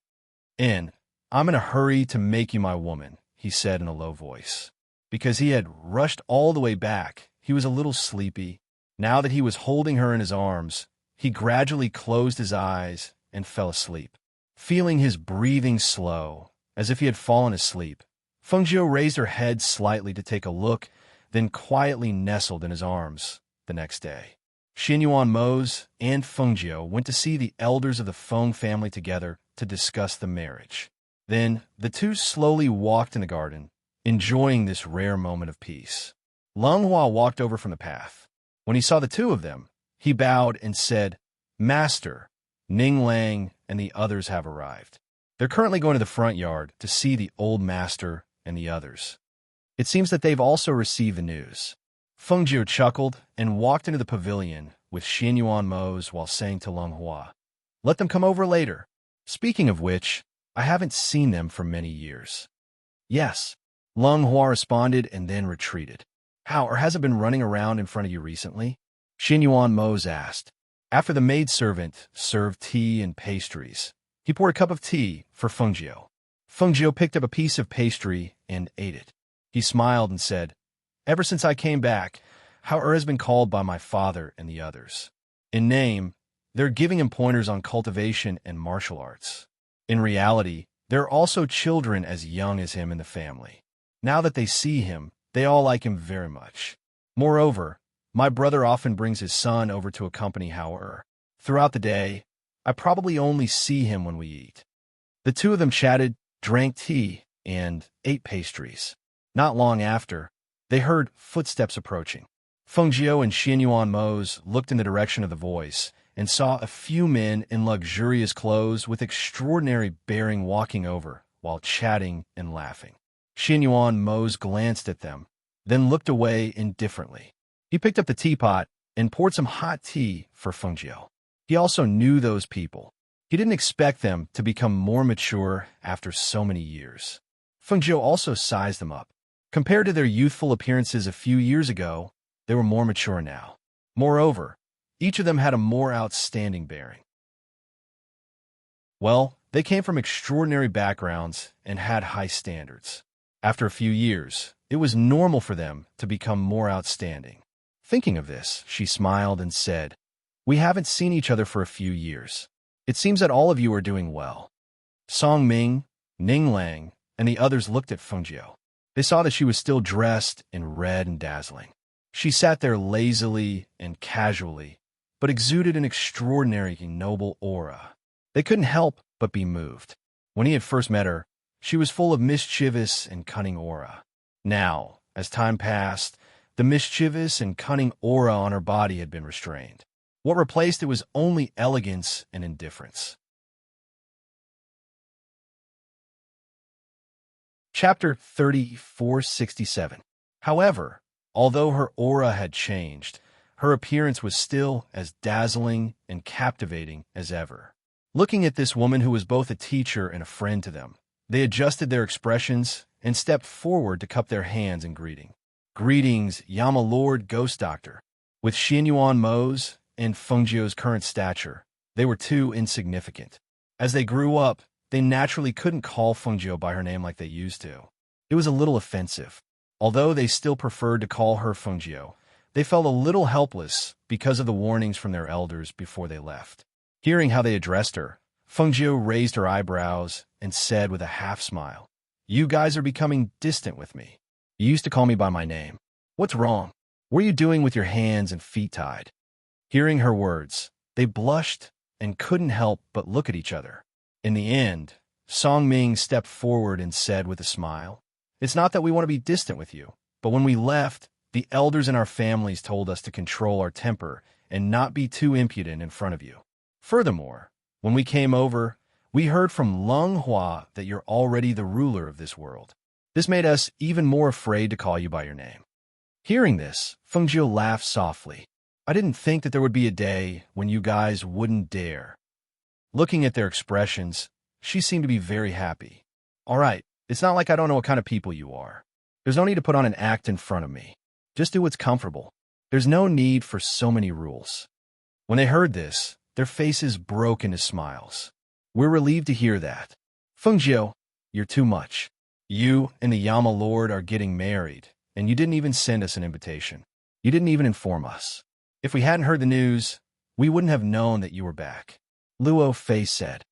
S1: "And I'm in a hurry to make you my woman," he said in a low voice. Because he had rushed all the way back, he was a little sleepy. Now that he was holding her in his arms, he gradually closed his eyes and fell asleep. Feeling his breathing slow, as if he had fallen asleep, Fengjiu raised her head slightly to take a look, then quietly nestled in his arms the next day. Xinyuan Mose and Fengjiu went to see the elders of the Feng family together to discuss the marriage. Then the two slowly walked in the garden, enjoying this rare moment of peace. Longhua walked over from the path. When he saw the two of them, he bowed and said, "Master, Ning Lang and the others have arrived. They're currently going to the front yard to see the old master and the others. It seems that they've also received the news." Fengjiu chuckled and walked into the pavilion with Xinyuan Mose while saying to Longhua, "Let them come over later. Speaking of which, I haven't seen them for many years." "Yes," Longhua responded and then retreated. "How, or has it been running around in front of you recently?" Xinyuan Mose asked. After the maidservant served tea and pastries, he poured a cup of tea for Fengjiu. Fengjiu picked up a piece of pastry and ate it. He smiled and said, "Ever since I came back, Hao-Er has been called by my father and the others. In name, they're giving him pointers on cultivation and martial arts. In reality, there are also children as young as him in the family. Now that they see him, they all like him very much. Moreover, my brother often brings his son over to accompany Hao-Er. Throughout the day, I probably only see him when we eat." The two of them chatted, drank tea, and ate pastries. Not long after, they heard footsteps approaching. Fengjiu and Xinyuan Mose looked in the direction of the voice and saw a few men in luxurious clothes with extraordinary bearing walking over while chatting and laughing. Xinyuan Mose glanced at them, then looked away indifferently. He picked up the teapot and poured some hot tea for Fengjiu. He also knew those people. He didn't expect them to become more mature after so many years. Fengjiu also sized them up. Compared to their youthful appearances a few years ago, they were more mature now. Moreover, each of them had a more outstanding bearing. Well, they came from extraordinary backgrounds and had high standards. After a few years, it was normal for them to become more outstanding. Thinking of this, she smiled and said, "We haven't seen each other for a few years. It seems that all of you are doing well." Song Ming, Ning Lang, and the others looked at Fengjiu. They saw that she was still dressed in red and dazzling. She sat there lazily and casually, but exuded an extraordinary noble aura. They couldn't help but be moved. When he had first met her, she was full of mischievous and cunning aura. Now, as time passed, the mischievous and cunning aura on her body had been restrained. What replaced it was only elegance and indifference. Chapter 3467. However, although her aura had changed, her appearance was still as dazzling and captivating as ever. Looking at this woman who was both a teacher and a friend to them, they adjusted their expressions and stepped forward to cup their hands in greeting. "Greetings, Yama Lord Ghost Doctor." With Xinyuan Mose and Fengjiu's current stature, they were too insignificant. As they grew up, they naturally couldn't call Fengjiu by her name like they used to. It was a little offensive. Although they still preferred to call her Fengjiu, they felt a little helpless because of the warnings from their elders before they left. Hearing how they addressed her, Fengjiu raised her eyebrows and said with a half-smile, "You guys are becoming distant with me. You used to call me by my name. What's wrong? What are you doing with your hands and feet tied?" Hearing her words, they blushed and couldn't help but look at each other. In the end, Song Ming stepped forward and said with a smile, "It's not that we want to be distant with you, but when we left, the elders in our families told us to control our temper and not be too impudent in front of you. Furthermore, when we came over, we heard from Lung Hua that you're already the ruler of this world. This made us even more afraid to call you by your name." Hearing this, Fengjiu laughed softly. "I didn't think that there would be a day when you guys wouldn't dare." Looking at their expressions, she seemed to be very happy. "All right, it's not like I don't know what kind of people you are. There's no need to put on an act in front of me. Just do what's comfortable. There's no need for so many rules." When they heard this, their faces broke into smiles. "We're relieved to hear that. Fengjiu, you're too much. You and the Yama Lord are getting married, and you didn't even send us an invitation. You didn't even inform us. If we hadn't heard the news, we wouldn't have known that you were back." Luo Fei said,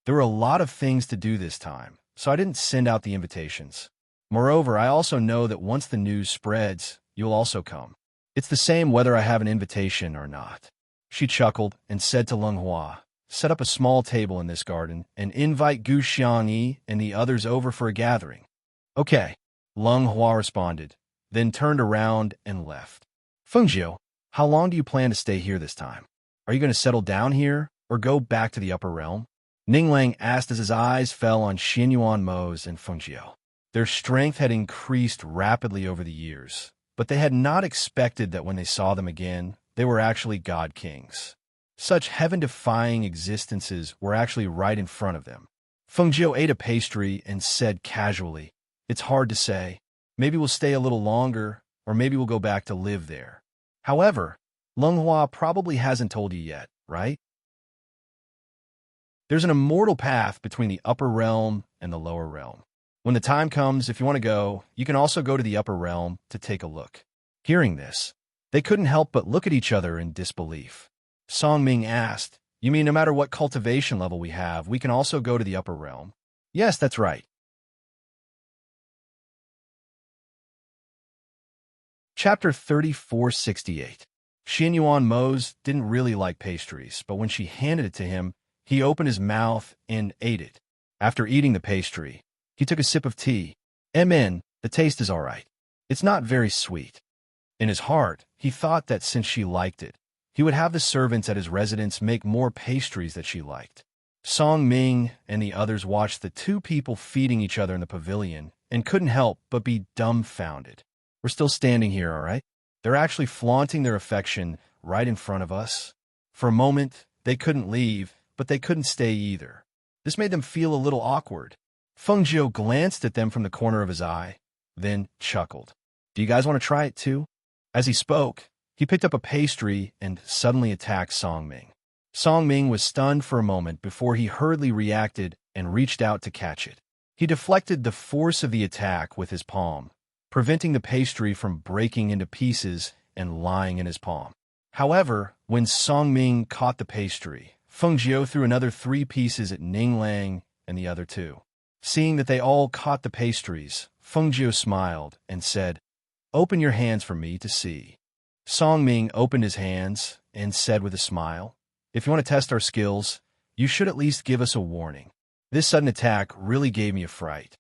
S1: "There were a lot of things to do this time, so I didn't send out the invitations. Moreover, I also know that once the news spreads, you'll also come. It's the same whether I have an invitation or not." She chuckled and said to Lung Hua, "Set up a small table in this garden and invite Gu Xiangyi and the others over for a gathering." "Okay," Lung Hua responded, then turned around and left. "Fengjiu, how long do you plan to stay here this time? Are you going to settle down here or go back to the upper realm?" Ninglang asked as his eyes fell on Xianyuan Mo's and Fengjiu. Their strength had increased rapidly over the years, but they had not expected that when they saw them again, they were actually god kings. Such heaven-defying existences were actually right in front of them. Fengjiu ate a pastry and said casually, "It's hard to say. Maybe we'll stay a little longer, or maybe we'll go back to live there. However, Lung Hua probably hasn't told you yet, right? There's an immortal path between the upper realm and the lower realm. When the time comes, if you want to go, you can also go to the upper realm to take a look." Hearing this, they couldn't help but look at each other in disbelief. Song Ming asked, "You mean no matter what cultivation level we have, we can also go to the upper realm?" "Yes, that's right." Chapter 3468. Xianyuan Mose didn't really like pastries, but when she handed it to him, he opened his mouth and ate it. After eating the pastry, he took a sip of tea. The taste is all right. It's not very sweet." In his heart, he thought that since she liked it, he would have the servants at his residence make more pastries that she liked. Song Ming and the others watched the two people feeding each other in the pavilion and couldn't help but be dumbfounded. "We're still standing here, all right? They're actually flaunting their affection right in front of us." For a moment, they couldn't leave, but they couldn't stay either. This made them feel a little awkward. Fengjiu glanced at them from the corner of his eye, then chuckled. "Do you guys want to try it too?" As he spoke, he picked up a pastry and suddenly attacked Song Ming. Song Ming was stunned for a moment before he hurriedly reacted and reached out to catch it. He deflected the force of the attack with his palm, preventing the pastry from breaking into pieces and lying in his palm. However, when Song Ming caught the pastry, Fengjiu threw another 3 pieces at Ninglang and the other 2. Seeing that they all caught the pastries, Fengjiu smiled and said, "Open your hands for me to see." Song Ming opened his hands and said with a smile, "If you want to test our skills, you should at least give us a warning." This sudden attack really gave me a fright.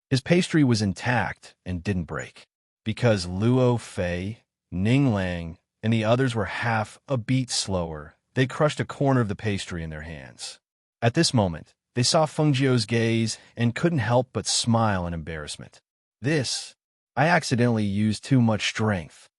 S1: His pastry was intact and didn't break, because Luo Fei, Ninglang, and the others were half a beat slower. They crushed a corner of the pastry in their hands. At this moment, they saw Fengjiu's gaze and couldn't help but smile in embarrassment. I accidentally used too much strength."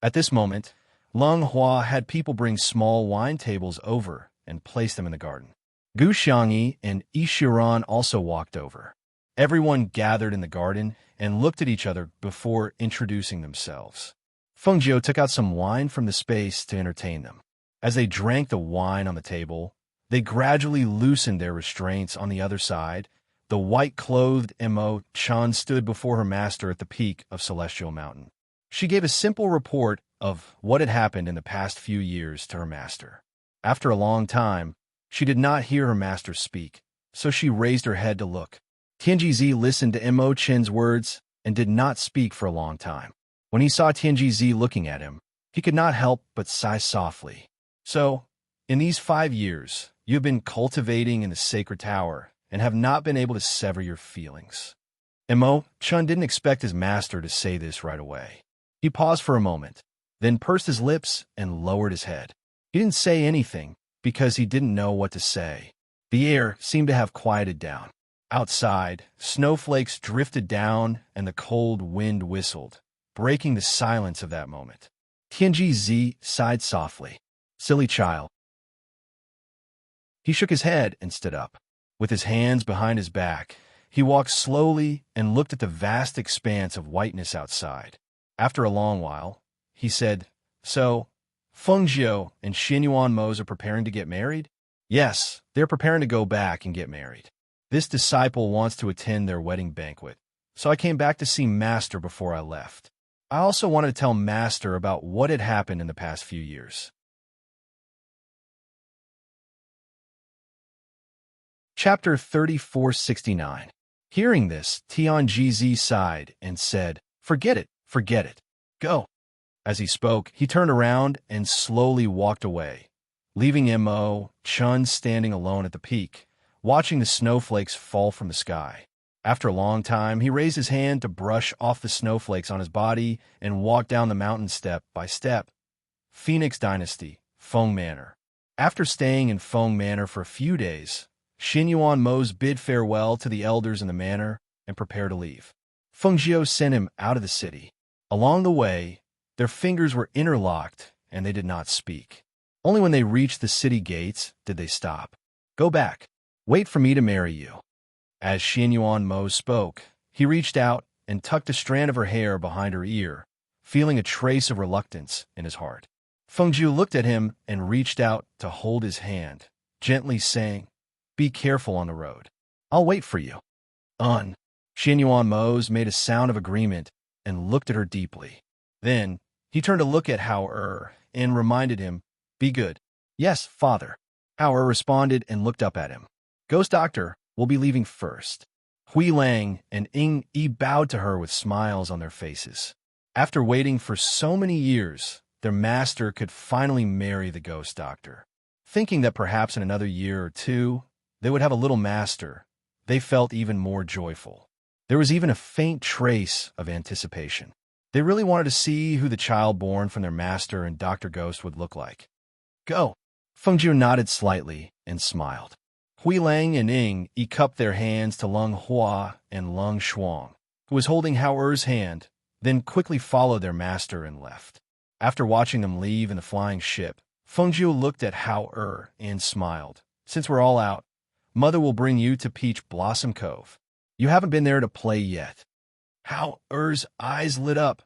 S1: At this moment, Lung Hua had people bring small wine tables over and place them in the garden. Gu Xiangyi and Ishiran also walked over. Everyone gathered in the garden and looked at each other before introducing themselves. Fengjiu took out some wine from the space to entertain them. As they drank the wine on the table, they gradually loosened their restraints on the other side. The white-clothed Mo Chan stood before her master at the peak of Celestial Mountain. She gave a simple report of what had happened in the past few years to her master. After a long time, She did not hear her master speak, so she raised her head to look. Tianji listened to Mo Chen's words and did not speak for a long time. When he saw Tianji looking at him, he could not help but sigh softly. So, in these 5 years, you have been cultivating in the sacred tower and have not been able to sever your feelings. Mo Chen didn't expect his master to say this right away. He paused for a moment, then pursed his lips and lowered his head. He didn't say anything because he didn't know what to say. The air seemed to have quieted down. Outside, snowflakes drifted down and the cold wind whistled, breaking the silence of that moment. Tianji sighed softly. Silly child. He shook his head and stood up. With his hands behind his back, he walked slowly and looked at the vast expanse of whiteness outside. After a long while, he said, "So, Feng Jiu and Xinyuan Mose are preparing to get married?" "Yes, they're preparing to go back and get married. This disciple wants to attend their wedding banquet, so I came back to see Master before I left. I also wanted to tell Master about what had happened in the past few years." Chapter 3469. Hearing this, Tianji sighed and said, forget it. Go." As he spoke, he turned around and slowly walked away, leaving Mo Chun standing alone at the peak, watching the snowflakes fall from the sky. After a long time, he raised his hand to brush off the snowflakes on his body and walked down the mountain step by step. Phoenix Dynasty, Feng Manor. After staying in Feng Manor for a few days, Xinyuan Mose bid farewell to the elders in the manor and prepared to leave. Feng Jiu sent him out of the city. Along the way, their fingers were interlocked and they did not speak. Only when they reached the city gates did they stop. "Go back. Wait for me to marry you." As Xinyuan Mose spoke, he reached out and tucked a strand of her hair behind her ear, feeling a trace of reluctance in his heart. Feng Jiu looked at him and reached out to hold his hand, gently saying, "Be careful on the road. I'll wait for you." Xinyuan Mose made a sound of agreement and looked at her deeply. Then, he turned to look at Hao and reminded him, "Be good." "Yes, father." Hao responded and looked up at him. "Ghost Doctor will be leaving first." Hui Lang and Ying Yi bowed to her with smiles on their faces. After waiting for so many years, their master could finally marry the Ghost Doctor. Thinking that perhaps in another year or two, they would have a little master, they felt even more joyful. There was even a faint trace of anticipation. They really wanted to see who the child born from their master and Dr. Ghost would look like. "Go." Feng Jiu nodded slightly and smiled. Hui Lang and Ying Yi cupped their hands to Lung Hua and Lung Shuang, who was holding Hao hand, then quickly followed their master and left. After watching them leave in the flying ship, Feng Jiu looked at Hao and smiled. "Since we're all out, Mother will bring you to Peach Blossom Cove. You haven't been there to play yet." Hao-er's eyes lit up.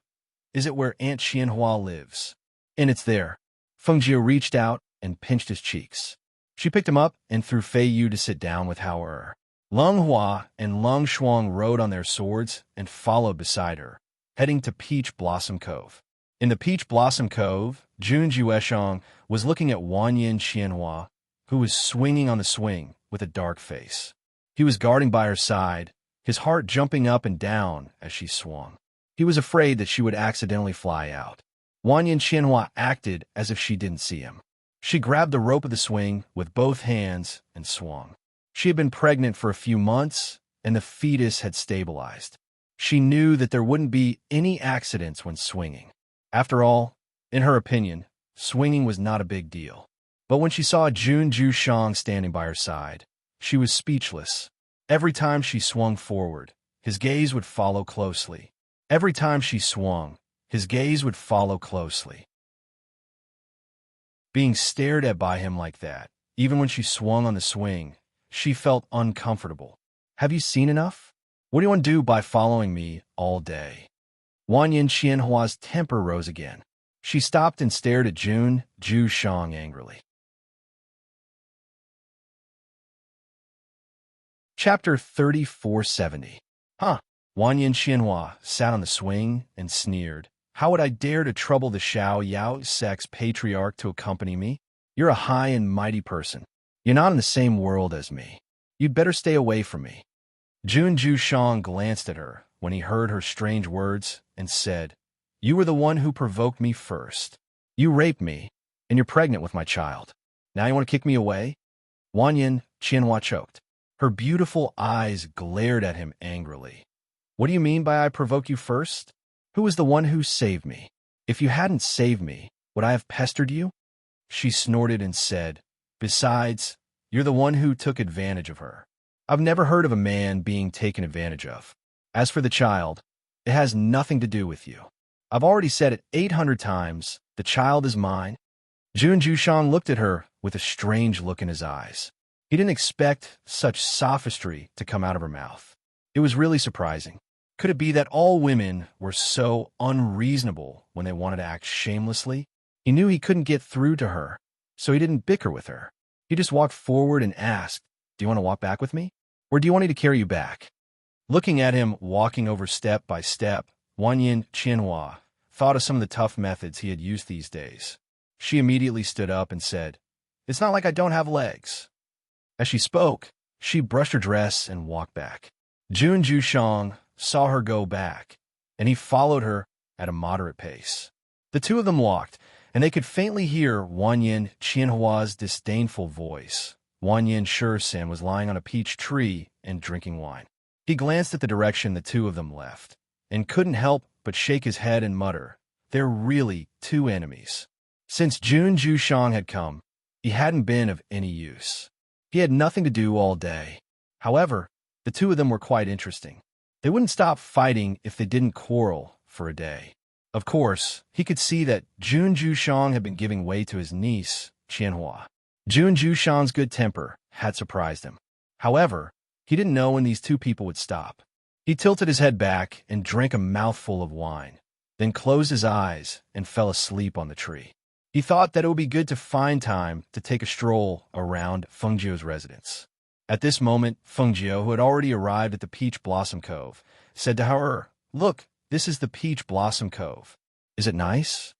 S1: "Is it where Aunt Xianhua lives?" "And it's there." Feng Jiu reached out and pinched his cheeks. She picked him up and threw Fei Yu to sit down with Hao. Lung Hua and Lung Shuang rode on their swords and followed beside her, heading to Peach Blossom Cove. In the Peach Blossom Cove, Jun Jueshang was looking at Wanyan Xianhua, who was swinging on the swing with a dark face. He was guarding by her side, his heart jumping up and down as she swung. He was afraid that she would accidentally fly out. Wanyan Xianhua acted as if she didn't see him. She grabbed the rope of the swing with both hands and swung. She had been pregnant for a few months, and the fetus had stabilized. She knew that there wouldn't be any accidents when swinging. After all, in her opinion, swinging was not a big deal. But when she saw Jun Jueshang standing by her side, she was speechless. Every time she swung forward, his gaze would follow closely. Every time she swung, his gaze would follow closely. Being stared at by him like that, even when she swung on the swing, she felt uncomfortable. "Have you seen enough? What do you want to do by following me all day?" Wanyan Xianhua's temper rose again. She stopped and stared at Jun Jueshang angrily. Chapter 3470. Wanyan Xianhua sat on the swing and sneered. "How would I dare to trouble the Xiao Yao sex patriarch to accompany me? You're a high and mighty person. You're not in the same world as me. You'd better stay away from me. Jun Jushang glanced at her when he heard her strange words and said, You were the one who provoked me first. You raped me, and you're pregnant with my child. Now you want to kick me away? Wanyan Qianhua choked. Her beautiful eyes glared at him angrily. What do you mean by I provoke you first? Who was the one who saved me? If you hadn't saved me, would I have pestered you? She snorted and said, Besides, you're the one who took advantage of her. I've never heard of a man being taken advantage of. As for the child, it has nothing to do with you. I've already said it 800 times, the child is mine. Jun Jushang looked at her with a strange look in his eyes. He didn't expect such sophistry to come out of her mouth. It was really surprising. Could it be that all women were so unreasonable when they wanted to act shamelessly? He knew he couldn't get through to her, so he didn't bicker with her. He just walked forward and asked, Do you want to walk back with me? Or do you want me to carry you back? Looking at him walking over step by step, Wanyan Qianhua thought of some of the tough methods he had used these days. She immediately stood up and said, It's not like I don't have legs. As she spoke, she brushed her dress and walked back. Jun Jushang saw her go back, and he followed her at a moderate pace. The two of them walked, and they could faintly hear Wanyan Qianhua's disdainful voice. Wanyan Shursen was lying on a peach tree and drinking wine. He glanced at the direction the two of them left, and couldn't help but shake his head and mutter, They're really two enemies. Since Jun Jushang had come, he hadn't been of any use. He had nothing to do all day. However, the two of them were quite interesting. They wouldn't stop fighting if they didn't quarrel for a day. Of course, he could see that Jun Jushang had been giving way to his niece, Qianhua. Jun Jushang's good temper had surprised him. However, he didn't know when these two people would stop. He tilted his head back and drank a mouthful of wine, then closed his eyes and fell asleep on the tree. He thought that it would be good to find time to take a stroll around Fengjiu's residence. At this moment, Fengjiu, who had already arrived at the Peach Blossom Cove, said to her, Look, this is the Peach Blossom Cove. Is it nice?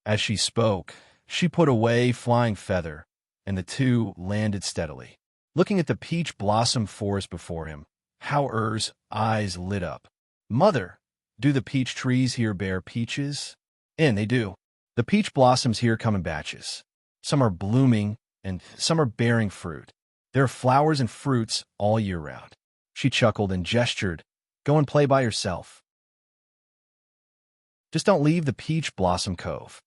S1: As she spoke, she put away Flying Feather, and the two landed steadily. Looking at the peach blossom forest before him, Hao-Er's eyes lit up. Mother, do the peach trees here bear peaches? And they do. The peach blossoms here come in batches. Some are blooming, and some are bearing fruit. There are flowers and fruits all year round. She chuckled and gestured, Go and play by yourself. Just don't leave the Peach Blossom Cove.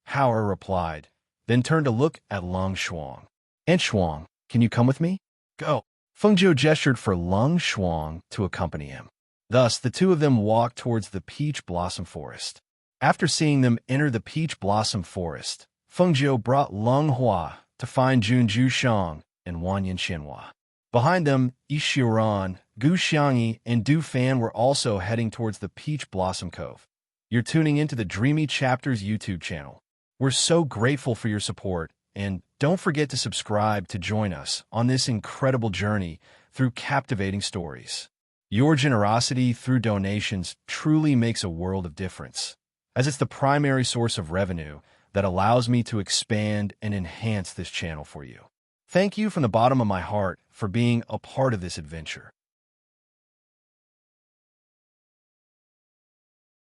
S1: Hao-Er replied, then turned to look at Lung Shuang. Aunt Shuang, can you come with me? Go. Fengjiu gestured for Lung Shuang to accompany him. Thus, the two of them walked towards the Peach Blossom Forest. After seeing them enter the Peach Blossom Forest, Fengjiu brought Lung Hua to find Jun Jushang and Wanyan Qianhua. Behind them, Yixiran, Gu Xiangyi, and Du Fan were also heading towards the Peach Blossom Cove. You're tuning into the Dreamy Chapters YouTube channel. We're so grateful for your support, and don't forget to subscribe to join us on this incredible journey through captivating stories. Your generosity through donations truly makes a world of difference, as it's the primary source of revenue that allows me to expand and enhance this channel for you. Thank you from the bottom of my heart for being a part of this adventure.